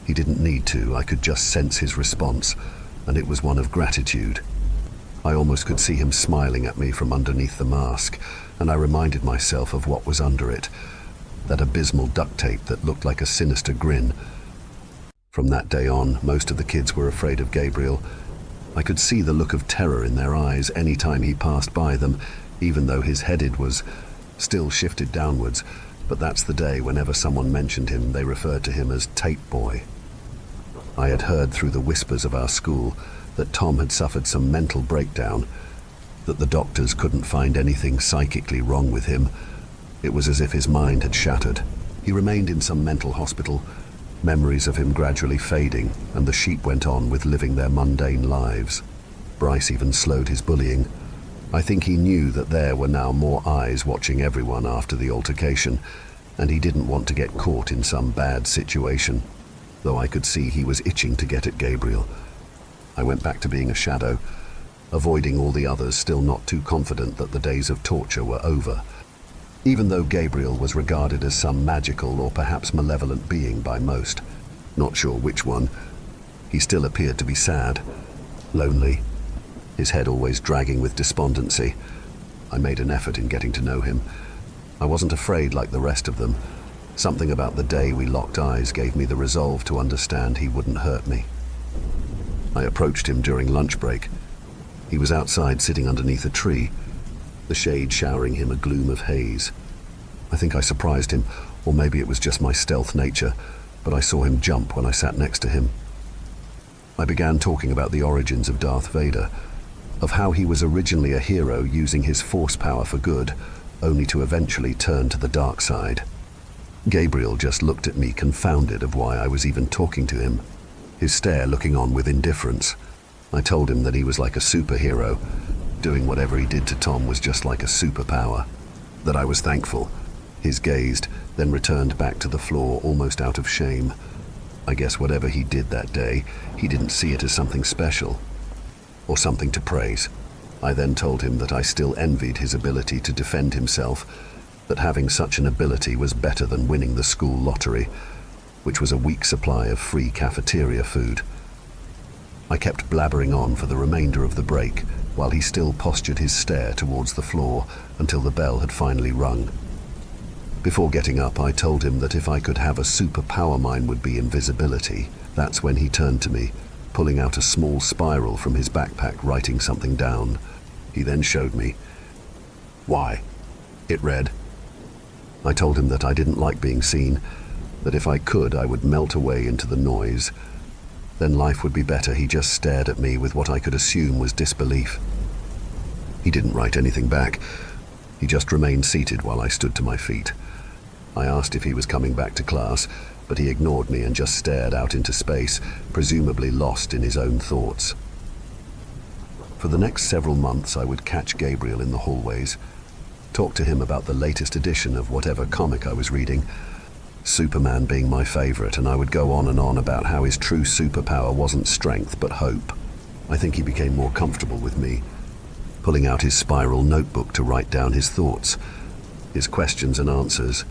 He didn't need to. I could just sense his response, and it was one of gratitude. I almost could see him smiling at me from underneath the mask, and I reminded myself of what was under it, that abysmal duct tape that looked like a sinister grin. From that day on, most of the kids were afraid of Gabriel. I could see the look of terror in their eyes any time he passed by them, even though his head was still shifted downwards. But that's the day whenever someone mentioned him, they referred to him as Tape Boy. I had heard through the whispers of our school that Tom had suffered some mental breakdown, that the doctors couldn't find anything psychically wrong with him. It was as if his mind had shattered. He remained in some mental hospital, memories of him gradually fading, and the sheep went on with living their mundane lives. Bryce even slowed his bullying. I think he knew that there were now more eyes watching everyone after the altercation, and he didn't want to get caught in some bad situation, though I could see he was itching to get at Gabriel. I went back to being a shadow, avoiding all the others, still not too confident that the days of torture were over. Even though Gabriel was regarded as some magical or perhaps malevolent being by most, not sure which one, he still appeared to be sad, lonely, his head always dragging with despondency. I made an effort in getting to know him. I wasn't afraid like the rest of them. Something about the day we locked eyes gave me the resolve to understand he wouldn't hurt me. I approached him during lunch break. He was outside sitting underneath a tree, the shade showering him a gloom of haze. I think I surprised him, or maybe it was just my stealth nature, but I saw him jump when I sat next to him. I began talking about the origins of Darth Vader, of how he was originally a hero using his force power for good, only to eventually turn to the dark side. Gabriel just looked at me, confounded of why I was even talking to him, his stare looking on with indifference. I told him that he was like a superhero. Doing whatever he did to Tom was just like a superpower. That I was thankful. His gazed, then returned back to the floor almost out of shame. I guess whatever he did that day, he didn't see it as something special, or something to praise. I then told him that I still envied his ability to defend himself, that having such an ability was better than winning the school lottery, which was a weak supply of free cafeteria food. I kept blabbering on for the remainder of the break, while he still postured his stare towards the floor until the bell had finally rung. Before getting up, I told him that if I could have a superpower, mine would be invisibility. That's when he turned to me, pulling out a small spiral from his backpack, writing something down. He then showed me. "Why?" It read. I told him that I didn't like being seen, that if I could, I would melt away into the noise. Then life would be better. He just stared at me with what I could assume was disbelief. He didn't write anything back. He just remained seated while I stood to my feet. I asked if he was coming back to class, but he ignored me and just stared out into space, presumably lost in his own thoughts. For the next several months, I would catch Gabriel in the hallways, talk to him about the latest edition of whatever comic I was reading, Superman being my favorite, and I would go on and on about how his true superpower wasn't strength but hope. I think he became more comfortable with me, pulling out his spiral notebook to write down his thoughts, his questions and answers.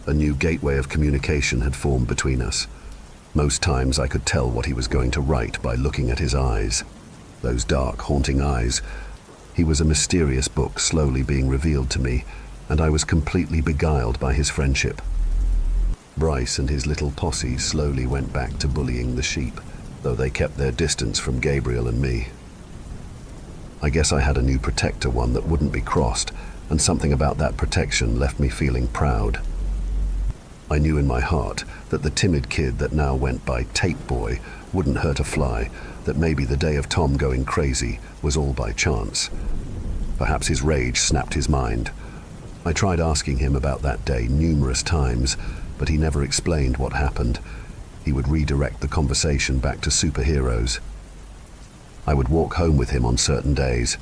A new gateway of communication had formed between us. Most times I could tell what he was going to write by looking at his eyes. Those dark, haunting eyes. He was a mysterious book slowly being revealed to me, and I was completely beguiled by his friendship. Bryce and his little posse slowly went back to bullying the sheep, though they kept their distance from Gabriel and me. I guess I had a new protector, one that wouldn't be crossed, and something about that protection left me feeling proud. I knew in my heart that the timid kid that now went by Tape Boy wouldn't hurt a fly, that maybe the day of Tom going crazy was all by chance. Perhaps his rage snapped his mind. I tried asking him about that day numerous times, but he never explained what happened. He would redirect the conversation back to superheroes. I would walk home with him on certain days.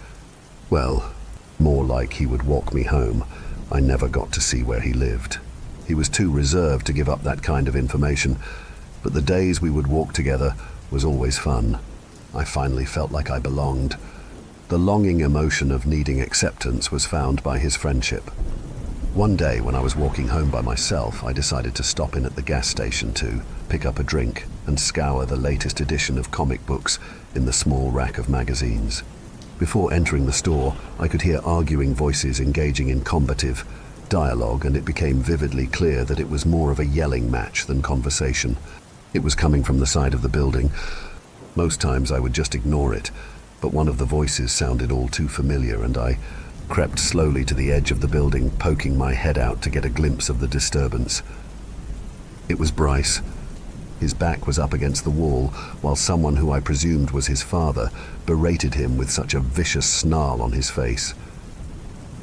Well, more like he would walk me home. I never got to see where he lived. He was too reserved to give up that kind of information, but the days we would walk together was always fun. I finally felt like I belonged. The longing emotion of needing acceptance was found by his friendship. One day when I was walking home by myself, I decided to stop in at the gas station to pick up a drink and scour the latest edition of comic books in the small rack of magazines. Before entering the store, I could hear arguing voices engaging in combative dialogue, and it became vividly clear that it was more of a yelling match than conversation. It was coming from the side of the building. Most times I would just ignore it, but one of the voices sounded all too familiar, and I crept slowly to the edge of the building, poking my head out to get a glimpse of the disturbance. It was Bryce. His back was up against the wall, while someone who I presumed was his father berated him with such a vicious snarl on his face.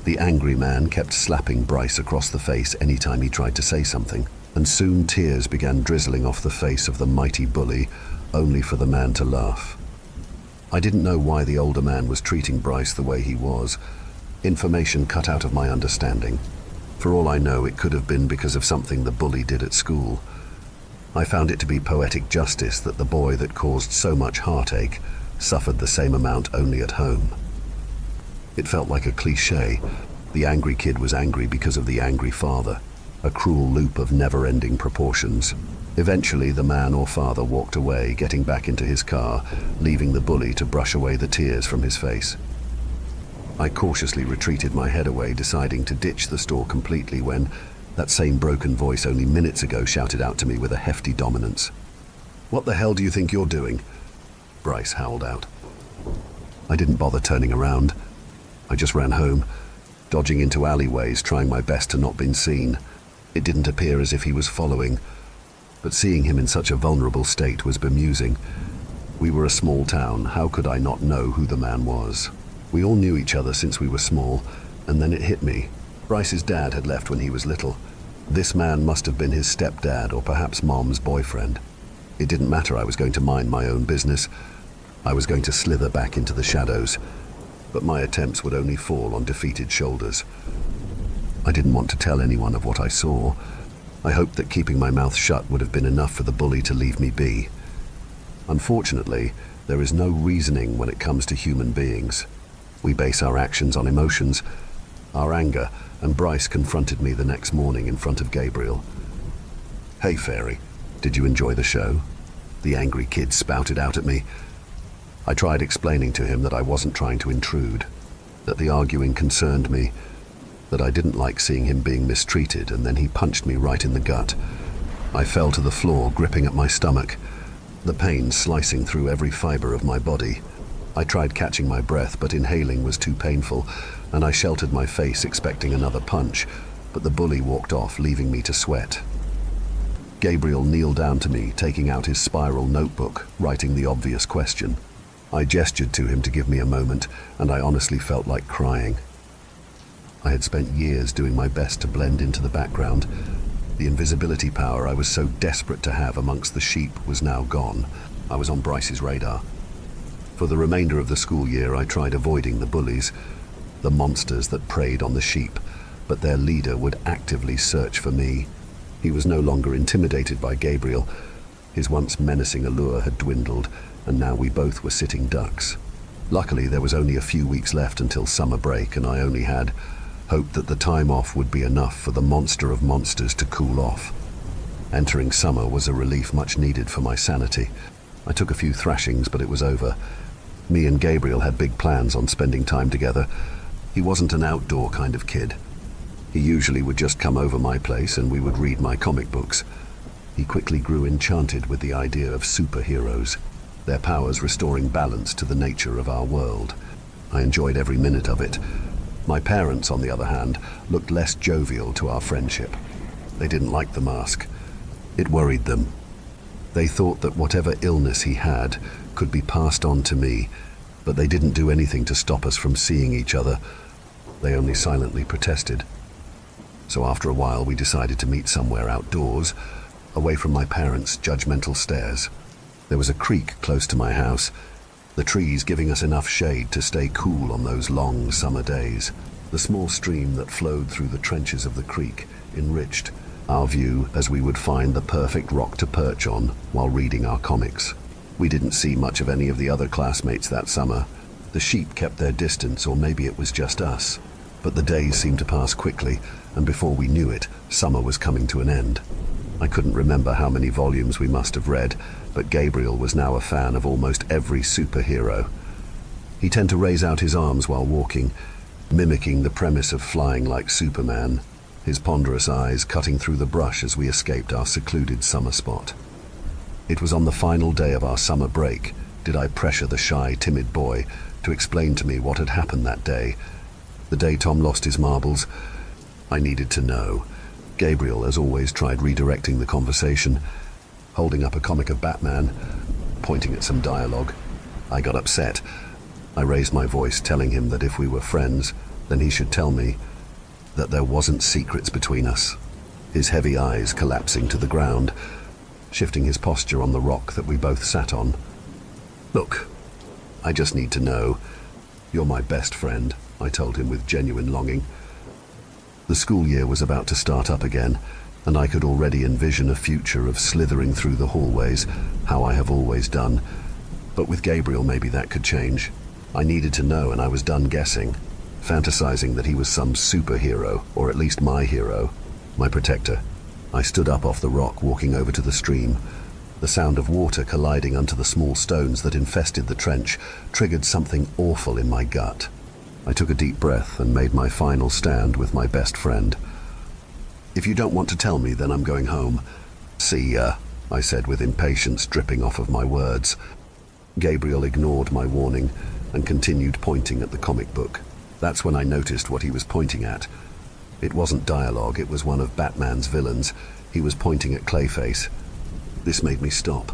The angry man kept slapping Bryce across the face anytime he tried to say something, and soon tears began drizzling off the face of the mighty bully, only for the man to laugh. I didn't know why the older man was treating Bryce the way he was. Information cut out of my understanding. For all I know, it could have been because of something the bully did at school. I found it to be poetic justice that the boy that caused so much heartache suffered the same amount only at home. It felt like a cliché. The angry kid was angry because of the angry father, a cruel loop of never-ending proportions. Eventually, the man or father walked away, getting back into his car, leaving the bully to brush away the tears from his face. I cautiously retreated my head away, deciding to ditch the store completely when that same broken voice only minutes ago shouted out to me with a hefty dominance. "What the hell do you think you're doing?" Bryce howled out. I didn't bother turning around. I just ran home, dodging into alleyways, trying my best to not be seen. It didn't appear as if he was following, but seeing him in such a vulnerable state was bemusing. We were a small town. How could I not know who the man was? We all knew each other since we were small, and then it hit me. Bryce's dad had left when he was little. This man must have been his stepdad or perhaps Mom's boyfriend. It didn't matter. I was going to mind my own business. I was going to slither back into the shadows, but my attempts would only fall on defeated shoulders. I didn't want to tell anyone of what I saw. I hoped that keeping my mouth shut would have been enough for the bully to leave me be. Unfortunately, there is no reasoning when it comes to human beings. We base our actions on emotions, our anger, and Bryce confronted me the next morning in front of Gabriel. "Hey, Fairy, did you enjoy the show?" The angry kid spouted out at me. I tried explaining to him that I wasn't trying to intrude, that the arguing concerned me, that I didn't like seeing him being mistreated, and then he punched me right in the gut. I fell to the floor, gripping at my stomach, the pain slicing through every fiber of my body. I tried catching my breath, but inhaling was too painful, and I sheltered my face, expecting another punch, but the bully walked off, leaving me to sweat. Gabriel kneeled down to me, taking out his spiral notebook, writing the obvious question. I gestured to him to give me a moment, and I honestly felt like crying. I had spent years doing my best to blend into the background. The invisibility power I was so desperate to have amongst the sheep was now gone. I was on Bryce's radar. For the remainder of the school year, I tried avoiding the bullies, the monsters that preyed on the sheep, but their leader would actively search for me. He was no longer intimidated by Gabriel. His once menacing allure had dwindled, and now we both were sitting ducks. Luckily, there was only a few weeks left until summer break, and I only had hoped that the time off would be enough for the monster of monsters to cool off. Entering summer was a relief much needed for my sanity. I took a few thrashings, but it was over. Me and Gabriel had big plans on spending time together. He wasn't an outdoor kind of kid. He usually would just come over my place and we would read my comic books. He quickly grew enchanted with the idea of superheroes, their powers restoring balance to the nature of our world. I enjoyed every minute of it. My parents, on the other hand, looked less jovial to our friendship. They didn't like the mask. It worried them. They thought that whatever illness he had could be passed on to me, but they didn't do anything to stop us from seeing each other. They only silently protested. So after a while, we decided to meet somewhere outdoors, away from my parents' judgmental stares. There was a creek close to my house, the trees giving us enough shade to stay cool on those long summer days. The small stream that flowed through the trenches of the creek enriched our view as we would find the perfect rock to perch on while reading our comics. We didn't see much of any of the other classmates that summer. The sheep kept their distance, or maybe it was just us. But the days seemed to pass quickly, and before we knew it, summer was coming to an end. I couldn't remember how many volumes we must have read, but Gabriel was now a fan of almost every superhero. He tended to raise out his arms while walking, mimicking the premise of flying like Superman, his ponderous eyes cutting through the brush as we escaped our secluded summer spot. It was on the final day of our summer break did I pressure the shy, timid boy to explain to me what had happened that day. The day Tom lost his marbles. I needed to know. Gabriel, as always, tried redirecting the conversation, holding up a comic of Batman, pointing at some dialogue. I got upset. I raised my voice, telling him that if we were friends, then he should tell me that there wasn't secrets between us. His heavy eyes collapsing to the ground, shifting his posture on the rock that we both sat on. Look, I just need to know. You're my best friend, I told him with genuine longing. The school year was about to start up again, and I could already envision a future of slithering through the hallways, how I have always done. But with Gabriel, maybe that could change. I needed to know, and I was done guessing, fantasizing that he was some superhero, or at least my hero, my protector. I stood up off the rock, walking over to the stream. The sound of water colliding onto the small stones that infested the trench triggered something awful in my gut. I took a deep breath and made my final stand with my best friend. If you don't want to tell me, then I'm going home. See ya, I said with impatience dripping off of my words. Gabriel ignored my warning and continued pointing at the comic book. That's when I noticed what he was pointing at. It wasn't dialogue, it was one of Batman's villains. He was pointing at Clayface. This made me stop,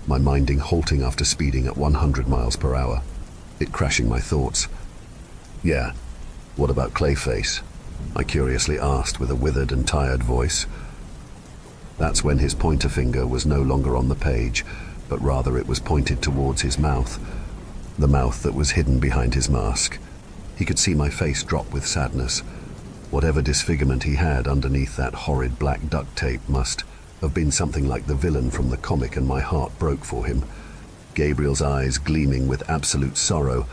my minding halting after speeding at 100 miles per hour, it crashing my thoughts. Yeah, what about Clayface? I curiously asked with a withered and tired voice. That's when his pointer finger was no longer on the page, but rather it was pointed towards his mouth, the mouth that was hidden behind his mask. He could see my face drop with sadness. Whatever disfigurement he had underneath that horrid black duct tape must have been something like the villain from the comic, and my heart broke for him. Gabriel's eyes gleaming with absolute sorrow,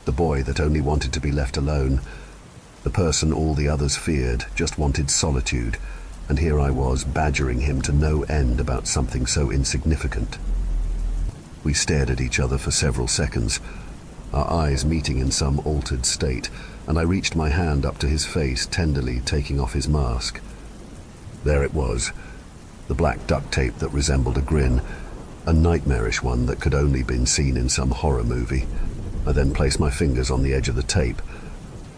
the boy that only wanted to be left alone, the person all the others feared, just wanted solitude, and here I was badgering him to no end about something so insignificant. We stared at each other for several seconds, our eyes meeting in some altered state, and I reached my hand up to his face, tenderly taking off his mask. There it was, the black duct tape that resembled a grin, a nightmarish one that could only been seen in some horror movie. I then placed my fingers on the edge of the tape,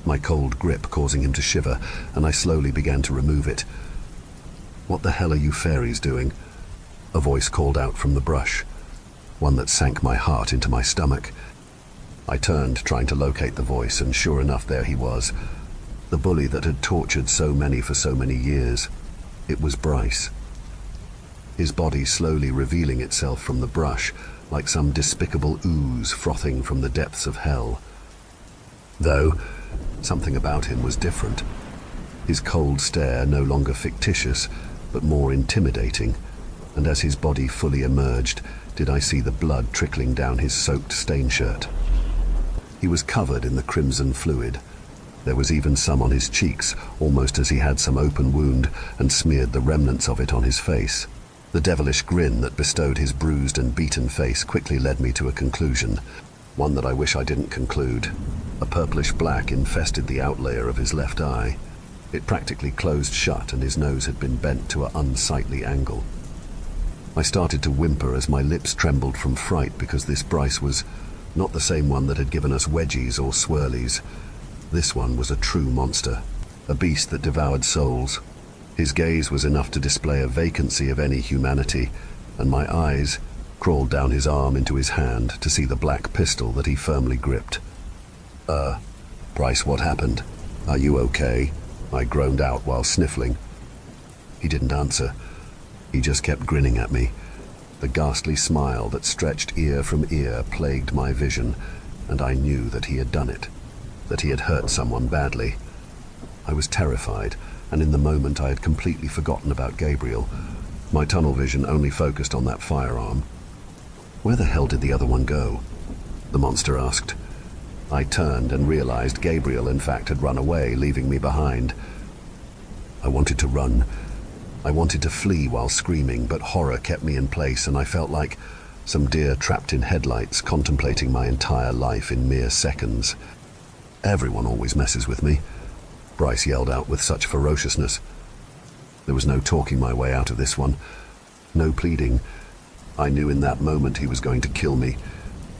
my cold grip causing him to shiver, and I slowly began to remove it. "What the hell are you fairies doing?" A voice called out from the brush, one that sank my heart into my stomach. I turned, trying to locate the voice, and sure enough, there he was, the bully that had tortured so many for so many years. It was Bryce. His body slowly revealing itself from the brush, like some despicable ooze frothing from the depths of hell. Though, something about him was different. His cold stare no longer fictitious, but more intimidating, and as his body fully emerged, did I see the blood trickling down his soaked stain shirt. He was covered in the crimson fluid. There was even some on his cheeks, almost as he had some open wound and smeared the remnants of it on his face. The devilish grin that bestowed his bruised and beaten face quickly led me to a conclusion, one that I wish I didn't conclude. A purplish black infested the outlayer of his left eye. It practically closed shut and his nose had been bent to an unsightly angle. I started to whimper as my lips trembled from fright because this Bryce was not the same one that had given us wedgies or swirlies. This one was a true monster, a beast that devoured souls. His gaze was enough to display a vacancy of any humanity, and my eyes crawled down his arm into his hand to see the black pistol that he firmly gripped. Bryce, what happened? Are you okay? I groaned out while sniffling. He didn't answer. He just kept grinning at me. The ghastly smile that stretched ear from ear plagued my vision, and I knew that he had done it, that he had hurt someone badly. I was terrified, and in the moment I had completely forgotten about Gabriel. My tunnel vision only focused on that firearm. Where the hell did the other one go? The monster asked. I turned and realized Gabriel, in fact, had run away, leaving me behind. I wanted to run. I wanted to flee while screaming, but horror kept me in place, and I felt like some deer trapped in headlights, contemplating my entire life in mere seconds. Everyone always messes with me, Bryce yelled out with such ferociousness. There was no talking my way out of this one, no pleading. I knew in that moment he was going to kill me,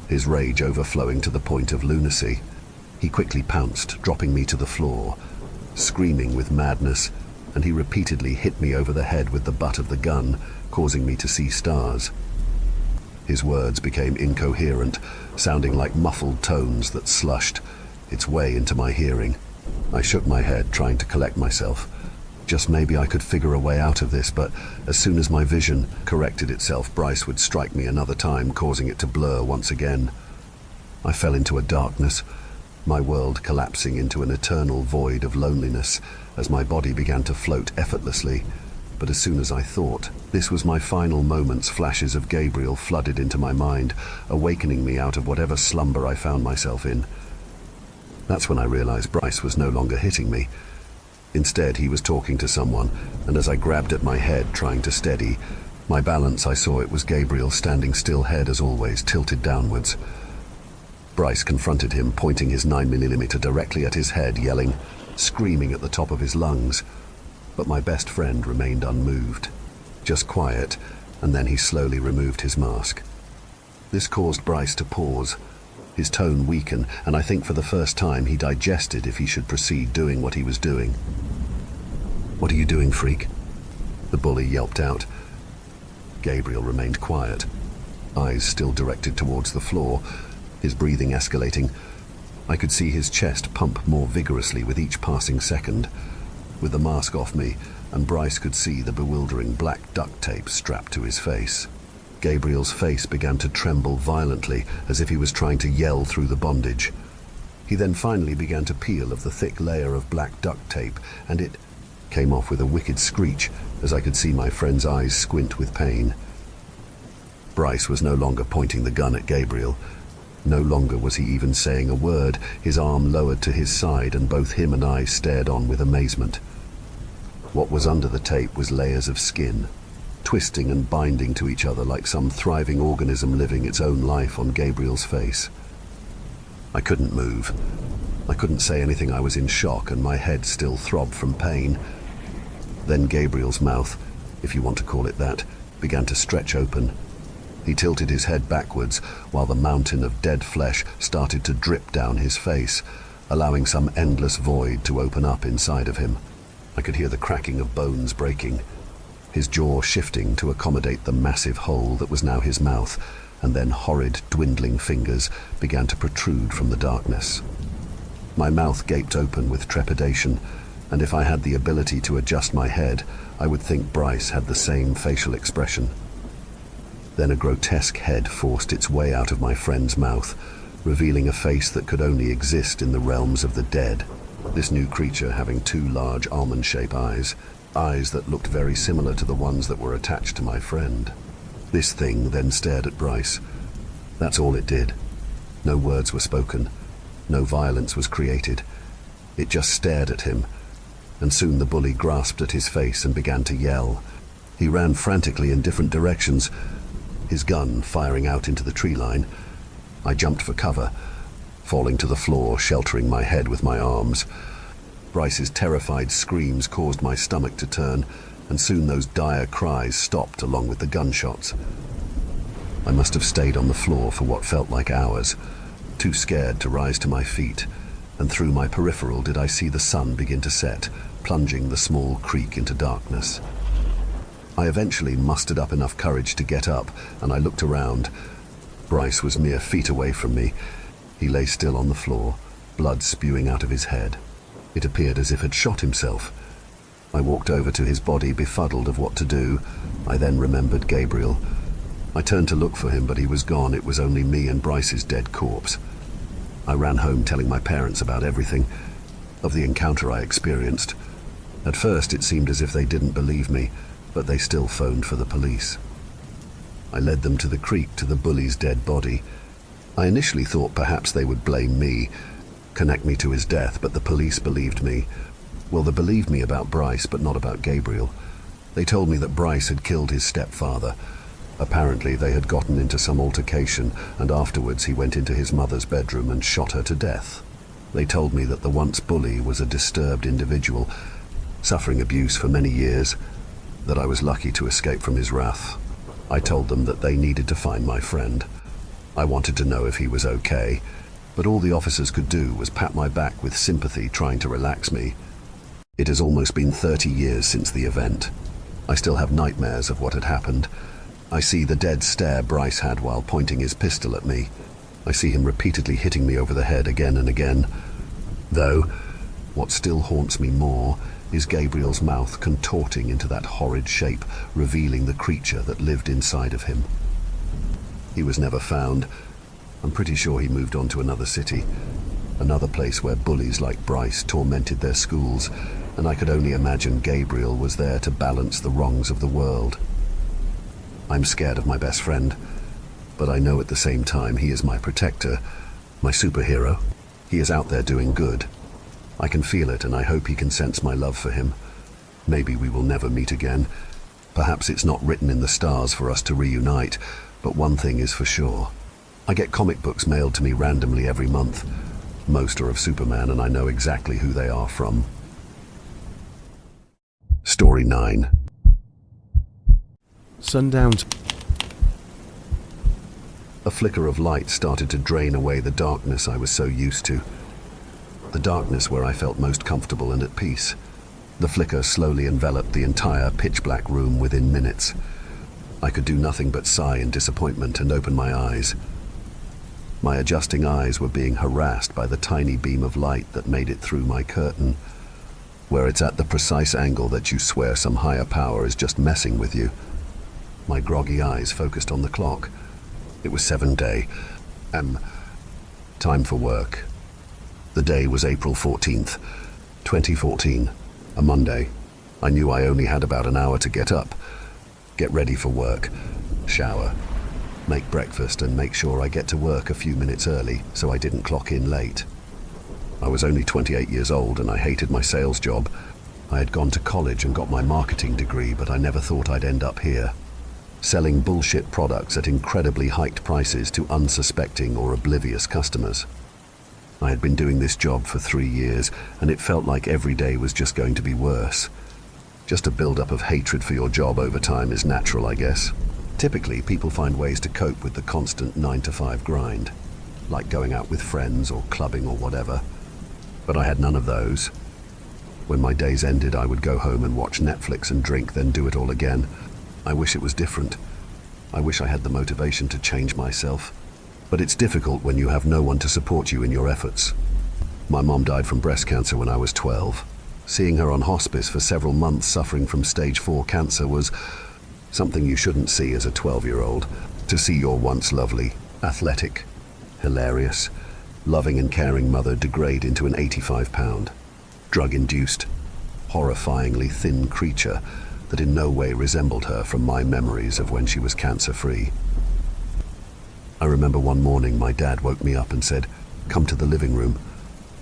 his rage overflowing to the point of lunacy. He quickly pounced, dropping me to the floor, screaming with madness, and he repeatedly hit me over the head with the butt of the gun, causing me to see stars. His words became incoherent, sounding like muffled tones that slushed its way into my hearing. I shook my head, trying to collect myself. Just maybe I could figure a way out of this, but as soon as my vision corrected itself, Bryce would strike me another time, causing it to blur once again. I fell into a darkness, my world collapsing into an eternal void of loneliness as my body began to float effortlessly. But as soon as I thought this was my final moments, flashes of Gabriel flooded into my mind, awakening me out of whatever slumber I found myself in. That's when I realized Bryce was no longer hitting me. Instead, he was talking to someone, and as I grabbed at my head, trying to steady my balance, I saw it was Gabriel, standing still, head as always tilted downwards. Bryce confronted him, pointing his 9mm directly at his head, yelling, screaming at the top of his lungs. But my best friend remained unmoved, just quiet, and then he slowly removed his mask. This caused Bryce to pause, his tone weaken, and I think for the first time he digested if he should proceed doing what he was doing. "What are you doing, freak?" the bully yelped out. Gabriel remained quiet, eyes still directed towards the floor, his breathing escalating. I could see his chest pump more vigorously with each passing second. With the mask off me, and Bryce could see the bewildering black duct tape strapped to his face. Gabriel's face began to tremble violently, as if he was trying to yell through the bondage. He then finally began to peel of the thick layer of black duct tape, and it came off with a wicked screech, as I could see my friend's eyes squint with pain. Bryce was no longer pointing the gun at Gabriel. No longer was he even saying a word, his arm lowered to his side, and both him and I stared on with amazement. What was under the tape was layers of skin, twisting and binding to each other like some thriving organism living its own life on Gabriel's face. I couldn't move. I couldn't say anything. I was in shock, and my head still throbbed from pain. Then Gabriel's mouth, if you want to call it that, began to stretch open. He tilted his head backwards, while the mountain of dead flesh started to drip down his face, allowing some endless void to open up inside of him. I could hear the cracking of bones breaking, his jaw shifting to accommodate the massive hole that was now his mouth, and then horrid, dwindling fingers began to protrude from the darkness. My mouth gaped open with trepidation, and if I had the ability to adjust my head, I would think Bryce had the same facial expression. Then a grotesque head forced its way out of my friend's mouth, revealing a face that could only exist in the realms of the dead. This new creature having two large almond-shaped eyes that looked very similar to the ones that were attached to my friend. This thing then stared at Bryce. That's all it did. No words were spoken. No violence was created. It just stared at him, and soon the bully grasped at his face and began to yell. He ran frantically in different directions, his gun firing out into the tree line. I jumped for cover, falling to the floor, sheltering my head with my arms. Bryce's terrified screams caused my stomach to turn, and soon those dire cries stopped along with the gunshots. I must have stayed on the floor for what felt like hours, too scared to rise to my feet, and through my peripheral did I see the sun begin to set, plunging the small creek into darkness. I eventually mustered up enough courage to get up, and I looked around. Bryce was mere feet away from me. He lay still on the floor, blood spewing out of his head. It appeared as if he'd shot himself. I walked over to his body, befuddled of what to do. I then remembered Gabriel. I turned to look for him, but he was gone. It was only me and Bryce's dead corpse. I ran home telling my parents about everything, of the encounter I experienced. At first it seemed as if they didn't believe me, but they still phoned for the police. I led them to the creek to the bully's dead body. I initially thought perhaps they would blame me, connect me to his death, but the police believed me. Well, they believed me about Bryce, but not about Gabriel. They told me that Bryce had killed his stepfather. Apparently they had gotten into some altercation, and afterwards he went into his mother's bedroom and shot her to death. They told me that the once bully was a disturbed individual, suffering abuse for many years, that I was lucky to escape from his wrath. I told them that they needed to find my friend. I wanted to know if he was okay, but all the officers could do was pat my back with sympathy, trying to relax me. It has almost been 30 years since the event. I still have nightmares of what had happened. I see the dead stare Bryce had while pointing his pistol at me. I see him repeatedly hitting me over the head again and again. Though, what still haunts me more is Gabriel's mouth contorting into that horrid shape, revealing the creature that lived inside of him. He was never found. I'm pretty sure he moved on to another city, another place where bullies like Bryce tormented their schools, and I could only imagine Gabriel was there to balance the wrongs of the world. I'm scared of my best friend, but I know at the same time he is my protector, my superhero. He is out there doing good. I can feel it, and I hope he can sense my love for him. Maybe we will never meet again. Perhaps it's not written in the stars for us to reunite, but one thing is for sure. I get comic books mailed to me randomly every month. Most are of Superman, and I know exactly who they are from. Story 9. Sundown. A flicker of light started to drain away the darkness I was so used to. The darkness where I felt most comfortable and at peace. The flicker slowly enveloped the entire pitch-black room within minutes. I could do nothing but sigh in disappointment and open my eyes. My adjusting eyes were being harassed by the tiny beam of light that made it through my curtain, where it's at the precise angle that you swear some higher power is just messing with you. My groggy eyes focused on the clock. It was 7 time for work. The day was April 14th, 2014, a Monday. I knew I only had about an hour to get up, get ready for work, shower, make breakfast, and make sure I get to work a few minutes early so I didn't clock in late. I was only 28 years old and I hated my sales job. I had gone to college and got my marketing degree, but I never thought I'd end up here, selling bullshit products at incredibly hiked prices to unsuspecting or oblivious customers. I had been doing this job for 3 years, and it felt like every day was just going to be worse. Just a build-up of hatred for your job over time is natural, I guess. Typically, people find ways to cope with the constant 9-to-5 grind, like going out with friends or clubbing or whatever. But I had none of those. When my days ended, I would go home and watch Netflix and drink, then do it all again. I wish it was different. I wish I had the motivation to change myself. But it's difficult when you have no one to support you in your efforts. My mom died from breast cancer when I was 12. Seeing her on hospice for several months suffering from stage 4 cancer was something you shouldn't see as a 12-year-old. To see your once lovely, athletic, hilarious, loving and caring mother degrade into an 85-pound, drug-induced, horrifyingly thin creature that in no way resembled her from my memories of when she was cancer-free. I remember one morning my dad woke me up and said, "Come to the living room.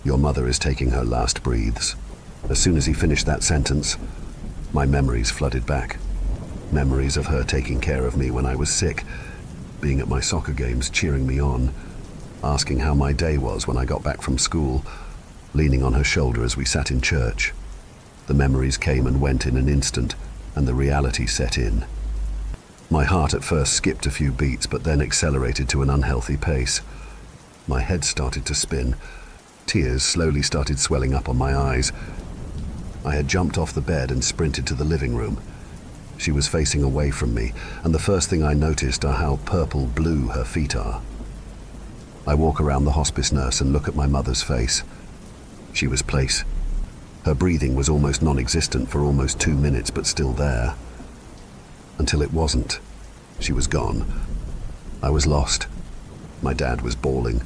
Your mother is taking her last breaths." As soon as he finished that sentence, my memories flooded back. Memories of her taking care of me when I was sick, being at my soccer games cheering me on, asking how my day was when I got back from school, leaning on her shoulder as we sat in church. The memories came and went in an instant, and the reality set in. My heart at first skipped a few beats, but then accelerated to an unhealthy pace. My head started to spin. Tears slowly started swelling up on my eyes. I had jumped off the bed and sprinted to the living room. She was facing away from me, and the first thing I noticed are how purple-blue her feet are. I walk around the hospice nurse and look at my mother's face. She was place. Her breathing was almost non-existent for almost 2 minutes, but still there. Until it wasn't. She was gone. I was lost. My dad was bawling.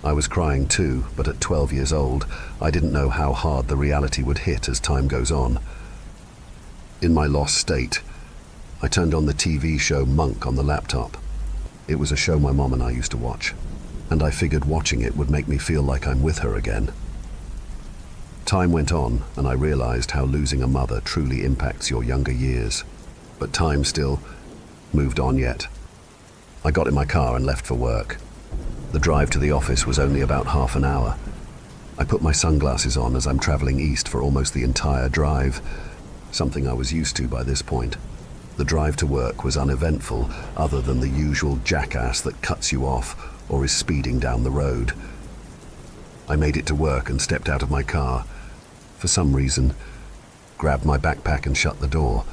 I was crying too, but at 12 years old, I didn't know how hard the reality would hit as time goes on. In my lost state, I turned on the TV show Monk on the laptop. It was a show my mom and I used to watch, and I figured watching it would make me feel like I'm with her again. Time went on, and I realized how losing a mother truly impacts your younger years. But time still moved on yet. I got in my car and left for work. The drive to the office was only about half an hour. I put my sunglasses on as I'm traveling east for almost the entire drive, something I was used to by this point. The drive to work was uneventful, other than the usual jackass that cuts you off or is speeding down the road. I made it to work and stepped out of my car. For some reason, grabbed my backpack and shut the door.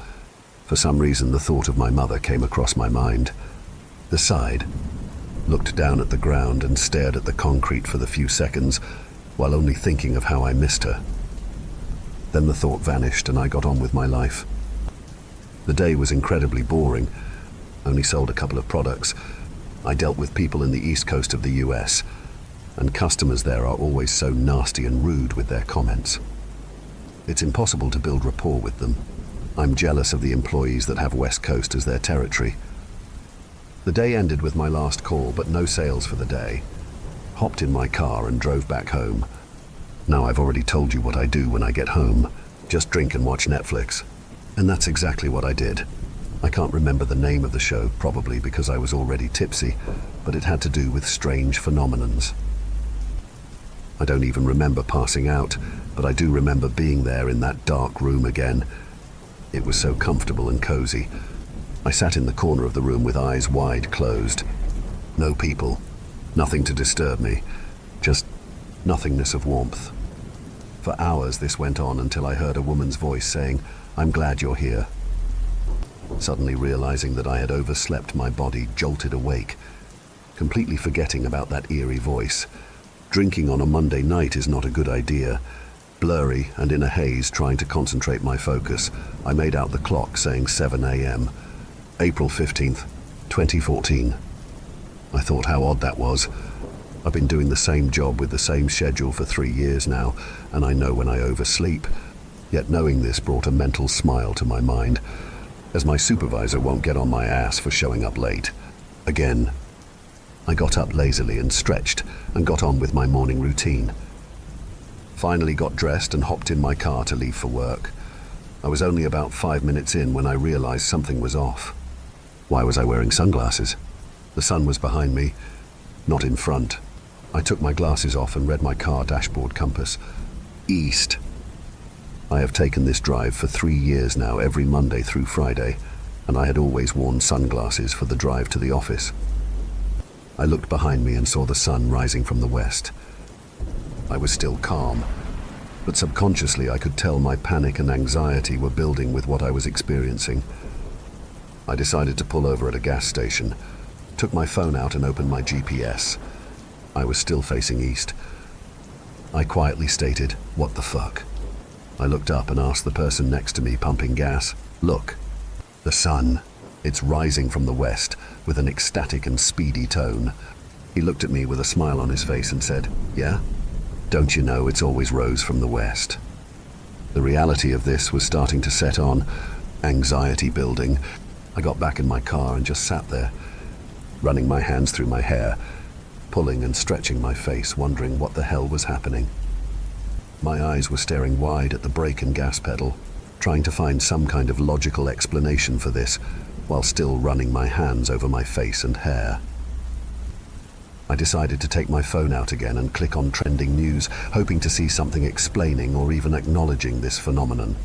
For some reason, the thought of my mother came across my mind. I sighed, looked down at the ground and stared at the concrete for the few seconds, while only thinking of how I missed her. Then the thought vanished and I got on with my life. The day was incredibly boring. Only sold a couple of products. I dealt with people in the east coast of the US, and customers there are always so nasty and rude with their comments. It's impossible to build rapport with them. I'm jealous of the employees that have West Coast as their territory. The day ended with my last call, but no sales for the day. Hopped in my car and drove back home. Now I've already told you what I do when I get home. Just drink and watch Netflix. And that's exactly what I did. I can't remember the name of the show, probably because I was already tipsy, but it had to do with strange phenomenons. I don't even remember passing out, but I do remember being there in that dark room again. It was so comfortable and cozy. I sat in the corner of the room with eyes wide closed. No people, nothing to disturb me, just nothingness of warmth. For hours this went on until I heard a woman's voice saying, "I'm glad you're here." Suddenly realizing that I had overslept, my body jolted awake, completely forgetting about that eerie voice. Drinking on a Monday night is not a good idea. Blurry and in a haze, trying to concentrate my focus, I made out the clock saying 7 a.m. April 15th, 2014. I thought how odd that was. I've been doing the same job with the same schedule for 3 years now, and I know when I oversleep. Yet knowing this brought a mental smile to my mind, as my supervisor won't get on my ass for showing up late. Again. I got up lazily and stretched and got on with my morning routine. Finally got dressed and hopped in my car to leave for work. I was only about 5 minutes in when I realized something was off. Why was I wearing sunglasses? The sun was behind me, not in front. I took my glasses off and read my car dashboard compass. East. I have taken this drive for 3 years now, every Monday through Friday, and I had always worn sunglasses for the drive to the office. I looked behind me and saw the sun rising from the west. I was still calm, but subconsciously I could tell my panic and anxiety were building with what I was experiencing. I decided to pull over at a gas station, took my phone out and opened my GPS. I was still facing east. I quietly stated, "What the fuck?" I looked up and asked the person next to me pumping gas, "Look, the sun. It's rising from the west," with an ecstatic and speedy tone. He looked at me with a smile on his face and said, "Yeah? Don't you know it's always rose from the west?" The reality of this was starting to set on, anxiety building. I got back in my car and just sat there, running my hands through my hair, pulling and stretching my face, wondering what the hell was happening. My eyes were staring wide at the brake and gas pedal, trying to find some kind of logical explanation for this, while still running my hands over my face and hair. I decided to take my phone out again and click on trending news, hoping to see something explaining or even acknowledging this phenomenon.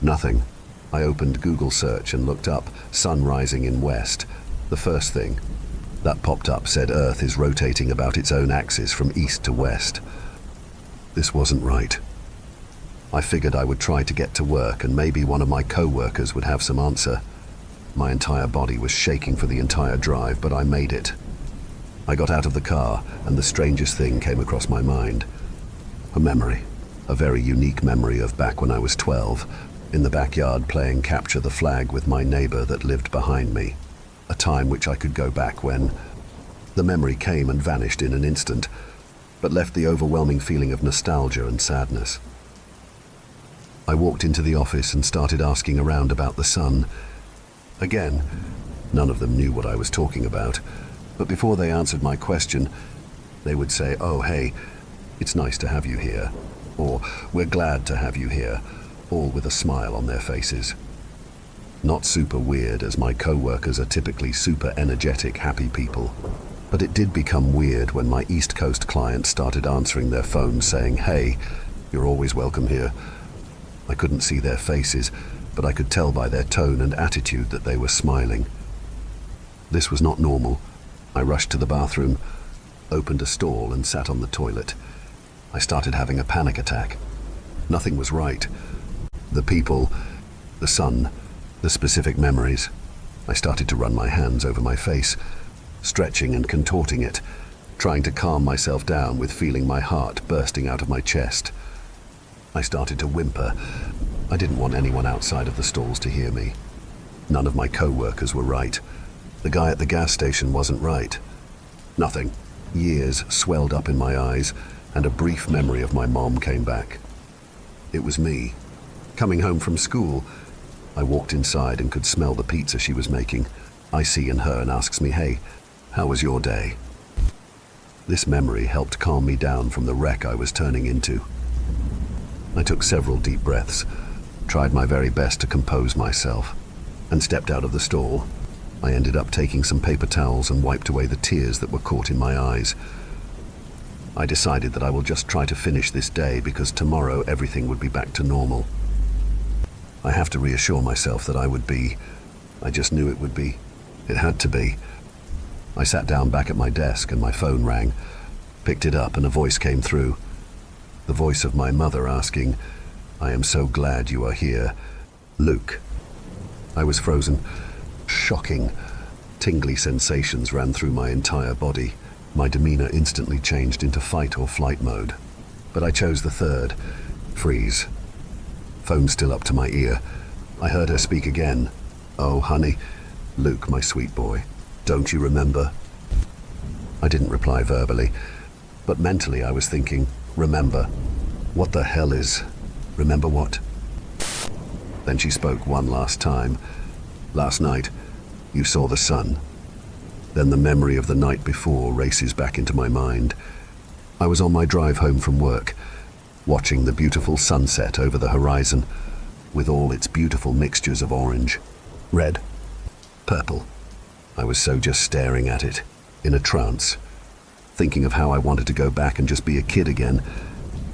Nothing. I opened Google search and looked up sun rising in west. The first thing that popped up said Earth is rotating about its own axis from east to west. This wasn't right. I figured I would try to get to work and maybe one of my co-workers would have some answer. My entire body was shaking for the entire drive, but I made it. I got out of the car and the strangest thing came across my mind. A memory. A very unique memory of back when I was 12, in the backyard playing capture the flag with my neighbor that lived behind me. A time which I could go back when. The memory came and vanished in an instant, but left the overwhelming feeling of nostalgia and sadness. I walked into the office and started asking around about the sun. Again, none of them knew what I was talking about, but before they answered my question, they would say, "Oh, hey, it's nice to have you here," or "We're glad to have you here," all with a smile on their faces. Not super weird, as my co-workers are typically super energetic, happy people. But it did become weird when my East Coast clients started answering their phones saying, "Hey, you're always welcome here." I couldn't see their faces, but I could tell by their tone and attitude that they were smiling. This was not normal. I rushed to the bathroom, opened a stall and sat on the toilet. I started having a panic attack. Nothing was right. The people, the sun, the specific memories. I started to run my hands over my face, stretching and contorting it, trying to calm myself down with feeling my heart bursting out of my chest. I started to whimper. I didn't want anyone outside of the stalls to hear me. None of my co-workers were right. The guy at the gas station wasn't right. Nothing. Years swelled up in my eyes, and a brief memory of my mom came back. It was me. Coming home from school, I walked inside and could smell the pizza she was making. I see in her and asks me, "Hey, how was your day?" This memory helped calm me down from the wreck I was turning into. I took several deep breaths, tried my very best to compose myself, and stepped out of the stall. I ended up taking some paper towels and wiped away the tears that were caught in my eyes. I decided that I will just try to finish this day because tomorrow everything would be back to normal. I have to reassure myself that I just knew it would be. It had to be. I sat down back at my desk and my phone rang, picked it up and a voice came through. The voice of my mother asking, "I am so glad you are here, Luke." I was frozen. Shocking, tingly sensations ran through my entire body. My demeanor instantly changed into fight or flight mode. But I chose the third, freeze. Phone still up to my ear. I heard her speak again. "Oh, honey, Luke, my sweet boy, don't you remember?" I didn't reply verbally, but mentally I was thinking, remember? What the hell is? Remember what? Then she spoke one last time. "Last night, you saw the sun." Then the memory of the night before races back into my mind. I was on my drive home from work, watching the beautiful sunset over the horizon, with all its beautiful mixtures of orange, red, purple. I was so just staring at it, in a trance, thinking of how I wanted to go back and just be a kid again,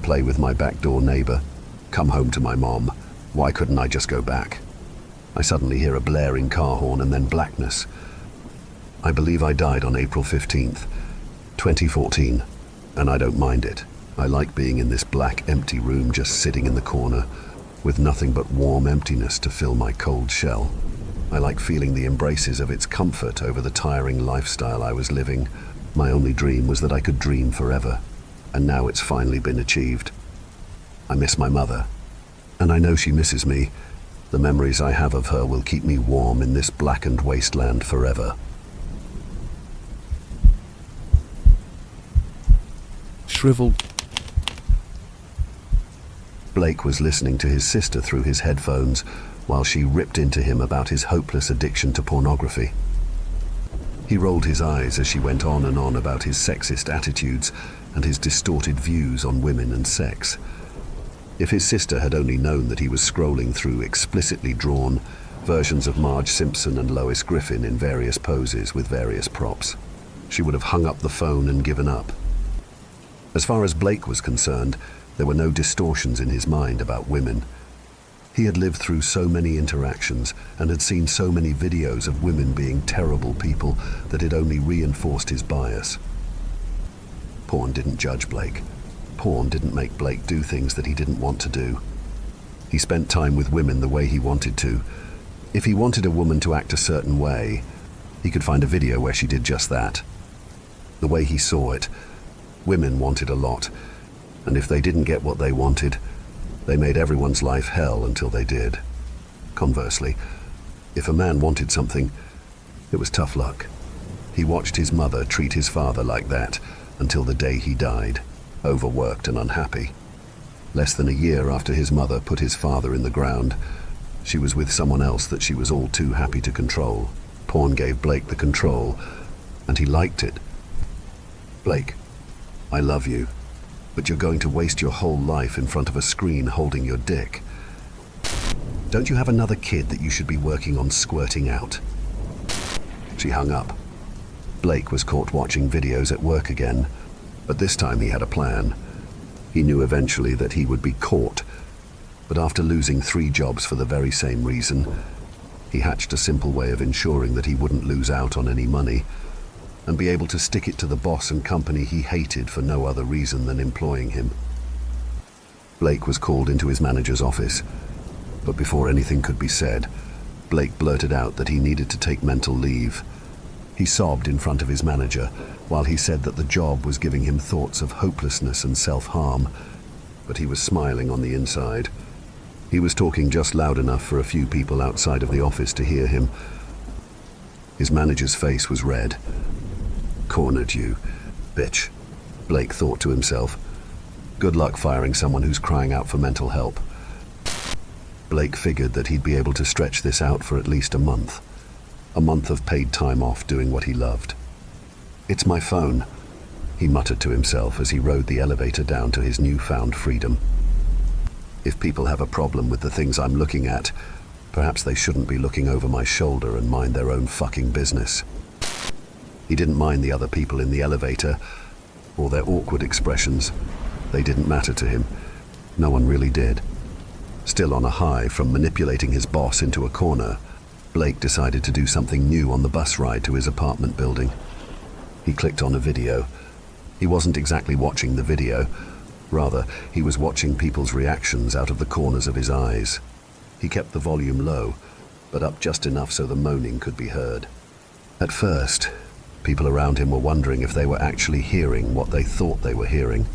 play with my backdoor neighbor, come home to my mom. Why couldn't I just go back? I suddenly hear a blaring car horn and then blackness. I believe I died on April 15th, 2014, and I don't mind it. I like being in this black, empty room just sitting in the corner, with nothing but warm emptiness to fill my cold shell. I like feeling the embraces of its comfort over the tiring lifestyle I was living. My only dream was that I could dream forever, and now it's finally been achieved. I miss my mother, and I know she misses me. The memories I have of her will keep me warm in this blackened wasteland forever. Shriveled. Blake was listening to his sister through his headphones while she ripped into him about his hopeless addiction to pornography. He rolled his eyes as she went on and on about his sexist attitudes and his distorted views on women and sex. If his sister had only known that he was scrolling through explicitly drawn versions of Marge Simpson and Lois Griffin in various poses with various props. She would have hung up the phone and given up. As far as Blake was concerned, there were no distortions in his mind about women. He had lived through so many interactions and had seen so many videos of women being terrible people that it only reinforced his bias. Porn didn't judge Blake. Porn didn't make Blake do things that he didn't want to do. He spent time with women the way he wanted to. If he wanted a woman to act a certain way, he could find a video where she did just that. The way he saw it, women wanted a lot, and if they didn't get what they wanted, they made everyone's life hell until they did. Conversely, if a man wanted something, it was tough luck. He watched his mother treat his father like that until the day he died, overworked and unhappy. Less than a year after his mother put his father in the ground, she was with someone else that she was all too happy to control. Porn gave Blake the control, and he liked it. Blake, I love you, but you're going to waste your whole life in front of a screen holding your dick. Don't you have another kid that you should be working on squirting out? She hung up. Blake was caught watching videos at work again, but this time he had a plan. He knew eventually that he would be caught, but after losing 3 jobs for the very same reason, he hatched a simple way of ensuring that he wouldn't lose out on any money and be able to stick it to the boss and company he hated for no other reason than employing him. Blake was called into his manager's office, but before anything could be said, Blake blurted out that he needed to take mental leave. He sobbed in front of his manager while he said that the job was giving him thoughts of hopelessness and self-harm, but he was smiling on the inside. He was talking just loud enough for a few people outside of the office to hear him. His manager's face was red. Cornered you, bitch, Blake thought to himself. Good luck firing someone who's crying out for mental help. Blake figured that he'd be able to stretch this out for at least a month. A month of paid time off doing what he loved. It's my phone, he muttered to himself as he rode the elevator down to his newfound freedom. If people have a problem with the things I'm looking at, perhaps they shouldn't be looking over my shoulder and mind their own fucking business. He didn't mind the other people in the elevator or their awkward expressions. They didn't matter to him. No one really did. Still on a high from manipulating his boss into a corner, Blake decided to do something new on the bus ride to his apartment building. He clicked on a video. He wasn't exactly watching the video. Rather, he was watching people's reactions out of the corners of his eyes. He kept the volume low, but up just enough so the moaning could be heard. At first, people around him were wondering if they were actually hearing what they thought they were hearing.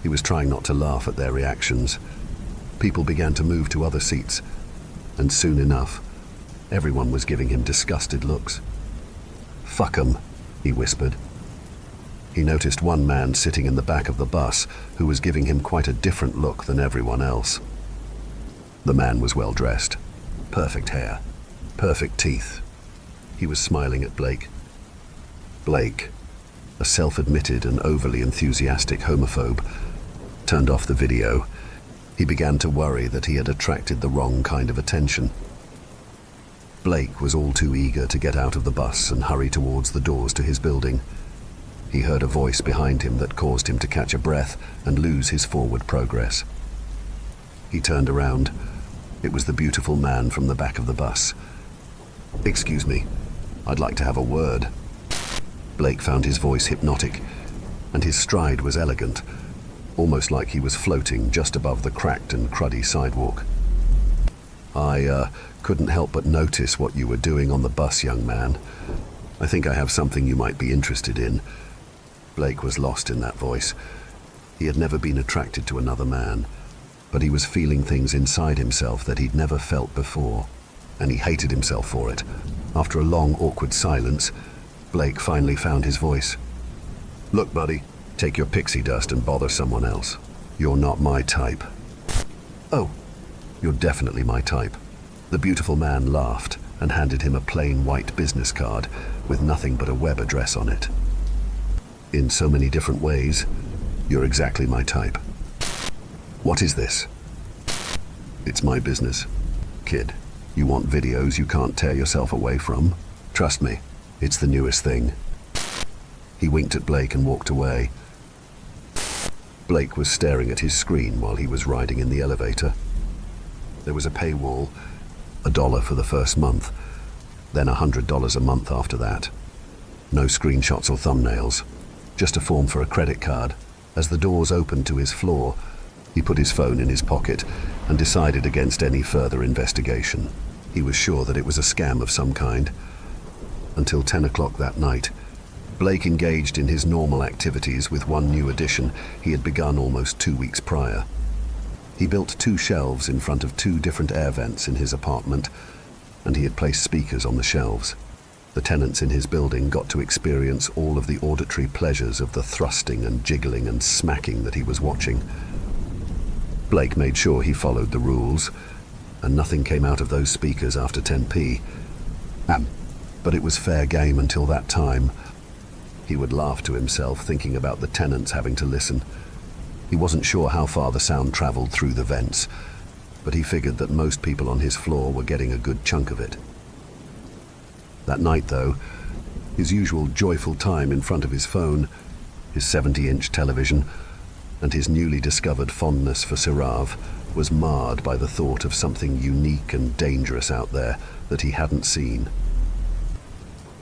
He was trying not to laugh at their reactions. People began to move to other seats, and soon enough, everyone was giving him disgusted looks. "Fuck 'em," he whispered. He noticed one man sitting in the back of the bus who was giving him quite a different look than everyone else. The man was well dressed, perfect hair, perfect teeth. He was smiling at Blake. Blake, a self-admitted and overly enthusiastic homophobe, turned off the video. He began to worry that he had attracted the wrong kind of attention. Blake was all too eager to get out of the bus and hurry towards the doors to his building. He heard a voice behind him that caused him to catch a breath and lose his forward progress. He turned around. It was the beautiful man from the back of the bus. "Excuse me, I'd like to have a word." Blake found his voice hypnotic, and his stride was elegant, almost like he was floating just above the cracked and cruddy sidewalk. I couldn't help but notice what you were doing on the bus, young man. I think I have something you might be interested in." Blake was lost in that voice. He had never been attracted to another man, but he was feeling things inside himself that he'd never felt before, and he hated himself for it. After a long, awkward silence, Blake finally found his voice. "Look, buddy, take your pixie dust and bother someone else. You're not my type." "Oh, you're definitely my type." The beautiful man laughed and handed him a plain white business card with nothing but a web address on it. "In so many different ways, you're exactly my type." "What is this?" "It's my business. Kid, you want videos you can't tear yourself away from? Trust me, it's the newest thing. He winked at Blake and walked away. Blake was staring at his screen while he was riding in the elevator. There was a paywall, $1 for the first month, then $100 a month after that. No screenshots or thumbnails, just a form for a credit card. As the doors opened to his floor, he put his phone in his pocket and decided against any further investigation. He was sure that it was a scam of some kind. Until 10 o'clock that night, Blake engaged in his normal activities with one new addition he had begun almost 2 weeks prior. He built 2 shelves in front of 2 different air vents in his apartment, and he had placed speakers on the shelves. The tenants in his building got to experience all of the auditory pleasures of the thrusting and jiggling and smacking that he was watching. Blake made sure he followed the rules, and nothing came out of those speakers after 10 p. But it was fair game until that time. He would laugh to himself thinking about the tenants having to listen. He wasn't sure how far the sound traveled through the vents, but he figured that most people on his floor were getting a good chunk of it. That night, though, his usual joyful time in front of his phone, his 70-inch television, and his newly discovered fondness for Sirav was marred by the thought of something unique and dangerous out there that he hadn't seen.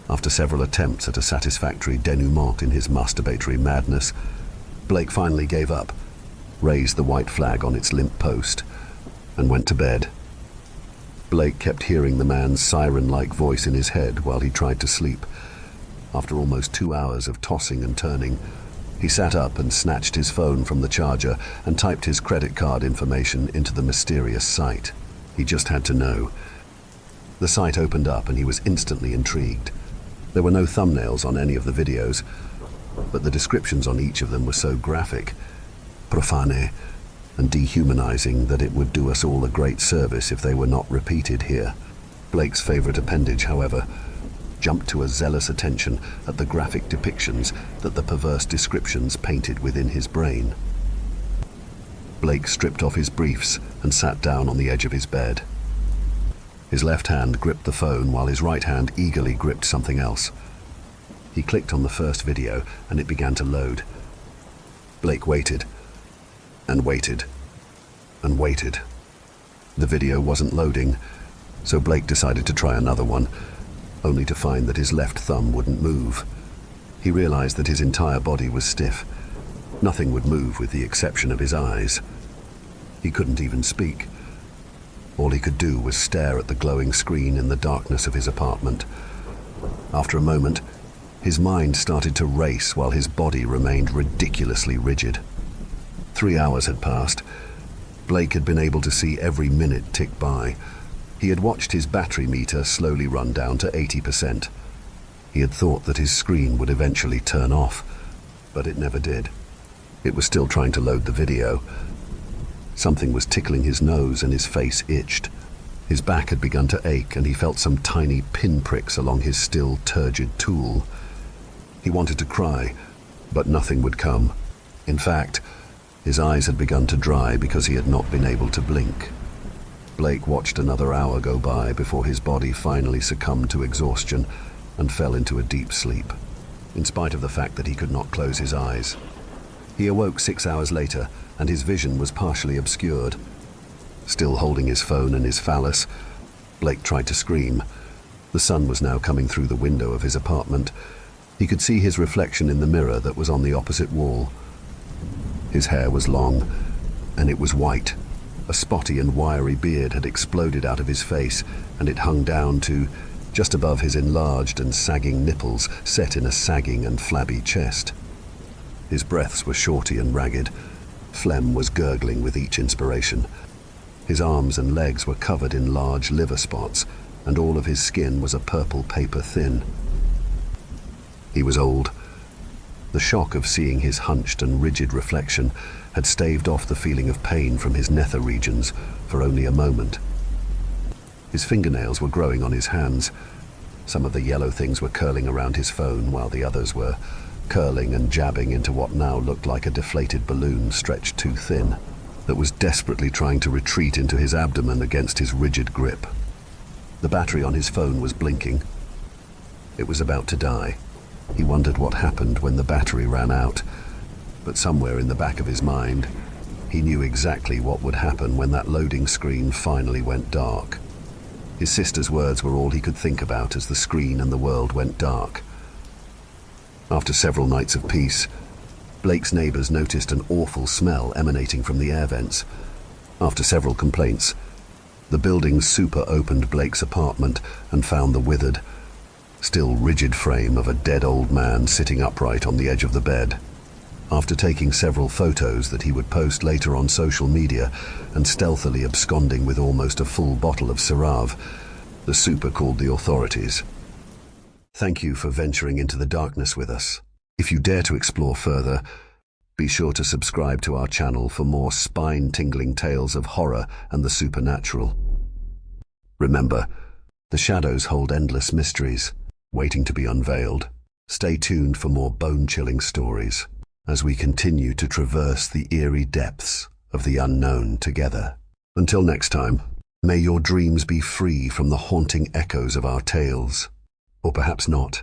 After several attempts at a satisfactory denouement in his masturbatory madness, Blake finally gave up, raised the white flag on its limp post, and went to bed. Blake kept hearing the man's siren-like voice in his head while he tried to sleep. After almost 2 hours of tossing and turning, he sat up and snatched his phone from the charger and typed his credit card information into the mysterious site. He just had to know. The site opened up and he was instantly intrigued. There were no thumbnails on any of the videos, but the descriptions on each of them were so graphic, profane, and dehumanizing that it would do us all a great service if they were not repeated here. Blake's favorite appendage, however, jumped to a zealous attention at the graphic depictions that the perverse descriptions painted within his brain. Blake stripped off his briefs and sat down on the edge of his bed. His left hand gripped the phone while his right hand eagerly gripped something else. He clicked on the first video and it began to load. Blake waited, and waited, and waited. The video wasn't loading, so Blake decided to try another one, only to find that his left thumb wouldn't move. He realized that his entire body was stiff. Nothing would move with the exception of his eyes. He couldn't even speak. All he could do was stare at the glowing screen in the darkness of his apartment. After a moment, his mind started to race while his body remained ridiculously rigid. 3 hours had passed. Blake had been able to see every minute tick by. He had watched his battery meter slowly run down to 80%. He had thought that his screen would eventually turn off, but it never did. It was still trying to load the video. Something was tickling his nose and his face itched. His back had begun to ache and he felt some tiny pinpricks along his still turgid tool. He wanted to cry, but nothing would come. In fact, his eyes had begun to dry because he had not been able to blink. Blake watched another hour go by before his body finally succumbed to exhaustion and fell into a deep sleep, in spite of the fact that he could not close his eyes. He awoke 6 hours later, and his vision was partially obscured. Still holding his phone and his phallus, Blake tried to scream. The sun was now coming through the window of his apartment. He could see his reflection in the mirror that was on the opposite wall. His hair was long, and it was white. A spotty and wiry beard had exploded out of his face, and it hung down to just above his enlarged and sagging nipples set in a sagging and flabby chest. His breaths were shorty and ragged. Phlegm was gurgling with each inspiration. His arms and legs were covered in large liver spots, and all of his skin was a purple paper thin. He was old. The shock of seeing his hunched and rigid reflection had staved off the feeling of pain from his nether regions for only a moment. His fingernails were growing on his hands. Some of the yellow things were curling around his phone, while the others were curling and jabbing into what now looked like a deflated balloon stretched too thin, that was desperately trying to retreat into his abdomen against his rigid grip. The battery on his phone was blinking. It was about to die. He wondered what happened when the battery ran out, but somewhere in the back of his mind, he knew exactly what would happen when that loading screen finally went dark. His sister's words were all he could think about as the screen and the world went dark. After several nights of peace, Blake's neighbors noticed an awful smell emanating from the air vents. After several complaints, the building's super opened Blake's apartment and found the withered, still rigid frame of a dead old man sitting upright on the edge of the bed. After taking several photos that he would post later on social media and stealthily absconding with almost a full bottle of Syrah, the super called the authorities. Thank you for venturing into the darkness with us. If you dare to explore further, be sure to subscribe to our channel for more spine-tingling tales of horror and the supernatural. Remember, the shadows hold endless mysteries, waiting to be unveiled. Stay tuned for more bone-chilling stories as we continue to traverse the eerie depths of the unknown together. Until next time, may your dreams be free from the haunting echoes of our tales. Or perhaps not.